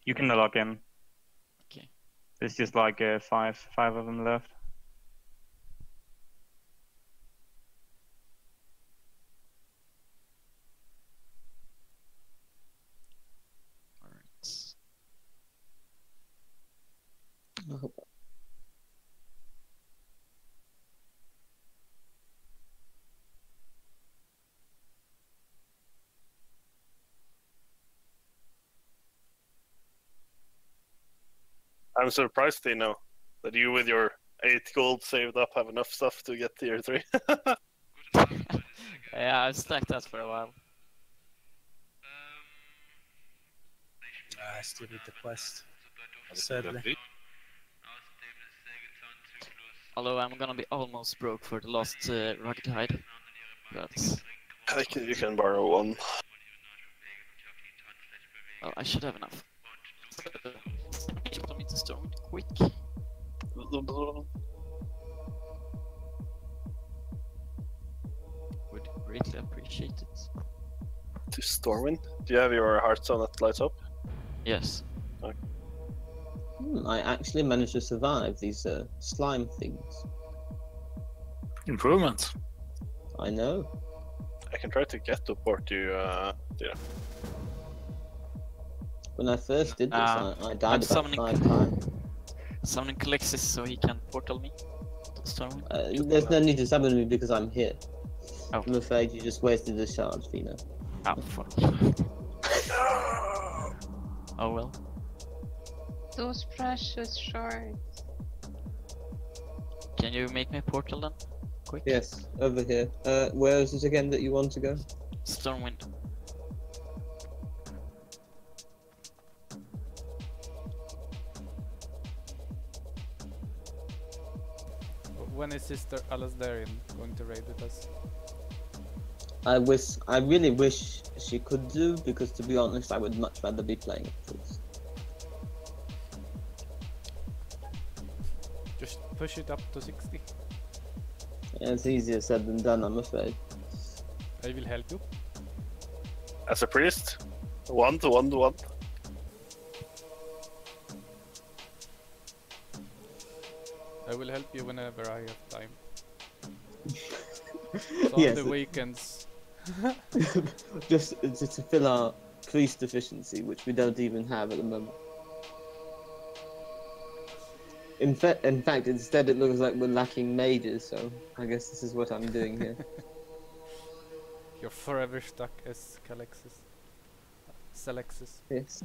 You can log in. Okay. There's just like five of them left. I'm surprised, Tino, that you with your 8 gold saved up have enough stuff to get tier 3. Yeah, I've stacked that for a while. I still need the quest. Sadly. Although I'm gonna be almost broke for the last rugged hide. But You can borrow one. well, I should have enough. Tell me to storm quick. Would greatly appreciate it. To Stormwind? Do you have your Hearthstone that lights up? Yes. Okay. I actually managed to survive these slime things. Improvement. I know. I can try to get to port you, yeah. When I first did this, I I'm died about summoning 5 times. Summoning Calixis so he can portal me. There's no need to summon me because I'm here. Oh. I'm afraid you just wasted the shards, Fina. Oh fuck. Oh well. Those precious shards. Can you make me a portal then? Quick. Yes, over here. Where is it again that you want to go? Stormwind. when is Sister Alasdarian going to raid with us? I really wish she could do, because to be honest, I would much rather be playing it, please. Just push it up to 60. Yeah, it's easier said than done, I'm afraid. I will help you. As a priest, 1 to 1 to 1. I will help you whenever I have time. So Yes, on the weekends. just to fill our priest deficiency, which we don't even have at the moment. In fact, instead it looks like we're lacking mages, so I guess this is what I'm doing here. You're forever stuck as Selexis. Yes.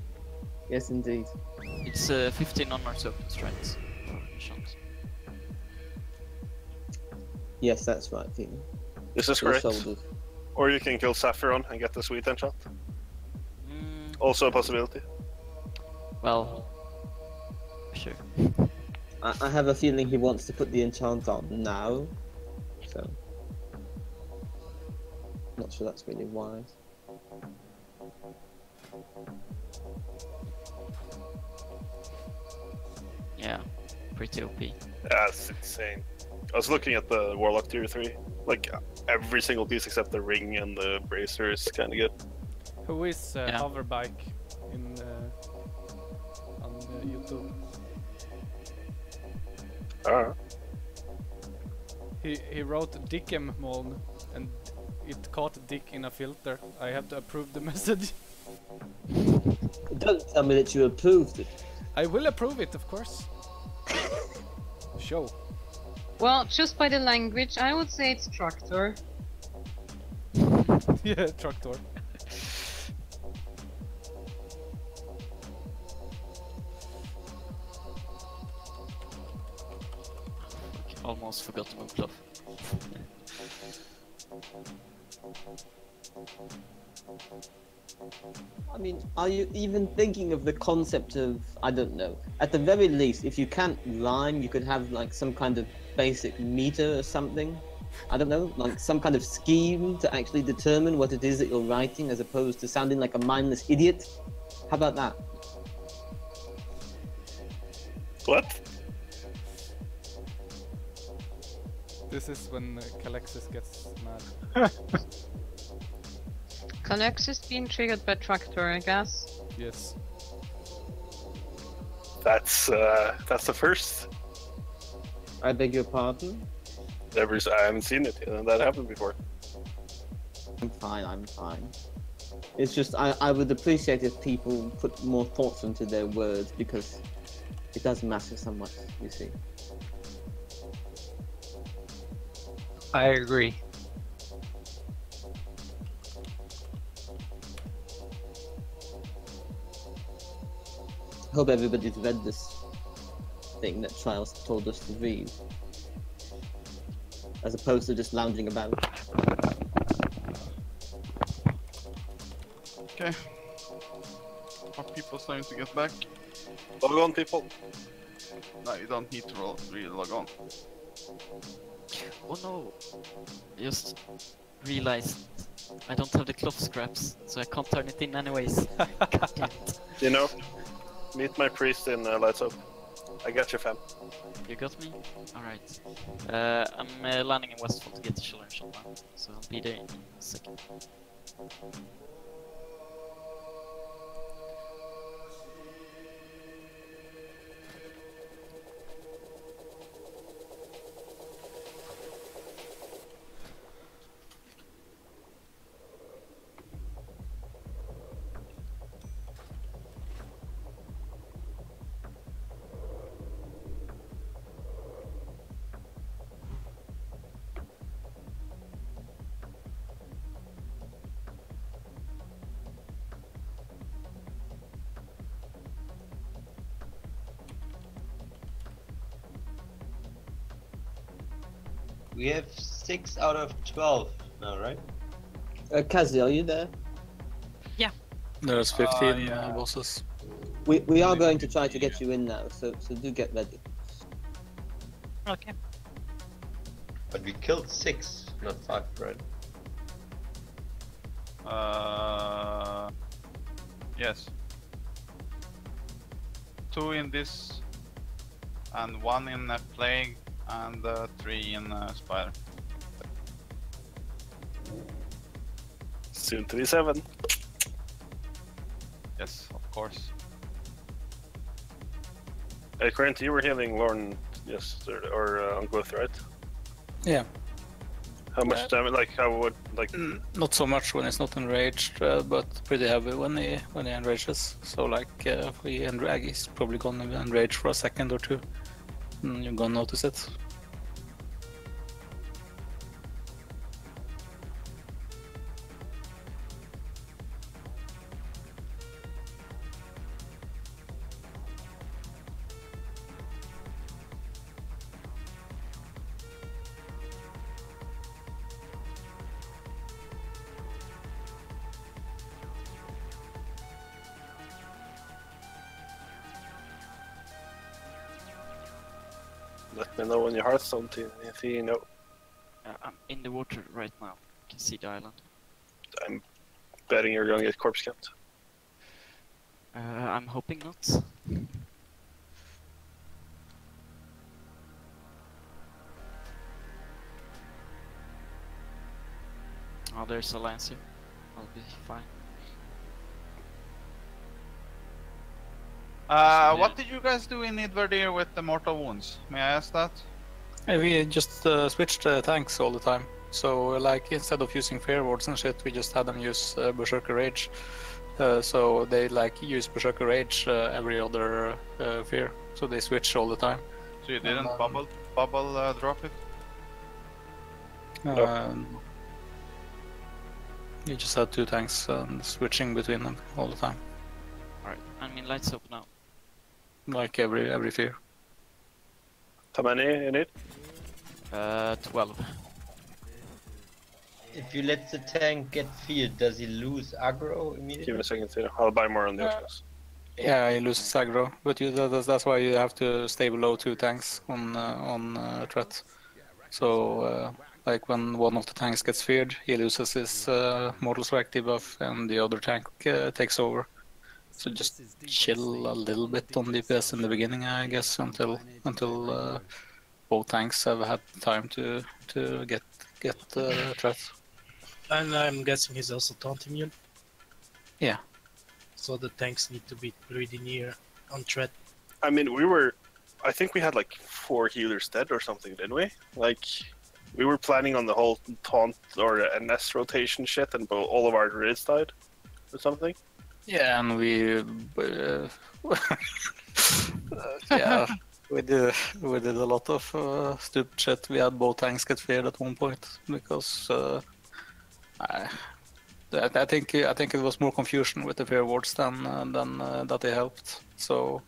Yes, indeed. It's 15 honor tokens, right? Enchant. Yes, that's right, Peter. This is Your correct. shoulders. Or you can kill Sapphiron and get the sweet enchant. Also a possibility. Well, sure. I have a feeling he wants to put the enchant on now, so not sure that's really wise. Yeah, pretty OP. That's insane. I was looking at the Warlock tier 3. Like, every single piece except the ring and the bracer is kinda good. Who is Hoverbike in on YouTube? He wrote Dickemoln and it caught Dick in a filter. I have to approve the message. Don't tell me that you approved it. I will approve it, of course. Show. Well, just by the language, I would say it's tractor. Yeah, tractor. Almost forgot to move glove. I mean, are you even thinking of the concept of, I don't know, at the very least, if you can't rhyme, you could have like some kind of basic meter or something? I don't know, like some kind of scheme to actually determine what it is that you're writing as opposed to sounding like a mindless idiot? How about that? What? This is when Calexis gets mad. Calexis being triggered by tractor, I guess. Yes. That's the first. I beg your pardon? I haven't seen it. That happened before. I'm fine. It's just, I would appreciate if people put more thoughts into their words, because it does matter so much, you see. I agree. I hope everybody's read this thing that Trials told us to read, as opposed to just lounging about. Okay. Are people starting to get back? Log on, people. No, you don't need to really log on. Oh no! I just realized I don't have the cloth scraps, so I can't turn it in anyways. God damn it. You know, meet my priest in Lights Up. I got you, fam. You got me? Alright. I'm landing in Westfall to get the children shot now, so I'll be there in a second. We have 6 out of 12 now, right? Kazi, are you there? Yeah. There's 15 bosses. We are going to try to get you in now, so do get ready. Okay. But we killed 6, not 5, right? Yes. 2 in this, and 1 in a plague, and 3 in a spider. Soon to be 7. Yes, of course. Hey, Grant, you were healing Lorne yesterday, or on Glyph, right? Yeah. How much damage? Like, how would like? Not so much when it's not enraged, but pretty heavy when he enrages. So like if he enrage, he's probably gonna enrage for a second or two, and you're gonna notice it. Let me know when your Hearthstone team, if you know. I'm in the water right now. You can see the island. I'm betting you're gonna get corpse capped. I'm hoping not. Oh, there's a lance here. I'll be fine. What did you guys do in Idverdir with the mortal wounds? May I ask that? We just switched tanks all the time. So like instead of using Fear Wards and shit, we just had them use Berserker Rage. So they like use Berserker Rage every other Fear. So they switch all the time. So you didn't bubble drop it? You just had 2 tanks switching between them all the time. Alright, I'm in lights up now. Like every Fear. How many in it? 12. If you let the tank get feared, does he lose aggro immediately? Give me a second here. I'll buy more on the outpost. Yeah, he loses aggro, but that's why you have to stay below 2 tanks on threat. So like when one of the tanks gets feared, he loses his Mortal Strike debuff, and the other tank takes over. So just chill a little bit on DPS in the beginning, I guess, until both tanks have had time to get threat. And I'm guessing he's also taunt immune. Yeah. So the tanks need to be pretty near on threat. I mean, I think we had like 4 healers dead or something, didn't we? Like, we were planning on the whole taunt or NS rotation shit, and all of our druids died or something. Yeah, and we yeah, we did a lot of stupid shit. We had both tanks get feared at one point because I think it was more confusion with the fear wards than that they helped. So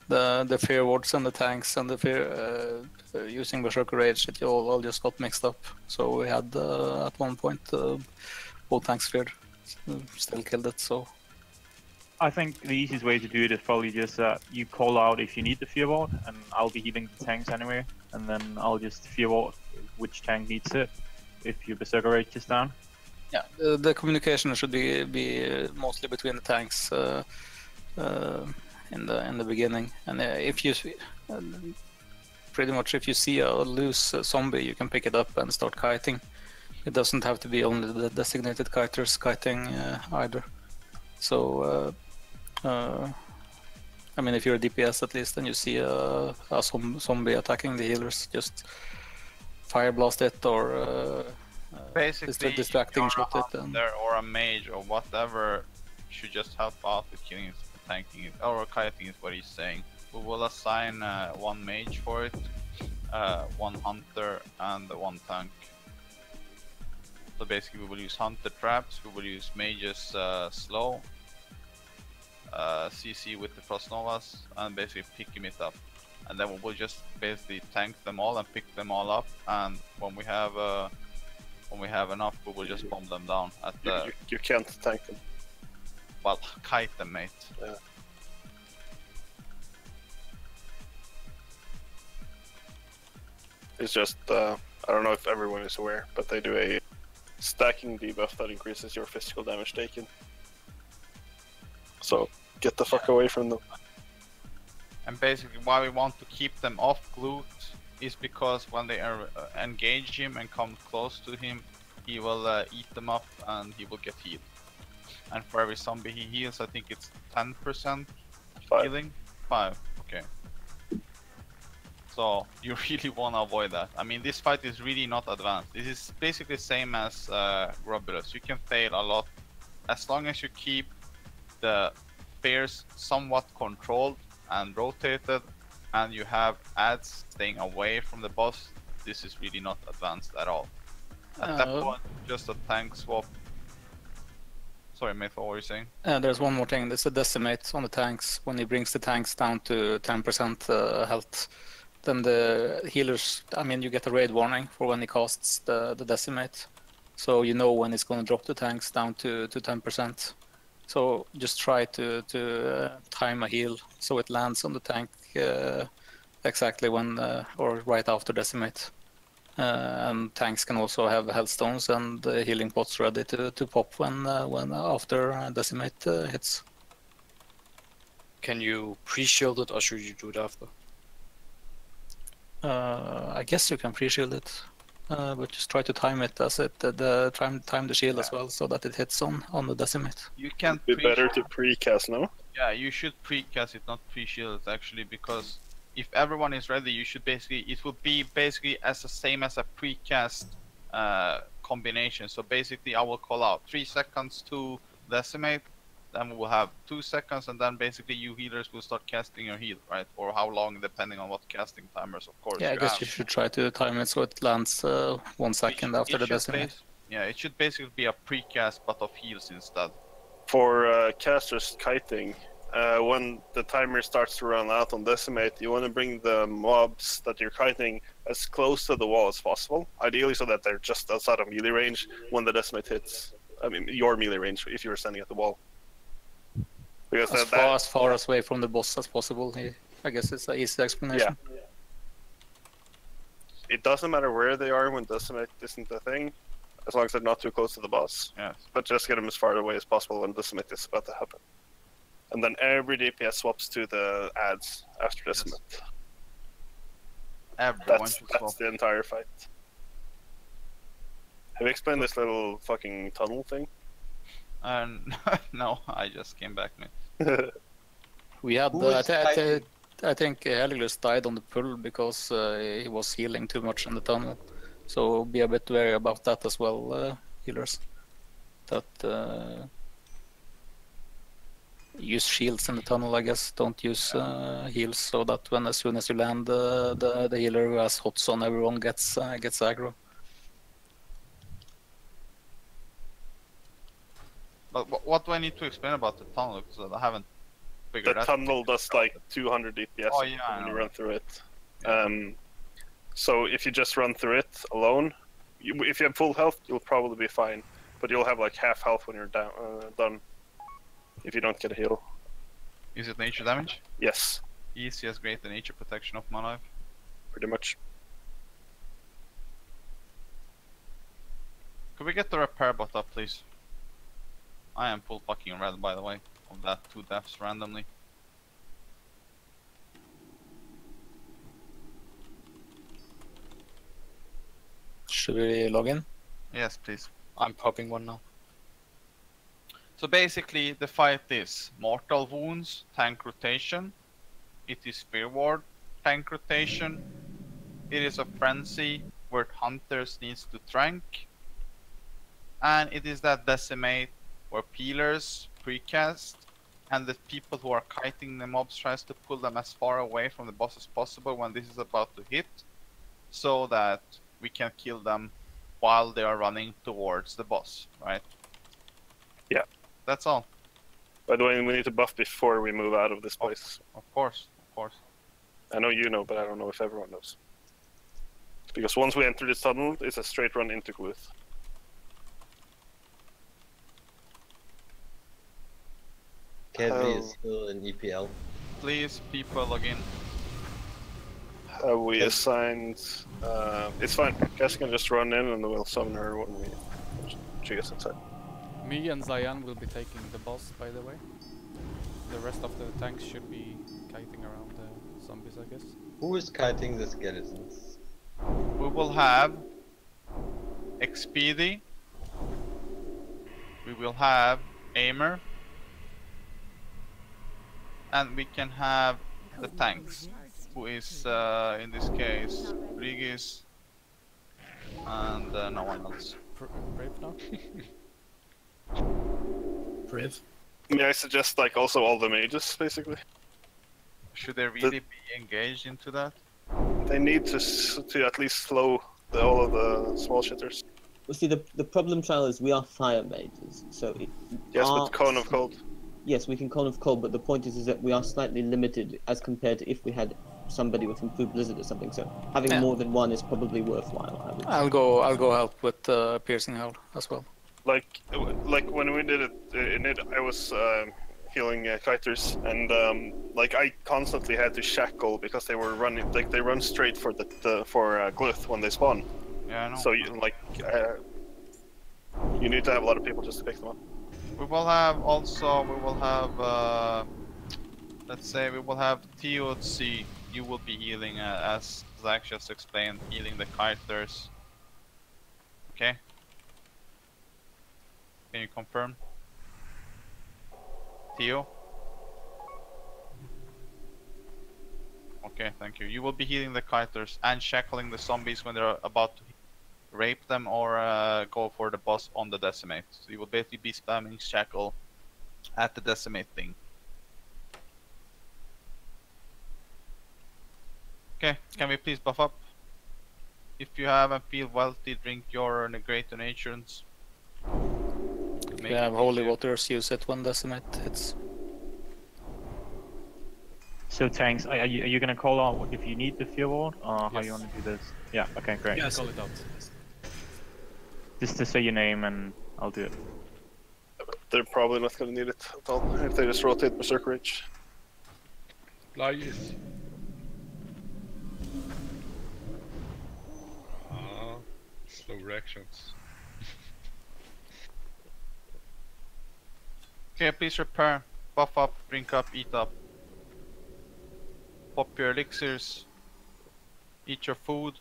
the fear wards and the tanks and the fear using Berserker Rage, it all just got mixed up. So we had at one point both tanks feared, still killed it. So I think the easiest way to do it is probably just you call out if you need the fear ward, and I'll be healing the tanks anyway, and then I'll just fear ward which tank needs it if your Berserker Rage is down. Yeah, the communication should be mostly between the tanks in the beginning, and if you pretty much if you see a loose zombie, you can pick it up and start kiting. It doesn't have to be only the designated kiters kiting either. So I mean, if you're a DPS at least, and you see a zombie attacking the healers, just fire blast it or basically distracting shot it. Or a mage or whatever should just help out with killing it, tanking it, or kiting is what he's saying. We will assign 1 mage for it, 1 hunter, and 1 tank. So basically we will use hunter traps, we will use mages slow, CC with the Frost Novas, and basically picking it up. And then we will just basically tank them all and pick them all up, and when we have enough, we will just bomb them down at the... You can't tank them. Well, kite them, mate. Yeah. It's just I don't know if everyone is aware, but they do a stacking debuff that increases your physical damage taken. So get the fuck away from them. And basically why we want to keep them off Glut is because when they engage him and come close to him, he will eat them up and he will get healed. And for every zombie he heals, I think it's 10% healing? 5, okay. So you really want to avoid that. I mean, this fight is really not advanced. This is basically the same as Grobulus. You can fail a lot as long as you keep the pairs somewhat controlled and rotated, and you have ads staying away from the boss. This is really not advanced at all. At that point, just a tank swap. Sorry, mate, what were you saying? There's one more thing. There's a decimate on the tanks. When he brings the tanks down to 10% health, then the healers, I mean, you get a raid warning for when he casts the decimate. So you know when it's going to drop the tanks down to 10%. So just try to time a heal so it lands on the tank exactly when or right after decimate. And tanks can also have health stones and healing pots ready to pop when after decimate hits. Can you pre-shield it or should you do it after? I guess you can pre-shield it, but just try to time it as it time the shield as well so that it hits on the decimate. You can be better to precast, no? Yeah, you should precast it, not pre-shield it actually, because if everyone is ready, you should basically, it will be basically as the same as a precast combination. So basically I will call out 3 seconds to decimate, then we will have 2 seconds, and then basically you healers will start casting your heal, right? Or how long, depending on what casting timers, of course. Yeah, I guess you should try to time it so it lands 1 second after the decimate. Yeah, it should basically be a precast but of heals instead. For casters kiting, when the timer starts to run out on decimate, you want to bring the mobs that you're kiting as close to the wall as possible. Ideally so that they're just outside of melee range when the decimate hits. I mean, your melee range if you're standing at the wall. Because as far away from the boss as possible, I guess it's an easy explanation. Yeah. It doesn't matter where they are when decimate isn't a thing, as long as they're not too close to the boss. Yes. But just get them as far away as possible when decimate is about to happen. And then every DPS swaps to the ads after decimate. Everyone should swap. That's the entire fight. Have you explained this little fucking tunnel thing? No, I just came back, mate. We had I think Helglus died on the pull because he was healing too much in the tunnel. So be a bit wary about that as well, healers. That use shields in the tunnel, I guess. Don't use heals, so that when as soon as you land, the healer who has hots on everyone gets aggro. But what do I need to explain about the tunnel? Because I haven't figured out. The tunnel does like 200 DPS when you run through it. So if you just run through it alone, if you have full health, you'll probably be fine. But you'll have like half health when you're done. If you don't get a heal. Is it nature damage? Yes. Easy as great the nature protection of my life. Pretty much. Could we get the repair bot up, please? I am full fucking red, by the way, of that 2 deaths randomly. Should we log in? Yes, please. I'm popping one now. So basically, the fight is mortal wounds, tank rotation. It is spear ward, tank rotation. It is a frenzy where hunters needs to trank. And it is that decimate where peelers precast, and the people who are kiting the mobs tries to pull them as far away from the boss as possible when this is about to hit, so that we can kill them while they are running towards the boss, right? Yeah. That's all. By the way, we need to buff before we move out of this place. Of course, of course. I know you know, but I don't know if everyone knows. Because once we enter this tunnel, it's a straight run into Gluth. Kevin is still in EPL. Please, people, log in. have we assigned? It's fine. Cass can just run in and we'll summon her when she gets inside. Me and Zayan will be taking the boss, by the way. The rest of the tanks should be kiting around the zombies, I guess. Who is kiting the skeletons? We will have Expedi. We will have Aimer. And we can have the tanks, who is in this case Brigis and no one else. Brave now? Brave. May I suggest like also all the mages basically? Should they really be engaged into that? They need to at least slow all of the small shitters. Well, see, the problem, child, is we are fire mages, so Yes, with Cone of Cold. Yes, we can Cone of Cold, but the point is that we are slightly limited as compared to if we had somebody with improved Blizzard or something. So having more than one is probably worthwhile. I would say. I'll go help with piercing hell as well. Like when we did it in it, I was healing kiters, and like I constantly had to shackle because they were running, like they run straight for glyph when they spawn. Yeah, I know. So you you need to have a lot of people just to pick them up. We will have let's say we will have TOC. You will be healing, as Zach just explained, healing the kiters. Okay. Can you confirm? Theo? Okay, thank you. You will be healing the kiters and shackling the zombies when they're about to rape them or go for the boss on the decimate. So you will basically be spamming shackle at the decimate thing. Okay, can we please buff up? If you have and feel wealthy, drink your great donations. If you have holy waters, use it when decimate hits. So tanks, are you gonna call out if you need the fear ward, or how you wanna do this? Yeah, okay, great. Yes. Call it out. Just to say your name and I'll do it. They're probably not gonna need it at all if they just rotate Berserk Rage. Lies. Slow reactions. Okay, please repair, buff up, drink up, eat up. Pop your elixirs, eat your food.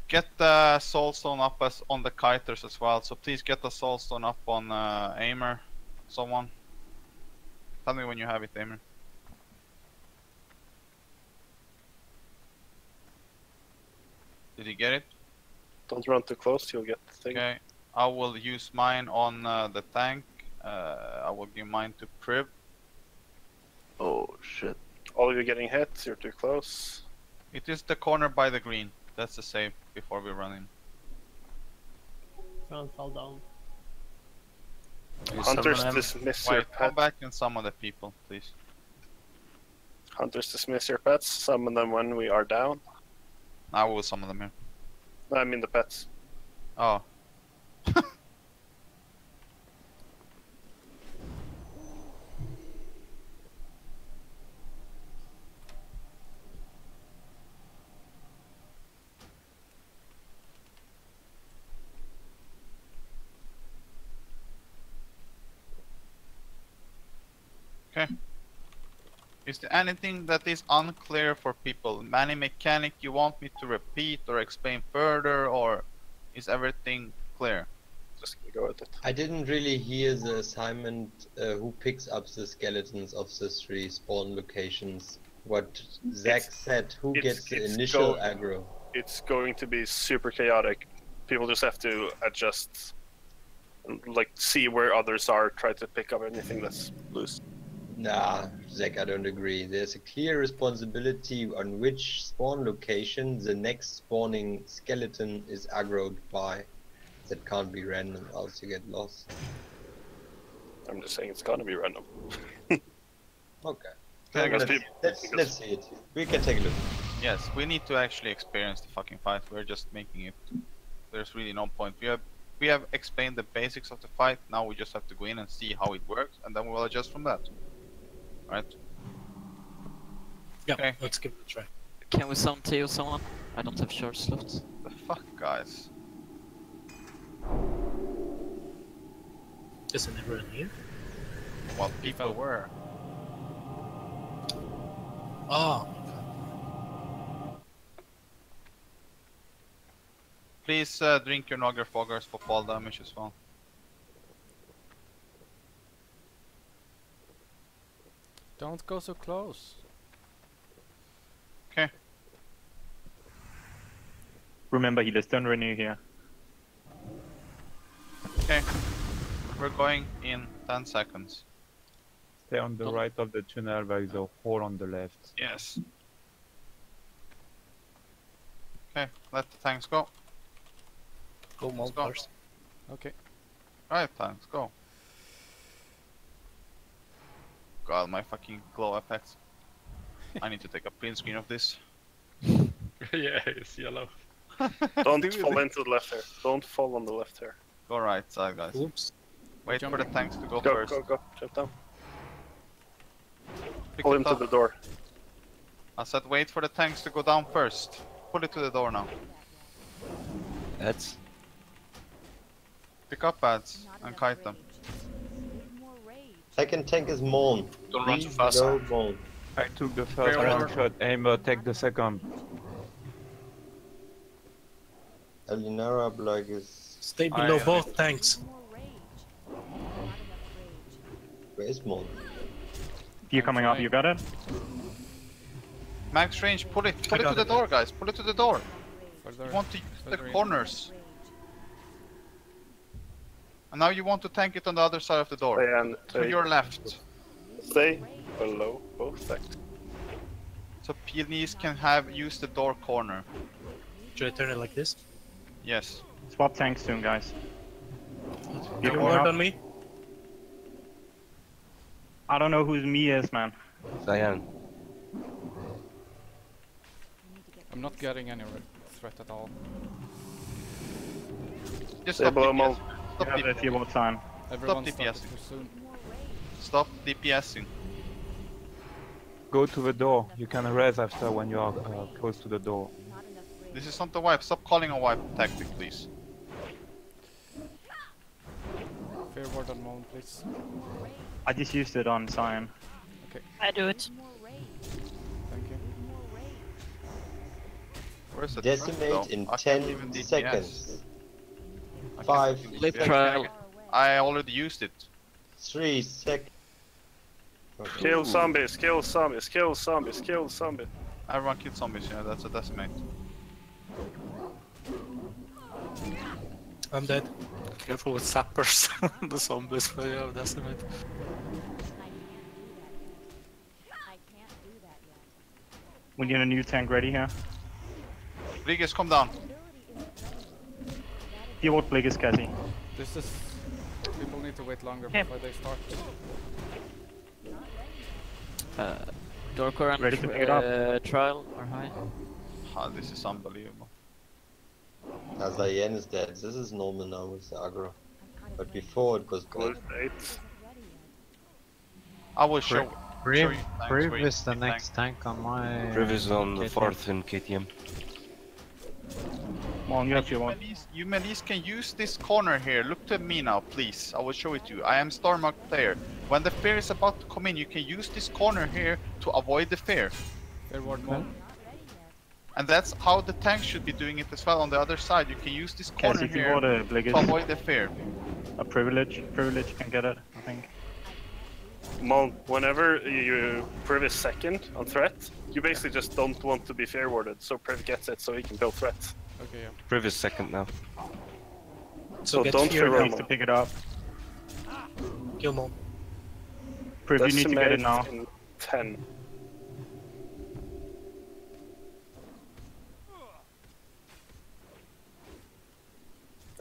Get the soulstone up as on the kiters as well, so please get the soulstone up on Aimer. Someone. Tell me when you have it, Aimer. Did you get it? Don't run too close, you'll get the thing. Okay, I will use mine on the tank. I will give mine to Crib. Oh shit. All of you getting hit, you're too close. It is the corner by the green. That's the save before we run in. Don't fall down. Hunters dismiss your Wait, come pet. back and summon the people, please. Hunters dismiss your pets, summon them when we are down. I will summon them here. No, I mean the pets. Oh. Okay. Is there anything that is unclear for people? Any mechanic you want me to repeat or explain further, or is everything clear? Just go with it. I didn't really hear the assignment who picks up the skeletons of the 3 spawn locations. What Zach said, who gets the initial aggro? It's going to be super chaotic. People just have to adjust, like see where others are, try to pick up anything that's loose. Nah, Zach, I don't agree. There's a clear responsibility on which spawn location the next spawning skeleton is aggroed by. That can't be random, else you get lost. I'm just saying it's gonna be random. Okay. Yeah, Let's see it. We can take a look. Yes, we need to actually experience the fucking fight. We're just making it. There's really no point. We we have explained the basics of the fight. Now we just have to go in and see how it works, and then we will adjust from that. Right? Yeah, Okay. let's give it a try. Can we summon Theo someone? I don't have charge slots. The fuck, guys? Isn't everyone here? Well, people were. Oh. Please drink your Nogger Foggers for fall damage as well. Don't go so close. Okay. Remember, healers, don't renew here. Okay. We're going in 10 seconds. Stay on the right of the tunnel, there is a hole on the left. Yes. Okay, let the tanks go. Go Molgars. Okay. Right, tanks, go. God, my fucking glow effects. I need to take a print screen of this. Yeah, it's yellow. Don't fall into the left here. Don't fall on the left here. Go right side, guys. Oops. Wait for the tanks to go Go, first. go, go. Jump down. Pick Pull it him to up. the door. I said wait for the tanks to go down first. Pull it to the door now. That's Pick up ads and kite them. Second tank is Mon. Don't run too Please fast. go Mon. I took the first Fair round order. shot, Aimer, take the second. Alinara Black is... Stay below both tanks. Where is Mon? You're coming up, you got it? Max range, pull it to the door, guys. Pull it to the door. Further, You want to use the further in. corners. And now you want to tank it on the other side of the door. Stay and To your left. Stay below both tanks. So Peonies can use the door corner. Should I turn it like this? Yes. Swap tanks soon, guys. Give coming a word up. on me. I don't know who's me is, man. Cyan. I'm not getting any threat at all. Just Stay stop below DPS. Mon. Stop You have a few DPS. more time. Everyone DPS. started too soon. Stop DPSing. Go to the door. You can res after when you are close to the door. This is not the wipe. Stop calling a wipe tactic, please. Fair word on Mon, please. I just used it on Cyan. Okay, I do it. thank you. Where's the Decimate truck, though? in I can't even 10 DPS. seconds. I can't 5 even Lip DPS. trial. I already used it. 3 seconds. Kill zombies, kill zombies, kill zombies, kill zombies. Everyone kill zombies, yeah, that's a decimate. I'm dead. Careful with sappers. The zombies will have decimate. We need a new tank ready here. Rigas, come down. You what Blake is Cassie. This is... People need to wait longer Okay. before they start. Dorkor and Ready to pick it up. Trial are high. Ah, this is unbelievable. Azayan is dead. This is normal now with the aggro. But before it was Gold good. 8. I will show Priv you tanks where you is the can next tank on my... Priv is on the KTM. 4th in KTM. Come on, you have your one. You Melis can use this corner here. Look to me now, please. I will show it to you. I am Starmark player. When the fair is about to come in, you can use this corner here to avoid the fair. Fair word, Mon. And that's how the tank should be doing it as well on the other side. You can use this corner Cassie, if you here want a Blake to avoid the fair. a privilege can get it, I think. Mon, whenever you Priv is second on threat, you basically just don't want to be fair warded, so Priv gets it so he can build threats. Okay, yeah. Priv is second now. So get don't fear fear Needs to pick it up. Kill Mon. Priv, you need to get it now. In 10.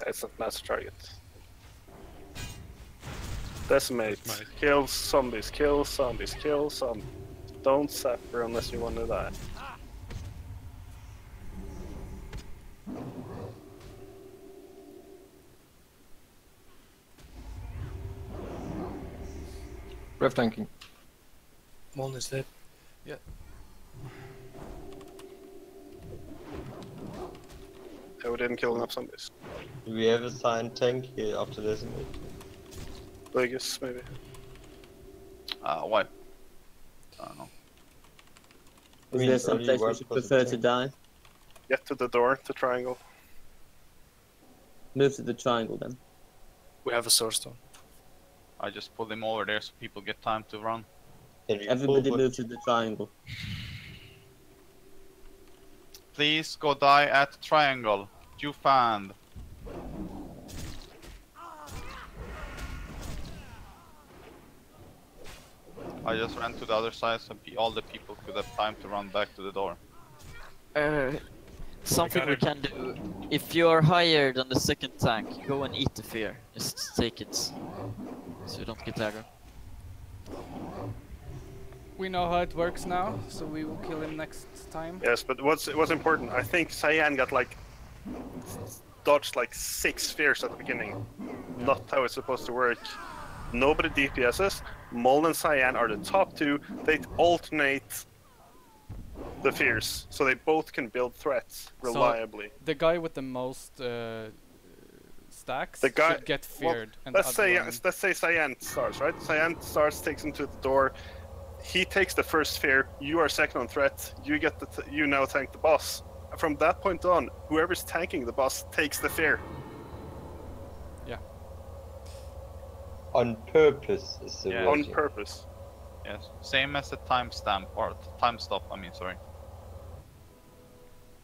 It's not master target. Decimate. Kill zombies, kill zombies, kill zombies. Don't sapper unless you want to die. Ref tanking. Moln is dead. Yeah. We didn't kill enough zombies. Do we have a signed tank here after this? Vegas, maybe. What? I don't know. Is there some place we should prefer to die? Get to the door, to triangle. Move to the triangle then. We have a source stone. I just pulled him over there so people get time to run. Everybody move to the triangle. Please go die at triangle. You found. I just ran to the other side so all the people could have time to run back to the door. Something we can do. If you are higher than the second tank, go and eat the fear. Just take it. So you don't get aggro. We know how it works now, so we will kill him next time. Yes, but what's important, I think Cyan got like dodged like 6 spheres at the beginning. Not how it's supposed to work. Nobody DPSs. Moln and Cyan are the top 2. They alternate the fears, so they both can build threats reliably. So the guy with the most stacks the guy should get feared. Well, let's say Cyan starts, right? Cyan starts, takes him to the door. He takes the first sphere. You are second on threat. You get you now tank the boss. From that point on, whoever's tanking the boss takes the fear. Yeah. On purpose is the Yeah. On purpose. Yes. Same as the timestamp or time stop. I mean, sorry.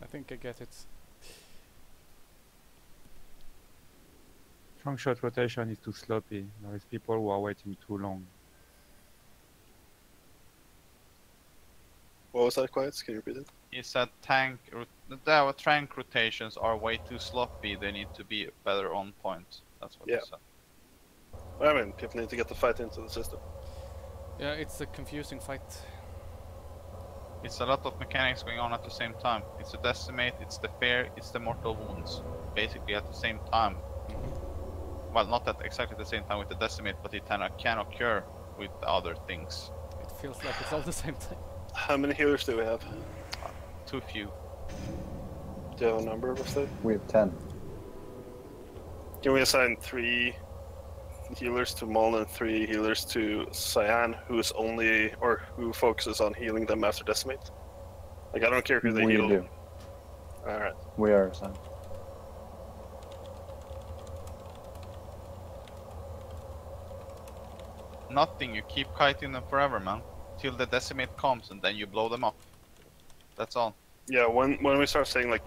I think I get it. Strong shot rotation is too sloppy. There is people who are waiting too long. What was that, Quiet? Can you repeat it? He said tank rotations are way too sloppy. They need to be better on point. That's what he said. I mean, people need to get the fight into the system. Yeah, it's a confusing fight. It's a lot of mechanics going on at the same time. It's the decimate, it's the fear, it's the mortal wounds. Basically at the same time. Well, not at exactly the same time with the decimate, but it can occur with the other things. It feels like it's all the same thing. How many healers do we have? Too few. Do you have a number of us there? We have 10. Can we assign 3 healers to Moln and 3 healers to Cyan, who's only who focuses on healing them after decimate? Like, I don't care who they We heal. do. Alright. We are assigned. Nothing, you keep kiting them forever, man. Till the decimate comes and then you blow them up. That's all. Yeah, when we start saying like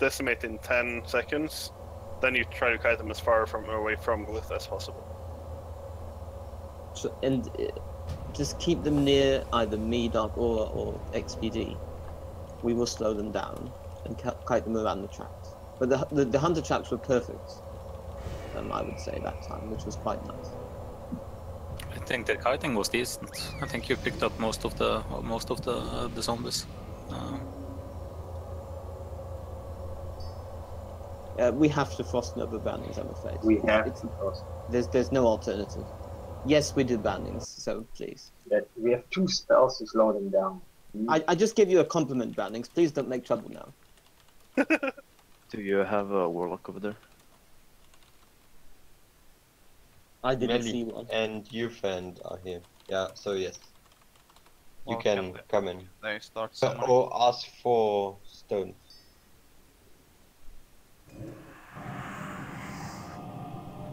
decimate in 10 seconds, then you try to kite them as far away from Glyph as possible. So, and just keep them near either me, Dark Aura, or XPD. We will slow them down and kite them around the tracks. But the hunter tracks were perfect. I would say that time, which was quite nice. I think the kiting was decent. I think you picked up most of the zombies. We have to frost Nova bannings, I'm afraid. We have to frost. There's no alternative. Yes, we do bannings, so please. We have 2 spells to slow them down. I just give you a compliment, bannings. Please don't make trouble now. Do you have a warlock over there? I didn't Melly see one. and Ufand are here. Yeah, so yes. You Well, can come in. They start So, summoning. or ask for stones.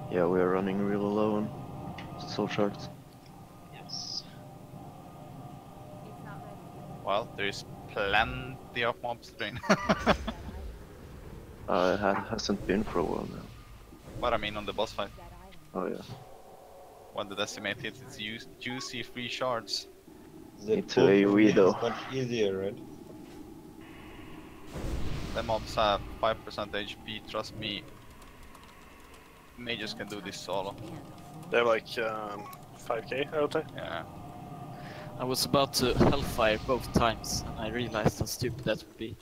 Yeah, we are running really low on soul shards. Yes. Well, there's plenty of mobs to drain. It hasn't been for a while now. But I mean on the boss fight. Oh yeah. When the decimate hits, it's juicy free shards. It's AoE though. Much easier, right? The mobs have 5% HP, trust me. Mages can do this solo. They have like 5k, I would say. Yeah. I was about to Hellfire both times, and I realized how stupid that would be.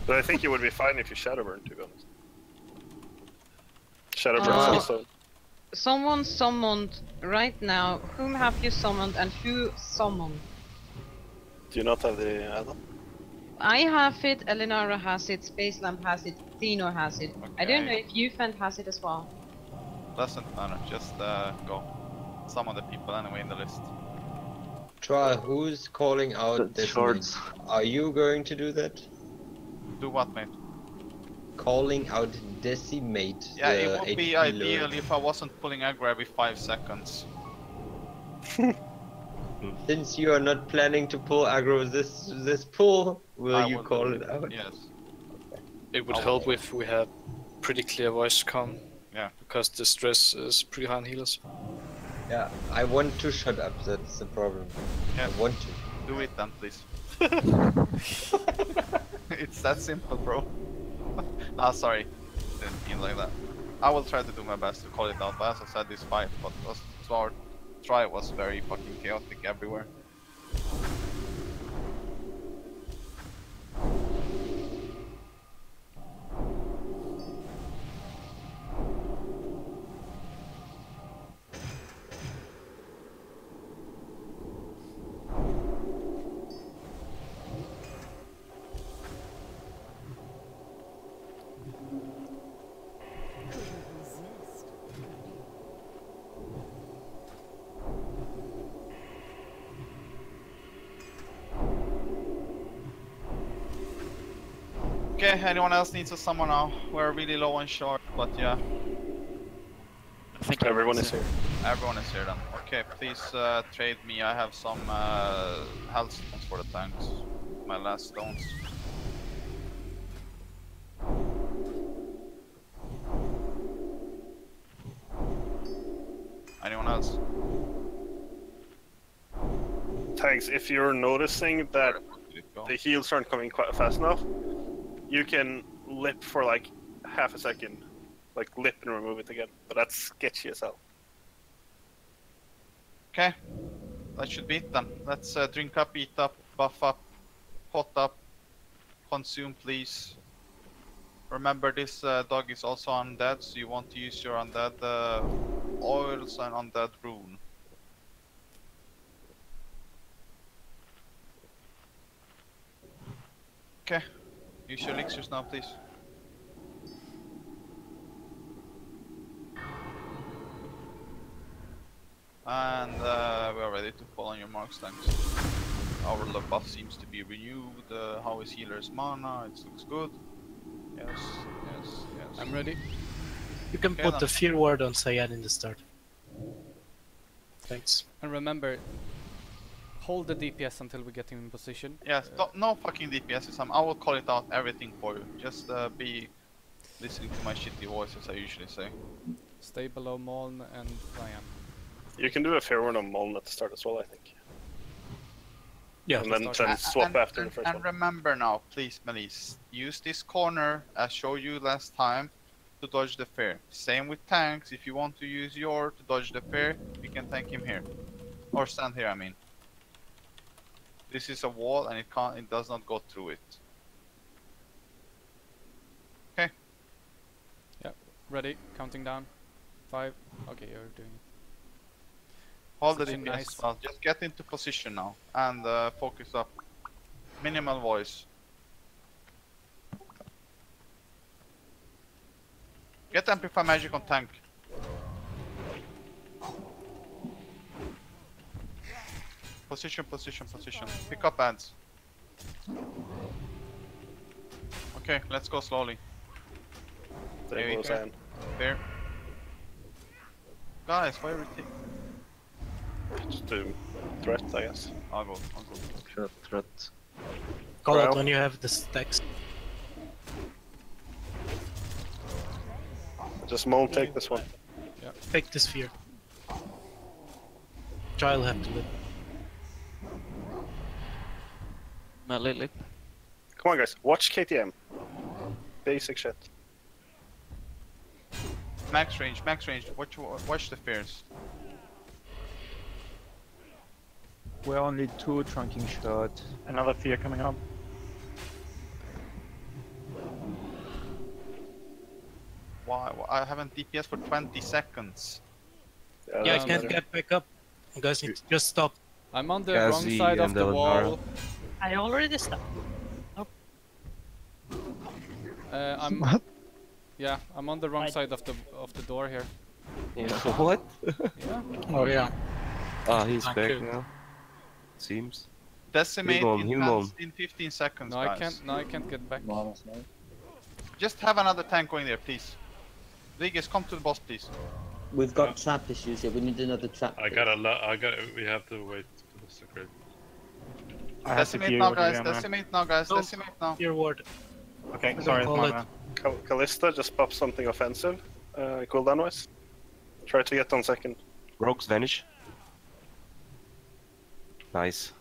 But I think it would be fine if you Shadowburn, to be honest. Shadowburn Ah. also. Someone summoned right now. Whom have you summoned and who summoned? Do you not have the add-on? I have it, Elinara has it, Space Lamp has it, Thino has it. I don't know Okay. if Ufend has it as well. Doesn't matter, just go. Some of the people anyway in the list. Try who's calling out That's Decimate? shorts. Are you going to do that? Do what, mate? Calling out Decimate. Yeah, it the would be HP ideal lure. if I wasn't pulling aggro every 5 seconds. Since you are not planning to pull aggro this pull, will you call it out? Yes. It would help if we had pretty clear voice comm. Yeah. Because the stress is pretty high on healers. Yeah, I want to shut up, that's the problem. Yeah. I want to. Do it then, please. It's that simple, bro. Ah, sorry. Didn't mean like that. I will try to do my best to call it out, but as I said, this fight so our try was very fucking chaotic everywhere. Okay, anyone else needs a summon now? We're really low on short, but yeah. I think everyone is here. Everyone is here then. Okay, please trade me. I have some health stones for the tanks. My last stones. Anyone else? Tanks, if you're noticing that the heals aren't coming quite fast enough, you can lip for like half a second. Like lip and remove it again. But that's sketchy as hell. Okay, that should be it then. Let's drink up, eat up, buff up, pot up, consume please. Remember this dog is also undead, so you want to use your undead oils and undead rune. Okay, use your elixirs now please. And we are ready to fall on your marks, thanks. Our buff seems to be renewed. How is healer's mana? It looks good. Yes, yes, yes. I'm ready. You can Okay, put then. the fear word on Cyan in the start. Thanks. And remember, hold the DPS until we get him in position. Yes, no fucking DPS. I will call it out everything for you. Just be listening to my shitty voice as I usually say. Stay below Moln and Ryan. You can do a fair one on Moln at the start as well, I think. Yeah, and then swap after the first and one. remember now, please, Melise, use this corner as showed you last time to dodge the fear. Same with tanks. If you want to use your to dodge the fear, you can tank him here, or stand here. I mean, this is a wall, and it does not go through it. Okay. Yeah, ready. Counting down. 5. Okay, you're doing it. Hold the Position DPS nice. as well. Just get into position now and focus up. Minimal voice. Get amplify magic on tank. Position, position, position. Pick up ads. Okay, let's go slowly. There goes Anne. There. Guys, why are we taking? Just do threat, I guess. I'll go. Threat. Call out Well. when you have the stacks. Just Moln take this one. Yeah. Take this fear. Child have to live. Lily. Come on, guys. Watch KTM. Basic shit. Max range, max range. Watch the fears. We're only 2 trunking shot. Another fear coming up. Why? I haven't DPS for 20 seconds. Yeah, I can't get back up. You guys need to just stop. I'm on the wrong side of the wall. I already stopped. I'm. What? Yeah, I'm on the wrong side of the door here. Yeah. What? Yeah. Oh yeah. Ah, he's Thank back you. now. Seems. Decimate Heal him, heal him. in 15 seconds, No, guys. I can't. No, I can't get back. Just have another tank going there, please. Vegas, come to the boss, please. We've got trap issues here. We need another trap. I got. We have to wait for the secret. Decimate now, guys. Decimate now, guys. Decimate now. Your ward. Okay, Don't sorry, call it's it. my bad. Callista just pop something offensive, cooldown wise. Try to get on second. Rogues vanish. Nice.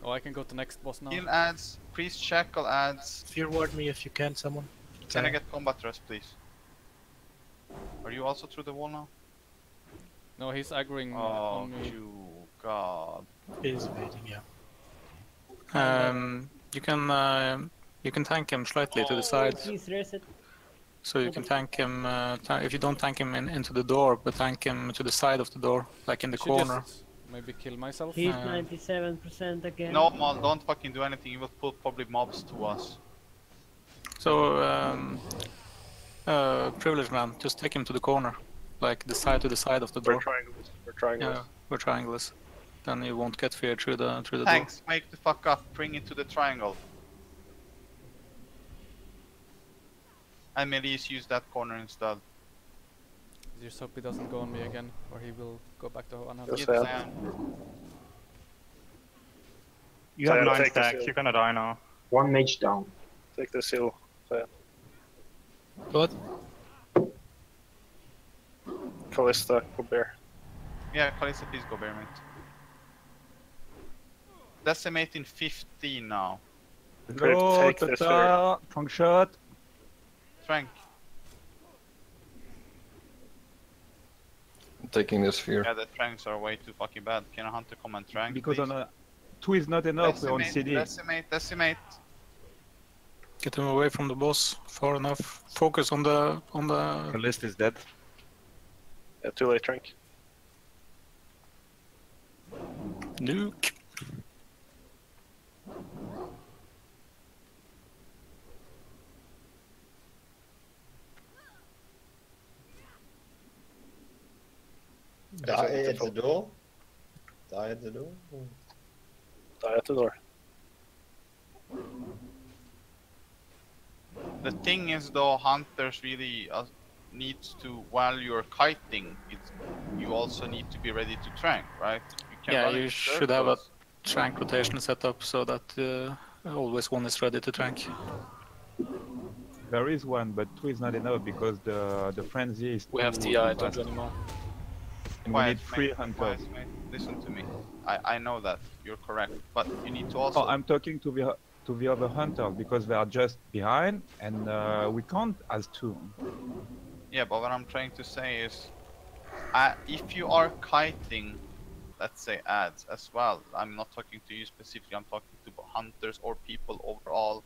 Oh, I can go to next boss now. Heal adds, priest shackle adds. Fear ward me if you can, someone. Can I get combat rest, please? Are you also through the wall now? No, he's aggroing Oh, on me. God. He's waiting, yeah. You can tank him slightly to the side. Please reset. So you can tank him. If you don't tank him into the door, but tank him to the side of the door, like in the Should corner. just maybe kill myself. He's 97% again. No, Mal, don't fucking do anything. You will pull probably mobs to us. So, privileged man, just take him to the corner, like the side to the side of the door. We're triangles. We're triangles. Yeah, we're triangles. Then you won't get fear through the door. Thanks, wake the fuck up. Bring it to the triangle. And Melis use that corner instead. Just hope he doesn't go on me again, or he will go back to another. Yes, Yes, I am. You have Cyan, 9 take the stacks, seal. you're gonna die now. One mage down. Take the seal. Cyan. What? Callista, go bear. Yeah, Kalista, please go bear, mate. Decimate in 15 now. Take this there. Trunk shot. Frank. I'm taking this fear. Yeah, the tranks are way too fucking bad. Can a hunter come and trank? Because please? on a 2 is not enough. We're on Decimate, CD. decimate, decimate. Get him away from the boss far enough. Focus on the Callista is dead. Yeah, too late, Trank. nuke. Die at the door? Die at the door? Die at the door. The thing is though, hunters really need to, while you're kiting, you also need to be ready to trank, right? Yeah, you should have a trank rotation set up so that always one is ready to trank. There is one, but 2 is not enough because the frenzy is. We have too TI, fast. don't you anymore? And we need Quiet, 3 mate, hunters. quiet, mate. Listen to me. I know that you're correct, but you need to also. Oh, I'm talking to the other hunters because they are just behind, and we can't as 2. Yeah, but what I'm trying to say is, if you are kiting, let's say ads as well. I'm not talking to you specifically. I'm talking to hunters or people overall.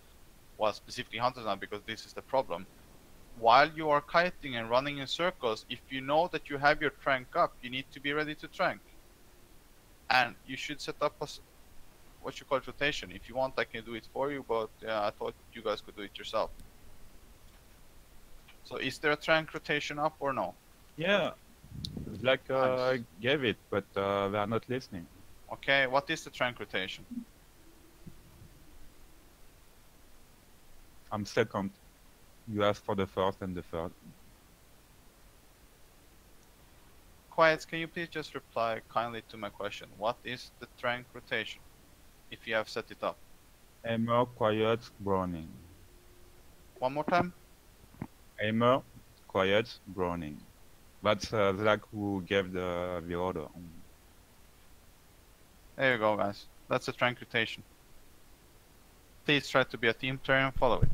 Well, specifically hunters now because this is the problem. While you are kiting and running in circles, if you know that you have your trank up, you need to be ready to trank. And you should set up a, what you call rotation. If you want, I can do it for you, but I thought you guys could do it yourself. So is there a trank rotation up or no? Yeah, like I gave it, but they are not listening. Okay, what is the trank rotation? I'm second. You asked for the first and the third. Quiet, can you please just reply kindly to my question? What is the trank rotation, if you have set it up? Aimer, quiet, browning. One more time? Aimer, quiet, browning. That's Zach who gave the order. There you go, guys. That's a trank rotation. Please try to be a team player and follow it.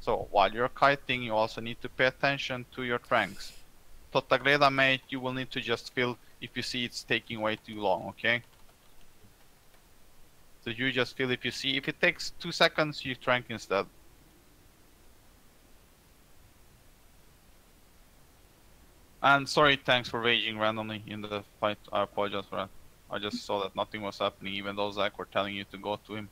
So, while you're kiting, you also need to pay attention to your tranks. Totagreda mate, you will need to just fill if you see it's taking way too long, okay? So you just fill if you see, if it takes 2 seconds, you trank instead. And sorry, thanks for raging randomly in the fight. I apologize for that. I just saw that nothing was happening, even though Zach were telling you to go to him.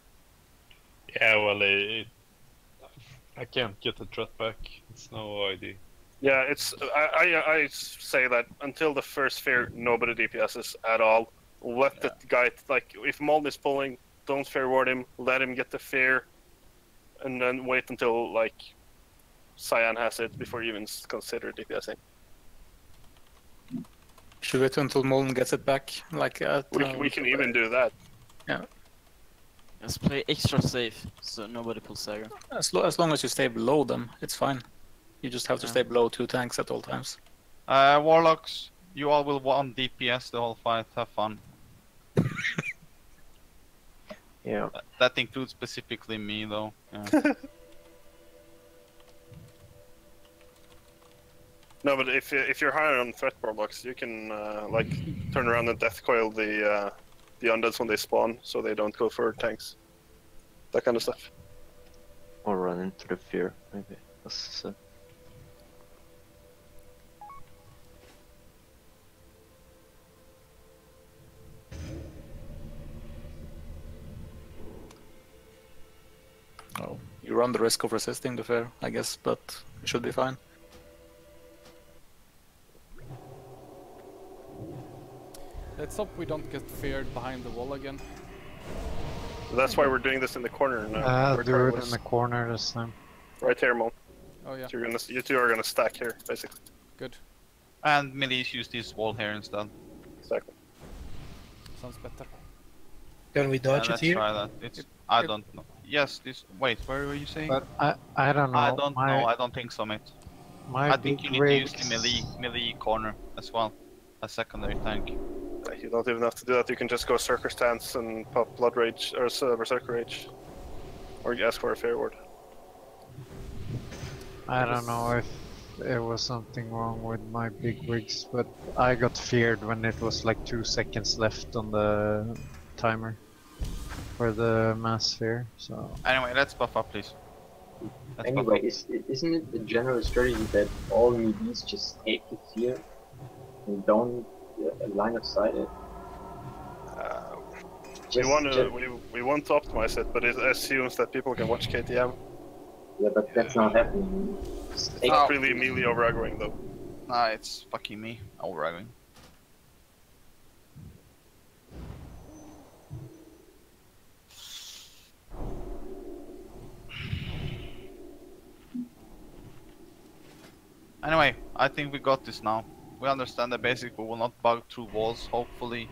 Yeah, well, I can't get the threat back. It's no idea. Yeah, it's I say that until the first fear, nobody DPSs at all. Let the guy, like, if Moln is pulling, don't fear ward him. Let him get the fear, and then wait until like Cyan has it before you even consider DPSing. Should wait until Molten gets it back, like at, We can even do that. Yeah. Let's play extra safe, so nobody pulls Saga. As long as you stay below them, it's fine. You just have to stay below 2 tanks at all times. Warlocks, you all will want DPS the whole fight. Have fun. Yeah. That includes specifically me, though. Yeah. No, but if you're higher on threat warlocks, you can like turn around and death coil the undeads when they spawn, so they don't go for tanks. That kind of stuff. Or run into the fear, maybe. That's Oh, you run the risk of resisting the fear, I guess, but it should be fine. Let's hope we don't get feared behind the wall again. That's why we're doing this in the corner now. where Do Carl it is. in the corner this time. Right here, Mo. Oh yeah. So you two are gonna stack here, basically. Good. And Melis use this wall here instead. Exactly. Sounds better. Can we dodge it Let's here? try that. I don't know. Yes, this. Wait, where were you saying? But I don't know. I don't know. I don't think so, mate. My I think you big need to use the rigs- melee corner as well, a secondary tank. You don't even have to do that. You can just go Circus Stance and pop Blood Rage or Berserker Rage, or you ask for a Fair Ward. I don't know if it was something wrong with my big rigs, but I got feared when it was like 2 seconds left on the timer for the mass sphere. So Anyway, let's buff up, please. Let's buff Anyway, up. isn't it the general strategy that all newbies just take the fear and don't line of sight it? We want to optimize it, but it assumes that people can watch KTM. Yeah, but that's not happening. It's not really melee over aggroing though. Nah, it's fucking me overaggroing. Anyway, I think we got this now. We understand the basic, we will not bug through walls, hopefully.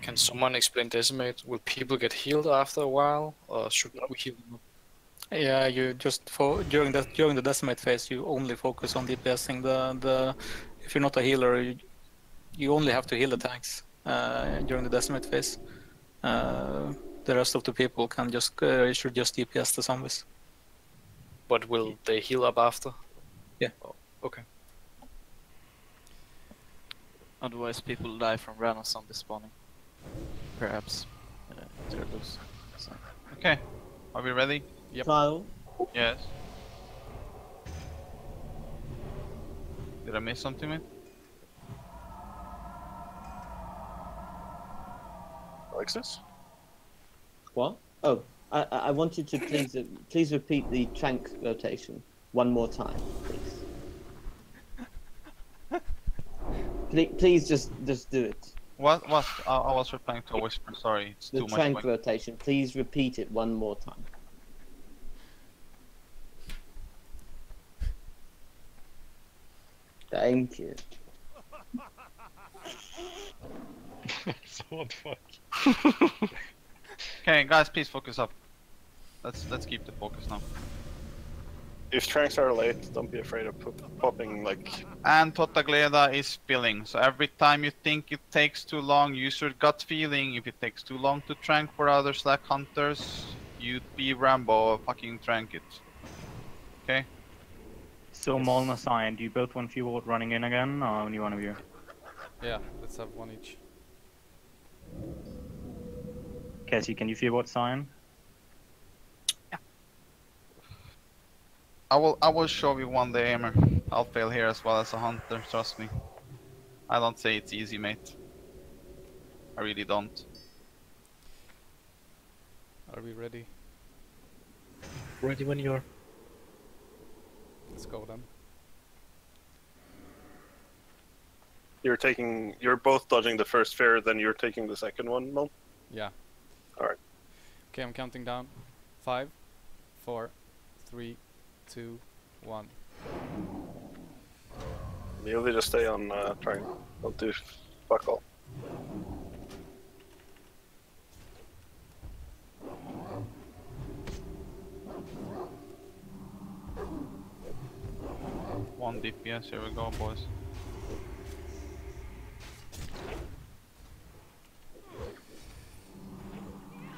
Can someone explain Decimate? Will people get healed after a while, or should we heal them up? Yeah, you just during the decimate phase, you only focus on DPSing the. If you're not a healer, you only have to heal the tanks during the decimate phase. The rest of the people can just should just DPS the zombies. But will they heal up after? Yeah. Oh, okay. Otherwise, people die from random zombie spawning. Perhaps. They're loose. So. Okay, are we ready? Yep. Kyle? Yes. Did I miss something, man? Alexis? What? Oh, I want you to please repeat the tank rotation one more time, please. Please just do it. What? I was replying to a whisper, sorry, it's The too much. tank rotation. Please repeat it one more time. Thank you. So what the fuck? Okay, guys, please focus up. Let's keep the focus now. If tranks are late, don't be afraid of popping like. And Totagleda is spilling, so every time you think it takes too long, use your gut feeling. If it takes too long to trank for other Slack hunters, you'd be Rambo, fucking trank it. Okay? So Molna Cyan, do you both want Fuel running in again, or only one of you? Yeah, let's have one each. Cassie, can you Fuel Cyan? Yeah. I will show you one day, Aimer. I'll fail here as well as a hunter, trust me. I don't say it's easy, mate. I really don't. Are we ready? Ready when you are. Let's go then. You're both dodging the first fair, then you're taking the second one, Mo? Yeah. Alright. Okay, I'm counting down. 5, 4, 3, 2, 1. You'll just stay on trying. Don't do fuck all. One DPS, here we go, boys.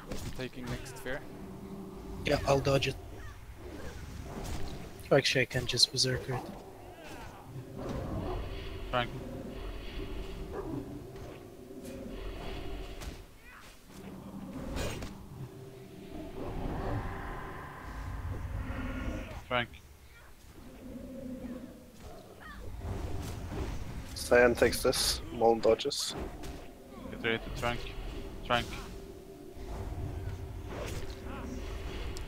I'm taking next fair. Yeah, I'll dodge it. Actually, I can just berserker it. Frank. Frank. Cyan takes this, Mullen dodges. Get ready to trank. Trank.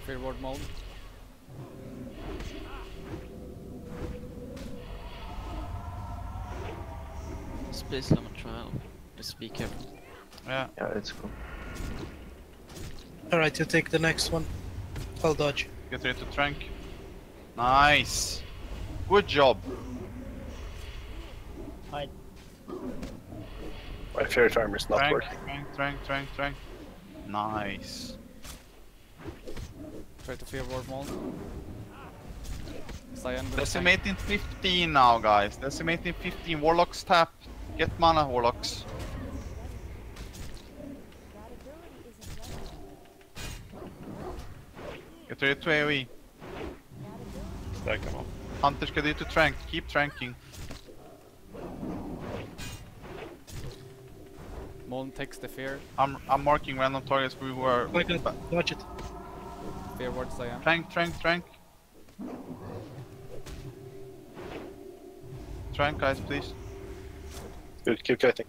Fair ward mold. Space limit trial. Just be careful. Yeah. Yeah, it's cool. Alright, you take the next one. I'll dodge. Get ready to trank. Nice. Good job. Hi. My fair timer's not Trank, working. trank. Nice. Try to fear ward mold. Cyan will Decimating 15 now, guys. Decimating 15. Warlocks tap. Get mana, Warlocks. Get ready to AoE. Stack them up. Hunters, get ready to trank. Keep tranking. Moln takes the fear. I'm marking random targets for who are. Oh my god, dodge it. Fear ward Cyan. Trank. Trank, guys, please. Good, keep kiting.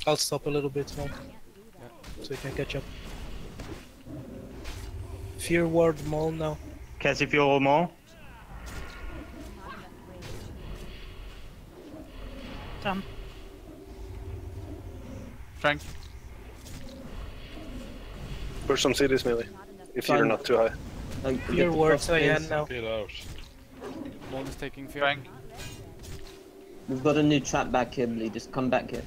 I'll stop a little bit more. So you can catch up. Fear ward mall now. Cassie fuel more. Tam. Trank. Push some CDs melee, if you're not too high. Fear ward Cyan now. Get out. Moln is taking fear. Trank. We've got a new trap back here, Blee. Just come back here.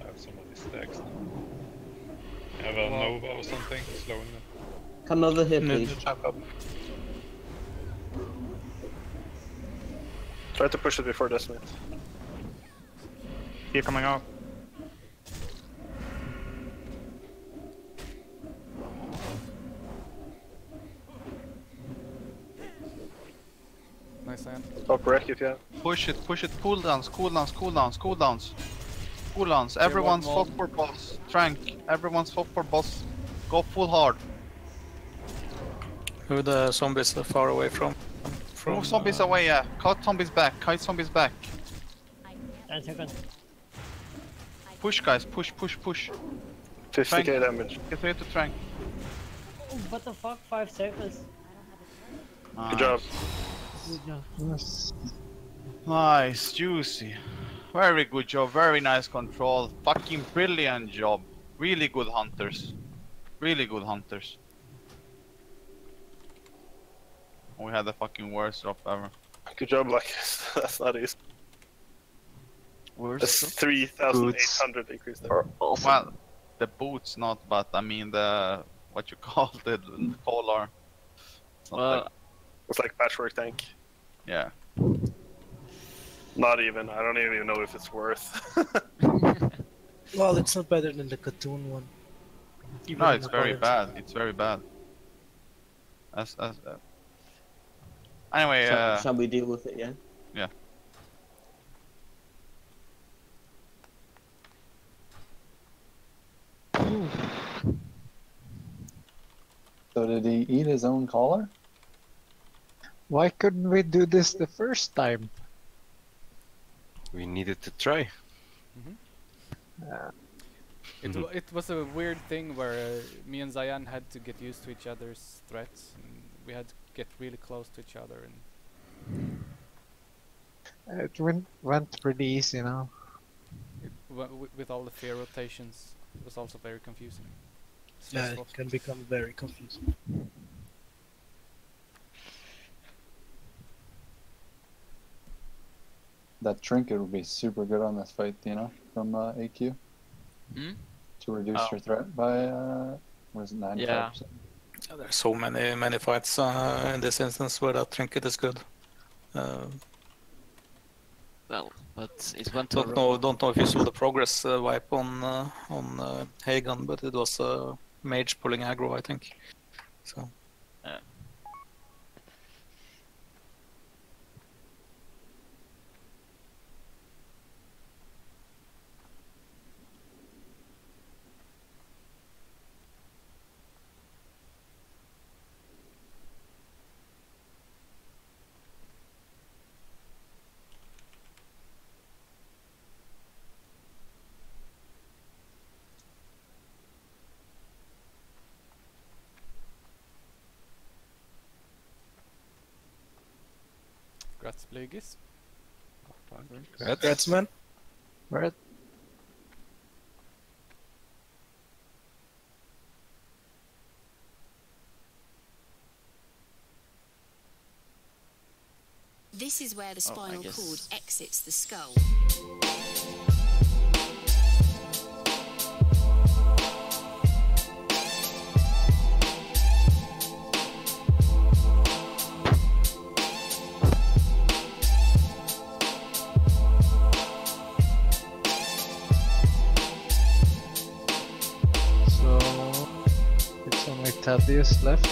I have some of these stacks now. I have a Nova or something slowing them. Come over here, please. Try to push it before decimate. Here coming out. Nice Cyan. Top wreck if you have. Push it. Cooldowns. Everyone's wall. fought for boss. Trank. Everyone's fought for boss. Go full hard. Who the zombies are far away from? Move zombies away, yeah. Kite zombies back. 10 seconds. Push, guys. Push. 50k damage. Get ready to trank. Oh, what the fuck? 5 seconds. Good job. Good job. Nice, juicy. Very good job. Very nice control. Fucking brilliant job. Really good hunters. We had the fucking worst drop ever. Good job, Lucas. That's not easy. That's Worst 3,800 increase there. Awesome. Well, the boots not, but I mean the what you call the collar. It's like patchwork tank. Yeah. Not even. I don't even know if it's worth. Well, it's not better than the cartoon one. Even No, in it's the very cards. bad. It's very bad. Anyway, Shall we deal with it, yeah? Yeah. So did he eat his own collar? Why couldn't we do this the first time? We needed to try. It was a weird thing where me and Zayan had to get used to each other's threats, and we had to get really close to each other. And It went pretty easy now. with all the fear rotations, it was also very confusing. Yeah, it can become very confusing. That trinket would be super good on this fight, you know, from AQ. To reduce your threat by, what is it, 95%? Yeah, there's so many fights in this instance where that trinket is good. Well, but it went don't know if you saw the progress wipe on Hagan, but it was mage pulling aggro, I think. So. Yeah. Grats, Blygis. Congrats, man. Right. This is where the spinal cord exits the skull. So it's only Thaddeus left.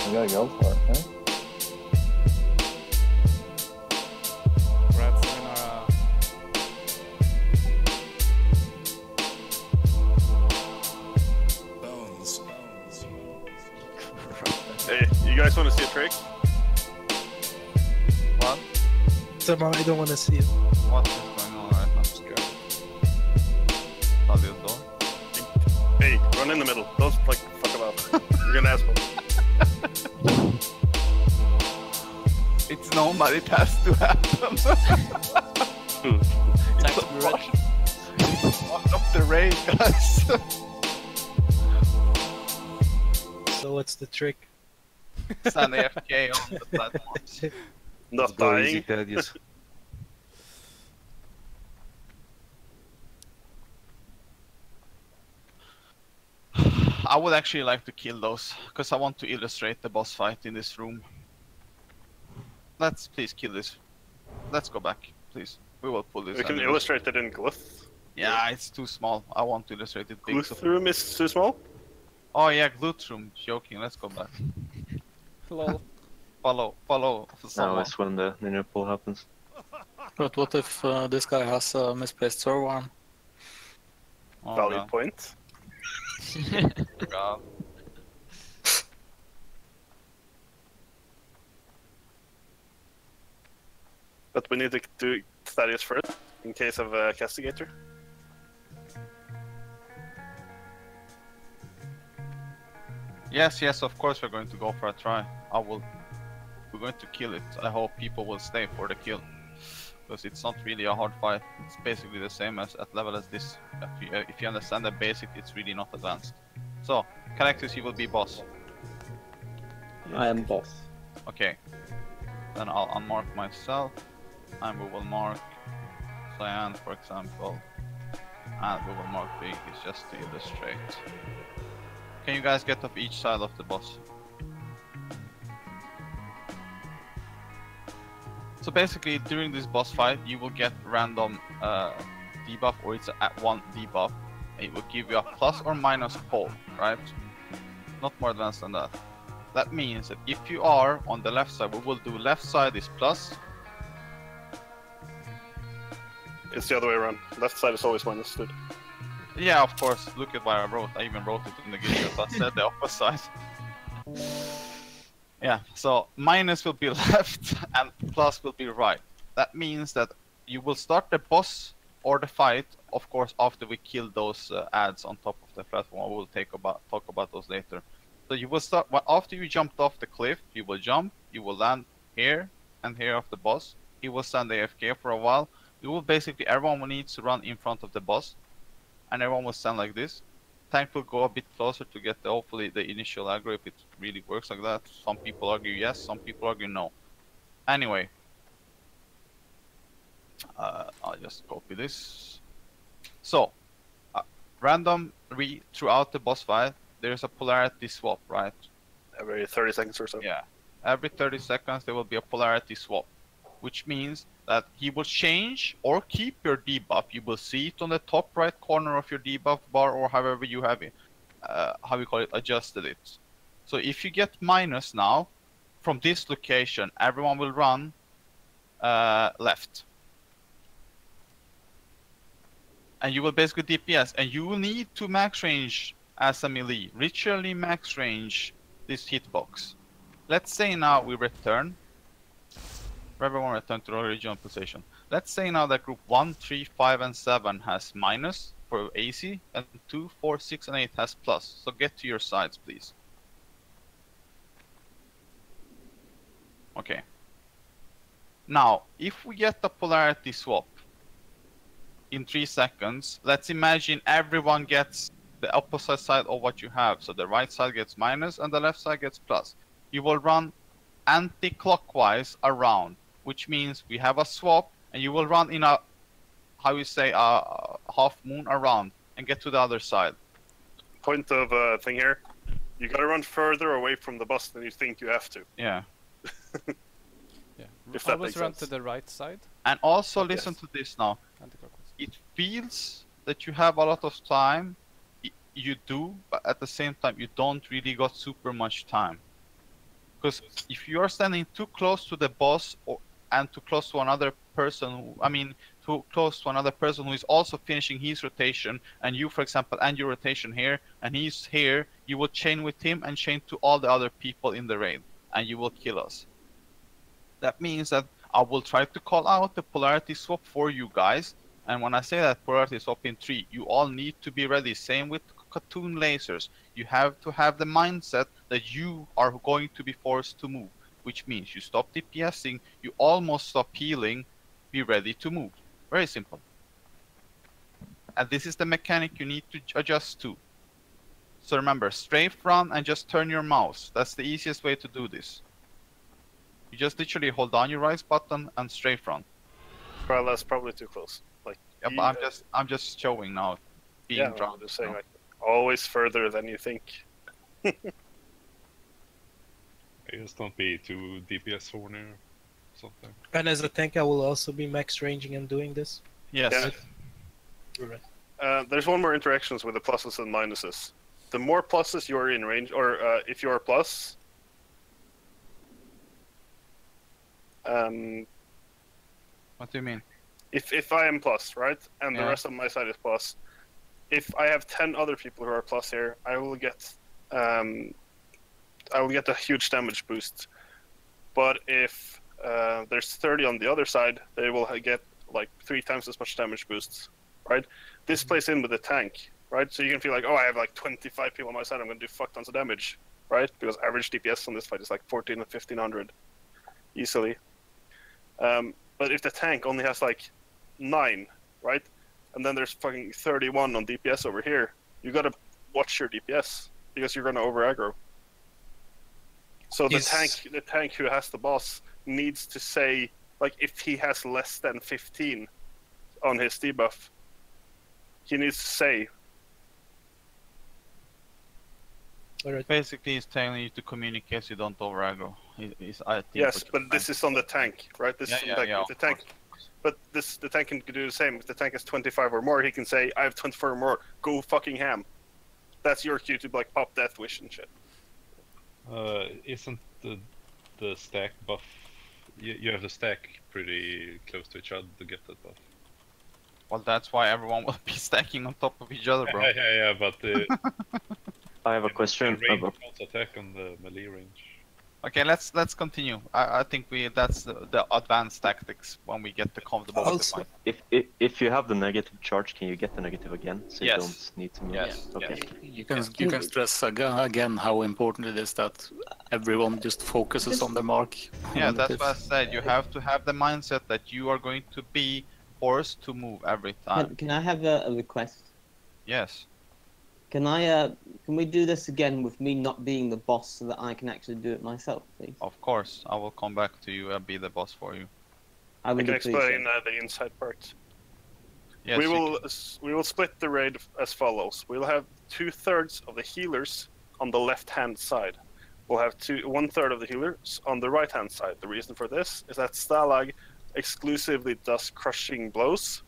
We gotta go for it, right? Grats, Sayonara. Hey, you guys want to see a trick? What? Somehow I don't want to see it. What is going on right now? Scared. Thaddeus door. Hey, run in the middle. Don't like fuck about. You're gonna asshole. It's Nomad, it has to happen. It's a rush. Walk up the raid, guys. So what's the trick? Stand AFK on the platforms. Not Go easy, dying. Thaddeus. I would actually like to kill those, because I want to illustrate the boss fight in this room. Let's please kill this. Let's go back, please. We will pull this. We can illustrate it in glyph. Yeah, it's too small. I want to illustrate it big. Glyph room is too small? Oh yeah, glute room. Joking, let's go back. Lol. Follow. Now Someone. is when the ninja pull happens. But what if this guy has a misplaced servo arm? Oh, Valid God. point. God. But we need to do Thaddeus first, in case of Castigator. Yes, of course we're going to go for a try. We're going to kill it. I hope people will stay for the kill. Because it's not really a hard fight. It's basically the same as at level as this. If you understand the basic, it's really not advanced. So, Cactus, you will be boss. I am boss. Okay. Then I'll unmark myself. And we will mark Cyan, for example. And we will mark Biggies just to illustrate. Can you guys get off each side of the boss? So basically, during this boss fight, you will get random debuff, or it's at one debuff. It will give you a plus or minus pull, right? Not more advanced than that. That means that if you are on the left side, we will do left side is plus, It's the other way around. Left side is always minus, dude. Yeah, of course. Look at what I wrote. I even wrote it in the game. I said the opposite. Yeah, so minus will be left and plus will be right. That means that you will start the boss or the fight, of course, after we kill those ads on top of the platform. We'll talk about those later. So you will start after you jumped off the cliff. You will jump. You will land here and here of the boss. He will stand AFK for a while. You will basically everyone needs to run in front of the boss, and everyone will stand like this. Tank will go a bit closer to get hopefully the initial aggro if it really works like that. Some people argue yes, some people argue no. Anyway, I'll just copy this. So, randomly throughout the boss fight, there's a polarity swap, right? Every 30 seconds or so. Yeah. Every 30 seconds there will be a polarity swap, which means that he will change or keep your debuff. You will see it on the top right corner of your debuff bar, or however you have it, how we call it, adjusted it. So if you get minus now, from this location, everyone will run left. And you will basically DPS, and you will need to max range as a melee, ritually max range this hitbox. Let's say now we return. Everyone return to the original position. Let's say now that group 1, 3, 5, and 7 has minus for AC, and 2, 4, 6, and 8 has plus. So get to your sides, please. Okay. Now, if we get the polarity swap in 3 seconds, let's imagine everyone gets the opposite side of what you have. So the right side gets minus and the left side gets plus. You will run anti-clockwise around, which means we have a swap, and you will run in a, how you say, a half moon around and get to the other side. Point of thing here, you gotta run further away from the boss than you think you have to. Yeah. Yeah. If that Always makes run sense. to the right side. And also listen to this now. Anti-clockwise. It feels that you have a lot of time. You do, but at the same time, you don't really got super much time. Because if you are standing too close to the boss and too close to another person, too close to another person who is also finishing his rotation, and you, for example, end your rotation here, and he's here, you will chain with him and chain to all the other people in the raid, and you will kill us. That means that I will try to call out the polarity swap for you guys, and when I say that polarity swap in 3, you all need to be ready. Same with cartoon lasers. You have to have the mindset that you are going to be forced to move, which means you stop DPSing, you almost stop healing, be ready to move. Very simple. And this is the mechanic you need to adjust to. So remember, strafe run and just turn your mouse. That's the easiest way to do this. You just literally hold down your right button and strafe run. Well, that's probably too close. Like, yeah, but I'm just showing now. Being drunk. I'm just saying, like, always further than you think. Just don't be too DPS horny or something. And as a tank, I will also be max ranging and doing this. Yes. Yeah. There's one more interactions with the pluses and minuses. The more pluses you are in range, or if you are plus, what do you mean? If I am plus, right, and the Yeah. rest of my side is plus, if I have 10 other people who are plus here, I will get a huge damage boost. But if there's 30 on the other side, they will get like 3 times as much damage boosts, right? This plays in with the tank, right? So you can feel like, oh, I have like 25 people on my side, I'm going to do fuck tons of damage, right? Because average DPS on this fight is like 14 and 1500 easily. But if the tank only has like 9, right? And then there's fucking 31 on DPS over here, you gotta watch your DPS because you're gonna over aggro. So the tank who has the boss needs to say, like, if he has less than 15 on his debuff, he needs to say. Basically, he's telling you to communicate so you don't over aggro. Yes, but this is on the tank, right? This is on the tank. If the tank. But the tank can do the same. If the tank has 25 or more, he can say, I have 24 or more, go fucking ham. That's your cue to like pop Death Wish and shit. Isn't the stack buff... You have to stack pretty close to each other to get that buff. Well, that's why everyone will be stacking on top of each other, bro. Yeah, but I have a question range about. can't attack on the melee range. Okay, let's continue. I think that's the advanced tactics when we get the comfortable with the fight. If you have the negative charge, can you get the negative again? So Yes. you don't need to move. Yes. Okay. Yes. You can stress again how important it is that everyone just focuses on the mark. Yeah, that's what I said. You have to have the mindset that you are going to be forced to move every time. Can I have a request? Yes. Can we do this again with me not being the boss so that I can actually do it myself, please? Of course, I will come back to you and be the boss for you. I can explain the inside part. Yes, we will split the raid as follows. We'll have 2/3 of the healers on the left-hand side. We'll have 1/3 of the healers on the right-hand side. The reason for this is that Stalag exclusively does crushing blows,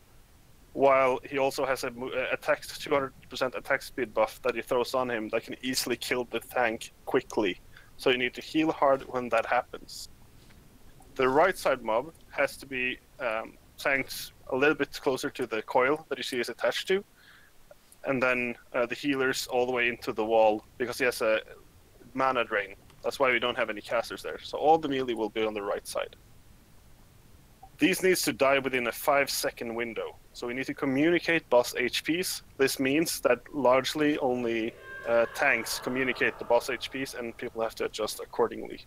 while he also has a 200% attack speed buff that he throws on him that can easily kill the tank quickly. So you need to heal hard when that happens. The right side mob has to be tanked a little bit closer to the coil that you see is attached to, and then the healers all the way into the wall, because he has a mana drain. That's why we don't have any casters there. So all the melee will be on the right side. These needs to die within a 5-second window. So we need to communicate boss HPs. This means that largely only tanks communicate the boss HPs, and people have to adjust accordingly.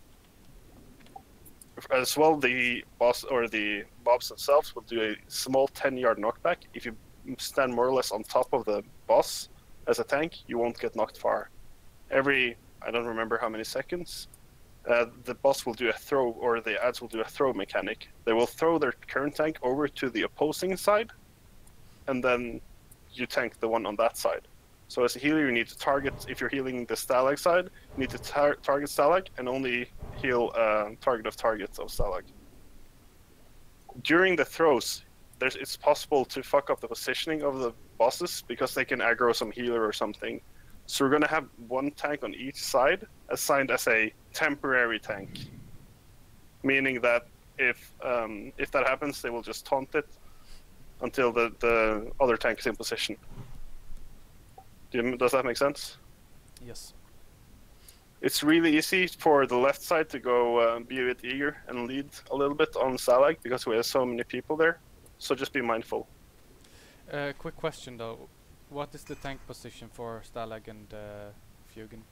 As well, the boss or the mobs themselves will do a small 10-yard knockback. If you stand more or less on top of the boss as a tank, you won't get knocked far. Every, I don't remember how many seconds, the boss will do a throw, or the ads will do a throw mechanic. They will throw their current tank over to the opposing side, and then you tank the one on that side. So as a healer, you need to target, if you're healing the Stalag side, you need to target Stalag and only heal target of targets of Stalag. During the throws, it's possible to fuck up the positioning of the bosses because they can aggro some healer or something. So we're going to have one tank on each side assigned as a temporary tank, meaning that if that happens, they will just taunt it until the other tank is in position. Does that make sense? Yes. It's really easy for the left side to go be a bit eager and lead a little bit on Stalag because we have so many people there. So just be mindful. Quick question though. What is the tank position for Stalag and Fugen?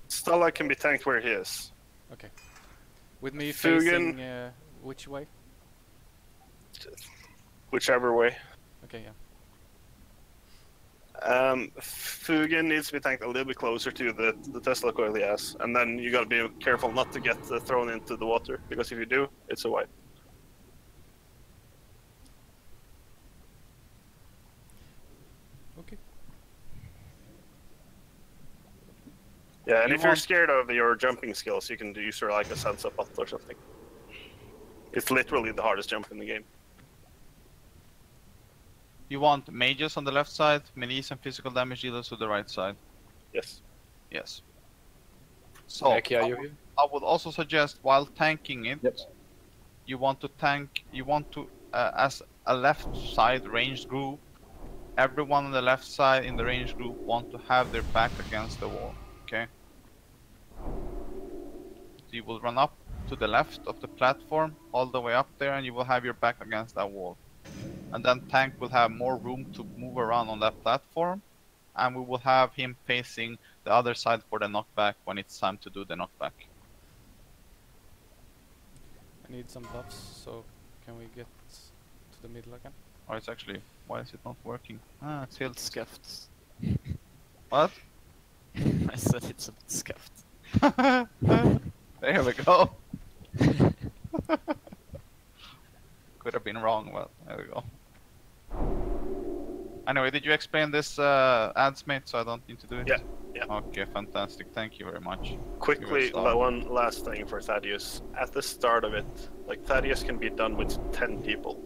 Stalag can be tanked where he is. Okay. With me Fugen, facing which way? Whichever way. Okay, yeah. Fugen needs to be tanked a little bit closer to the Tesla coil he has, and then you gotta be careful not to get thrown into the water, because if you do, it's a wipe. Okay. Yeah, and if you're scared of your jumping skills, you can use like a Sansa Pot or something. It's literally the hardest jump in the game. You want mages on the left side, melees and physical damage dealers to the right side. Yes. Yes. So Heck yeah, I would also suggest while tanking it, you want to as a left side ranged group, everyone on the left side in the ranged group want to have their back against the wall. Okay. So you will run up to the left of the platform, all the way up there, and you will have your back against that wall. And then tank will have more room to move around on that platform, and we will have him facing the other side for the knockback when it's time to do the knockback. I need some buffs, so can we get to the middle again? Oh, it's actually, why is it not working? Ah, it's still scuffed. What? I said it's a bit scuffed. There we go. Could have been wrong, but there we go. Anyway, did you explain this ads, mate, so I don't need to do it? Yeah, yeah. Okay, fantastic. Thank you very much. Quickly, one last thing for Thaddeus. At the start of it, like Thaddeus can be done with 10 people,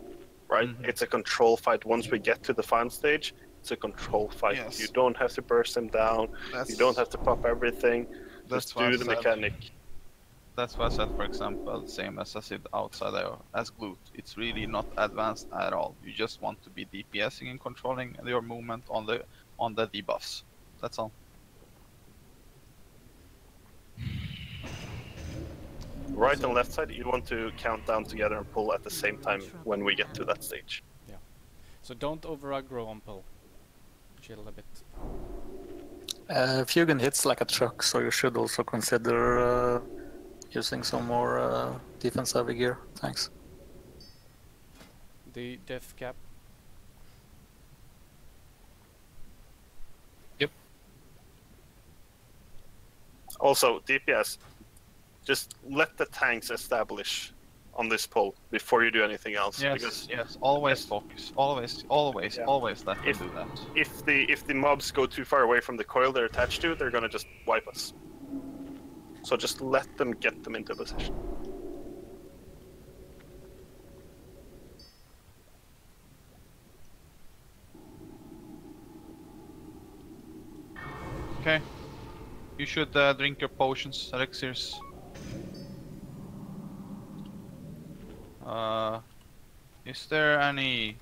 right? It's a control fight. Once we get to the final stage, it's a control fight. Yes. You don't have to burst him down. You don't have to pop everything. Just do the mechanic. that's why I said, for example, same as I said outside as glute. It's really not advanced at all. You just want to be DPSing and controlling your movement on the debuffs. That's all. Right and left side, you want to count down together and pull at the same time when we get to that stage. Yeah. So don't over aggro on pull. Chill a bit. Fugan hits like a truck, so you should also consider using some more defense heavy gear. Thanks. The death cap. Yep. Also, DPS, just let the tanks establish on this pull before you do anything else. Yes, because yes. Always focus. Always let them do that. If the mobs go too far away from the coil they're attached to, they're gonna just wipe us. So just let them get them into position. Okay. You should drink your potions, elixirs. Is there any...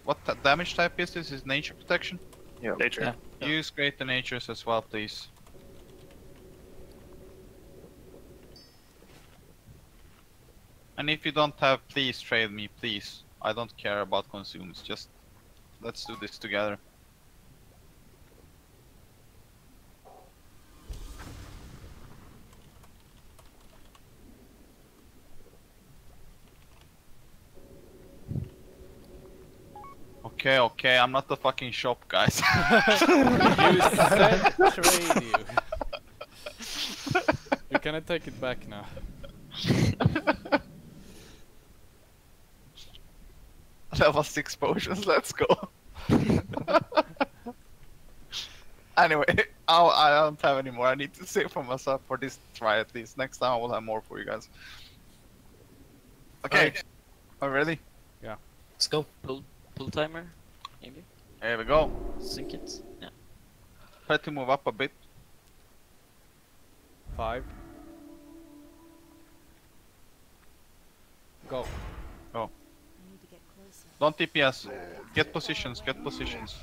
What damage type is this? Is nature protection? Yeah. Nature. Yeah. Use greater natures as well, please. And if you don't have, please trade me, please. I don't care about consumes, just let's do this together. Okay, I'm not the fucking shop, guys. You said trade you. You cannot take it back now. Level 6 potions, let's go. Anyway, I don't have any more. I need to save for myself for this try at least. Next time I will have more for you guys. Okay, are we ready? Yeah. Let's go. Pull timer, maybe. Here we go. Sync it. Yeah. Try to move up a bit. 5. Go. Go. Don't DPS. Get positions, get positions.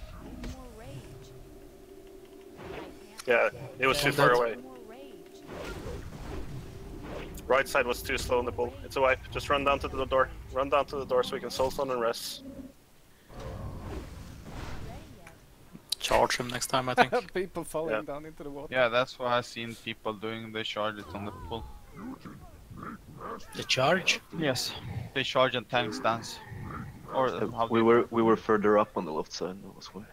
Yeah, it was too far away. Right side was too slow in the pull. It's a wipe. Just run down to the door. Run down to the door so we can soulstone and rest. Charge him next time, I think. People falling down into the water. Yeah, that's what I've seen people doing. They charge it on the pull. The charge? Yes. They charge and tank stance. Or how we were further up on the left side. That was why.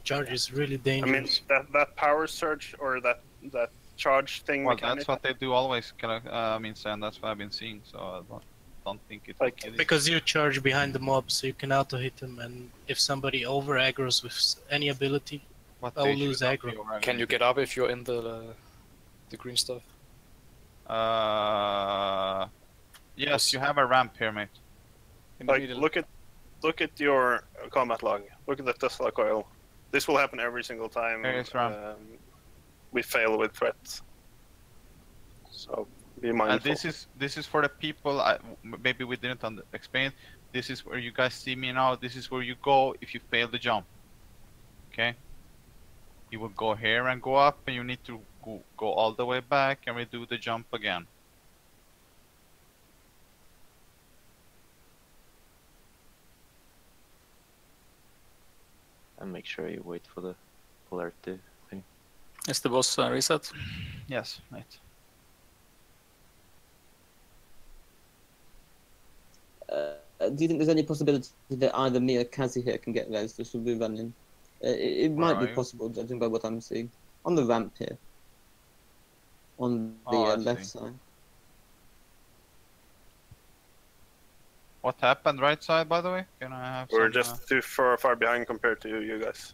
Charge is really I dangerous. mean, that power surge or that charge thing. Well, mechanic, that's what they do always. I mean, Sam, that's what I've been seeing. So I don't think it's like because you charge behind the mob, so you can auto hit them, and if somebody over aggro's with any ability, I'll lose aggro. Can you get up if you're in the green stuff? Yes, you have a ramp here, mate. Like, look at your combat log. Look at the Tesla coil. This will happen every single time we fail with threats. So be mindful. And this is for the people. Maybe we didn't explain. This is where you guys see me now. This is where you go if you fail the jump. Okay. You will go here and go up, and you need to go all the way back and redo the jump again. And make sure you wait for the polarity thing. Is the boss reset? Yes, mate. Do you think there's any possibility that either me or Kazi here can get res just to be running? It might be possible, judging by what I'm seeing. On the ramp here. On the left side. What happened right side, by the way? Can I have We're some, just too far behind compared to you guys.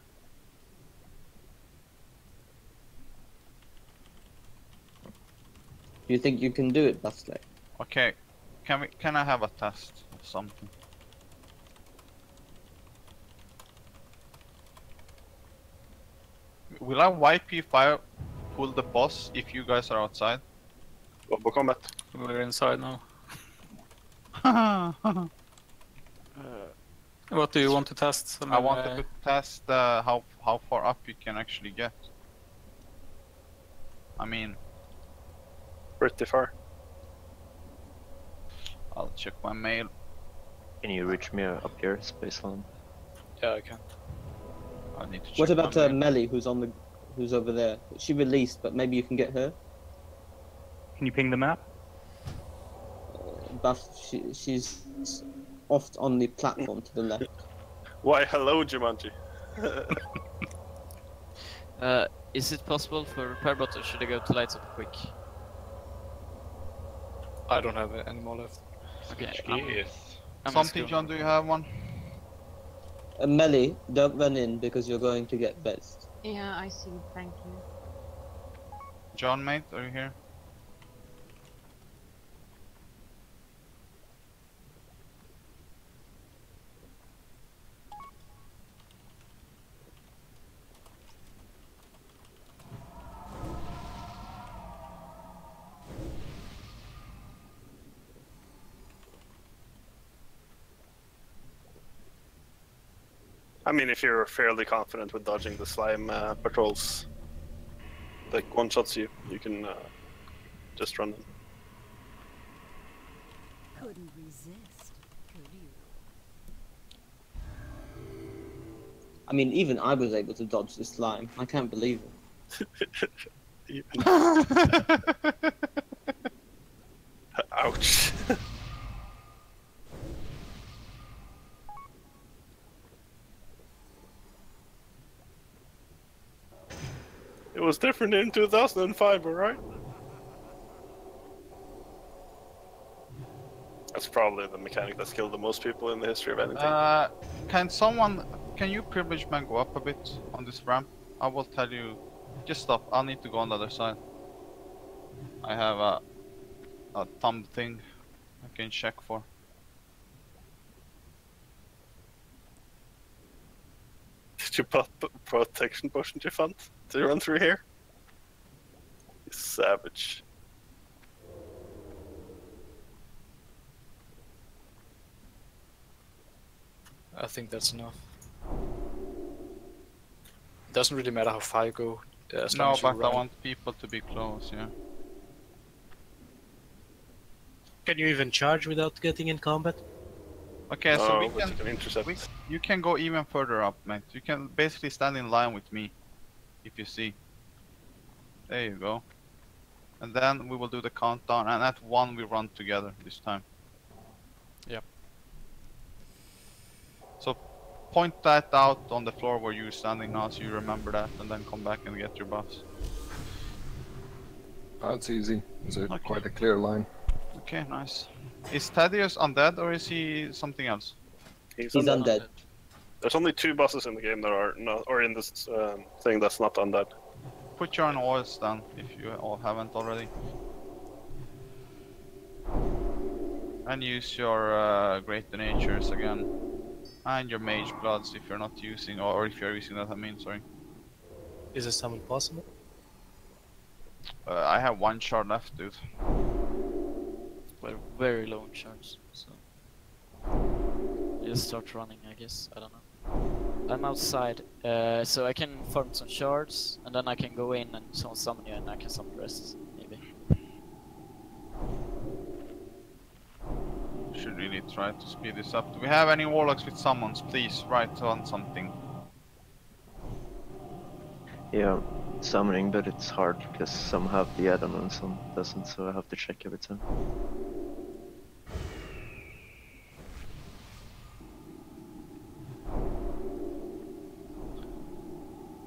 Do you think you can do it, Bastley? Okay. Can I have a test of something? Will I wipe you if I pull the boss if you guys are outside. Global combat. We're inside now. Uh, What do you want to test? I wanted to test how far up you can actually get. I mean, pretty far. I'll check my mail. Can you reach me up here, Spaceland? Yeah, I can. I need to check What about my mail. Melly, who's over there? She released, but maybe you can get her. Can you ping the map? Buff, she's off on the platform to the left. Why, hello, Jumanji. Is it possible for repair bot, or should I go to lights up quick? I don't have any more left. Okay. Something, John, do you have one? Melly, don't run in because you're going to get best. Yeah, I see. Thank you. John, mate, are you here? I mean, if you're fairly confident with dodging the slime patrols, like one-shots you can just run them. Couldn't resist, could you? I mean, even I was able to dodge the slime. I can't believe it. Ouch. It was different in 2005, alright? That's probably the mechanic that's killed the most people in the history of anything. Can you privilege man go up a bit on this ramp? I will tell you, just stop, I'll need to go on the other side. I have a thumb thing I can check for. Did you put protection potion to fund to run through here? You savage. I think that's enough. It doesn't really matter how far you go. As long No, as you but I run. want people to be close, yeah. Can you even charge without getting in combat? Okay, so we but can, you can intercept. you can go even further up, mate. You can basically stand in line with me, if you see. There you go. And then we will do the countdown, and at 1 we run together this time. Yep. So point that out on the floor where you're standing now, so you remember that, and then come back and get your buffs. That's easy. It's quite a clear line. Okay, nice. Is Thaddeus undead, or is he something else? He's undead. There's only 2 bosses in the game that are not, or in this thing that's not undead. Put your own oils down if you all haven't already. And use your Greater Natures again. And your Mage Bloods if you're not using, or if you're using that, I mean, sorry. Is this summon possible? I have 1 shard left, dude. We're very low on shards, so just start running, I guess. I don't know. I'm outside, so I can farm some shards, and then I can go in and summon you, and I can summon the rest, maybe. Should really try to speed this up. Do we have any warlocks with summons? Please write on something. Yeah, summoning, but it's hard because some have the add-on and some doesn't, so I have to check every time.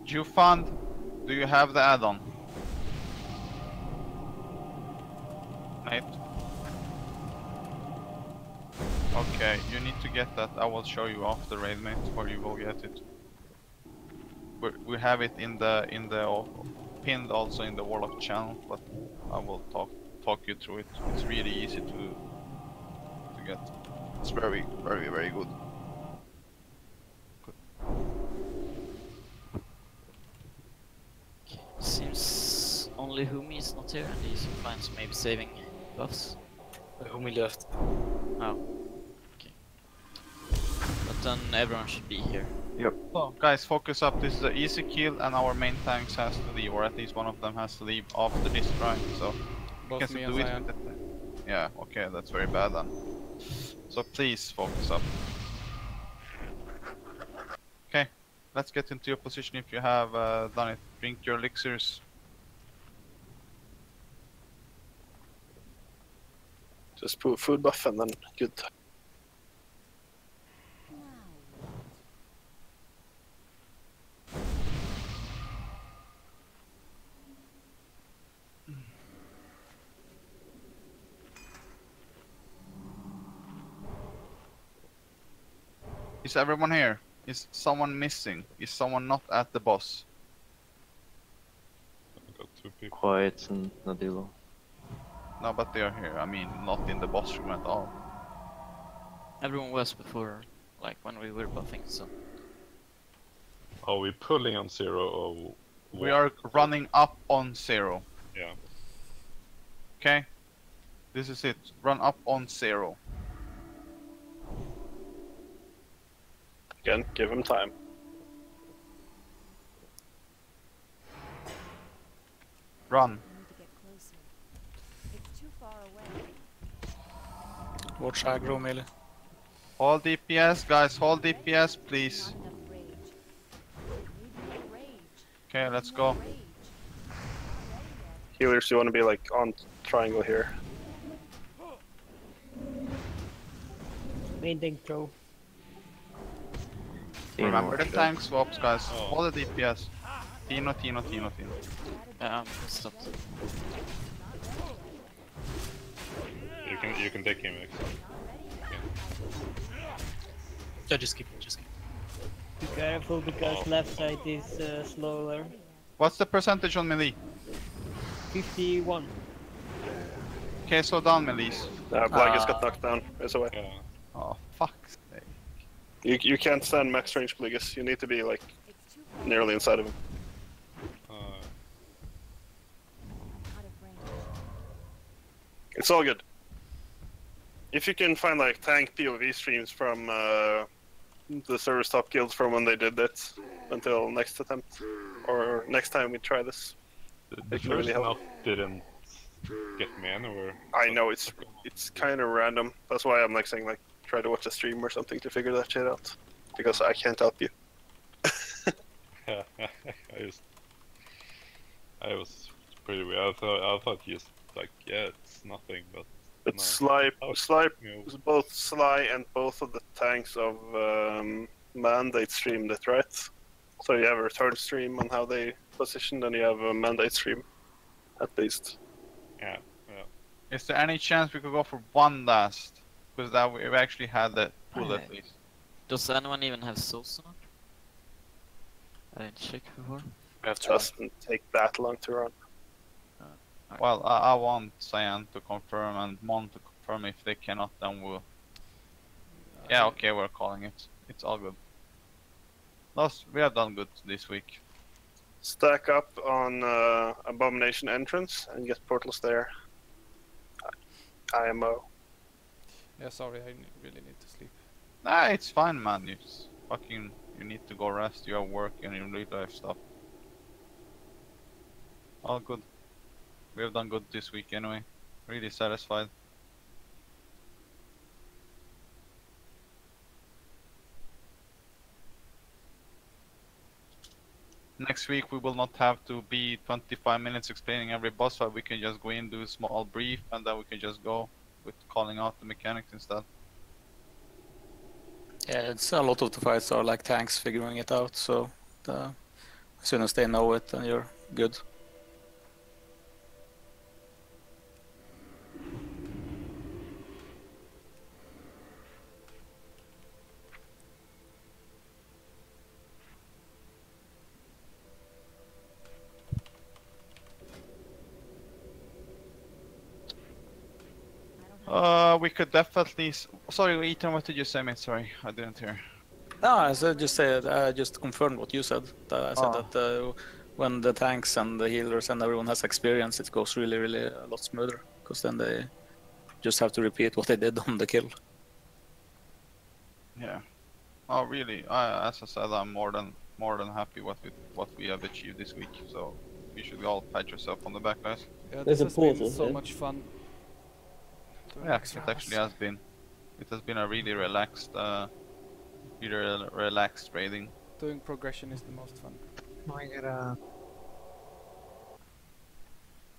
Jufand, do you have the add-on? Mate? Okay, you need to get that. I will show you after raid, mate, where you will get it. We have it in the pinned also in the Warlock channel, but I will talk you through it. It's really easy to get. It's very good. Seems only Humi is not here, and he's fine, so maybe saving buffs. Humi left. Oh. Okay. But then everyone should be here. Yep. So, guys, focus up. This is an easy kill, and our main tanks has to leave, or at least one of them has to leave after this try. So, you can Both me still and do it. Zion. Yeah, okay, that's very bad then. So please focus up. Okay, let's get into your position if you have done it. Drink your elixirs. Just put food buff and then good. Is everyone here? Is someone missing? Is someone not at the boss? Quiet and Nadilo. No, but they are here. I mean, not in the boss room at all. Everyone was before, like when we were buffing, so. Are we pulling on 0 or We are running up on 0. Yeah. Okay? This is it. Run up on 0. Again, give him time. Run. Watch aggro melee. Hold DPS, guys. Hold DPS, please. Okay, let's go. Healers, you want to be like on triangle here. Main tank throw. Remember the tank swaps, guys. Hold the DPS. Tino. Stopped. You can take him. Yeah, just keep. Be careful because left side is slower. What's the percentage on melee? 51. Okay, so down melees. Plagueis got knocked down. It's away. Oh, fuck's sake. You can't stand max range Plagueis. You need to be like nearly inside of him. It's all good. If you can find like tank POV streams from the service top guilds from when they did that until next attempt or next time we try this, The can really first help. knock didn't get me anywhere. I know it's kind of random. That's why I'm like saying like try to watch a stream or something to figure that shit out, because I can't help you. I was pretty weird. I thought just like it's nothing, but It's no. Sly, both Sly and both of the tanks of Mandate streamed it, right? So you have a return stream on how they positioned, and you have a Mandate stream, at least. Yeah. Is there any chance we could go for one last? Because that we've actually had the pull at least. Does anyone even have souls on? I didn't check before. It doesn't take that long to run. Well, I want Cyan to confirm and Mon to confirm. If they cannot, then we'll... Yeah, okay, we're calling it. It's all good. We have done good this week. Stack up on Abomination entrance and get portals there. IMO. Yeah, sorry, I really need to sleep. Nah, it's fine, man. You just fucking... You need to go rest. You have work and you real life stuff. All good. We have done good this week anyway. Really satisfied. Next week we will not have to be 25 minutes explaining every boss fight. We can just go in, do a small brief, and then we can just go with calling out the mechanics instead. Yeah, it's a lot of the fights are like tanks figuring it out, so as soon as they know it, then you're good. We could definitely... Sorry, Ethan, what did you say, mate? Sorry, I didn't hear. No, I just confirmed what you said. I said that when the tanks and the healers and everyone has experience, it goes really, really a lot smoother. Because then they just have to repeat what they did on the kill. Yeah. Oh, really? As I said, I'm more than happy with what we have achieved this week. So you should all pat yourself on the back, guys. Yeah, There's this a has been portal so here. much fun. Yeah, it actually has been. It has been a really relaxed raiding. Doing progression is the most fun. I gotta...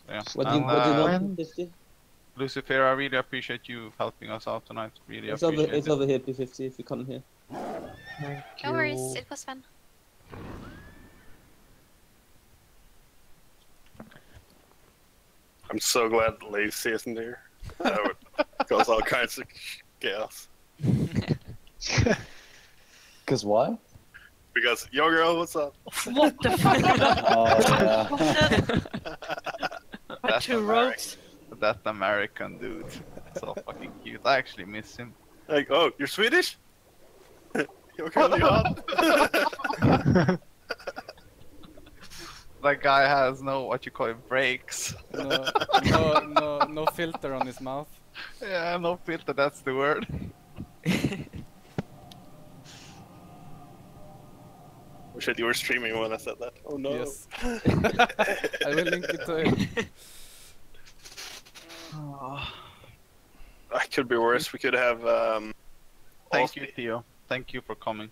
Yeah. What do you want, 50? Lucifer, I really appreciate you helping us out tonight. Really It's appreciate it. over here, P50, if you come here. No worries, it was fun. I'm so glad Lacey isn't here. That would cause all kinds of chaos. Because why? Because, yo girl, what's up? What the fuck? Oh, yeah. Two rogues. That American dude. So fucking cute. I actually miss him. Like, oh, you're Swedish? Yo girl, you hot? That guy has no, what you call it, brakes. No filter on his mouth. Yeah, no filter, that's the word. Oh shit, you were streaming when I said that. Oh no. Yes. I will link it to him. That could be worse. We could have. Thank you, Theo. Thank you for coming.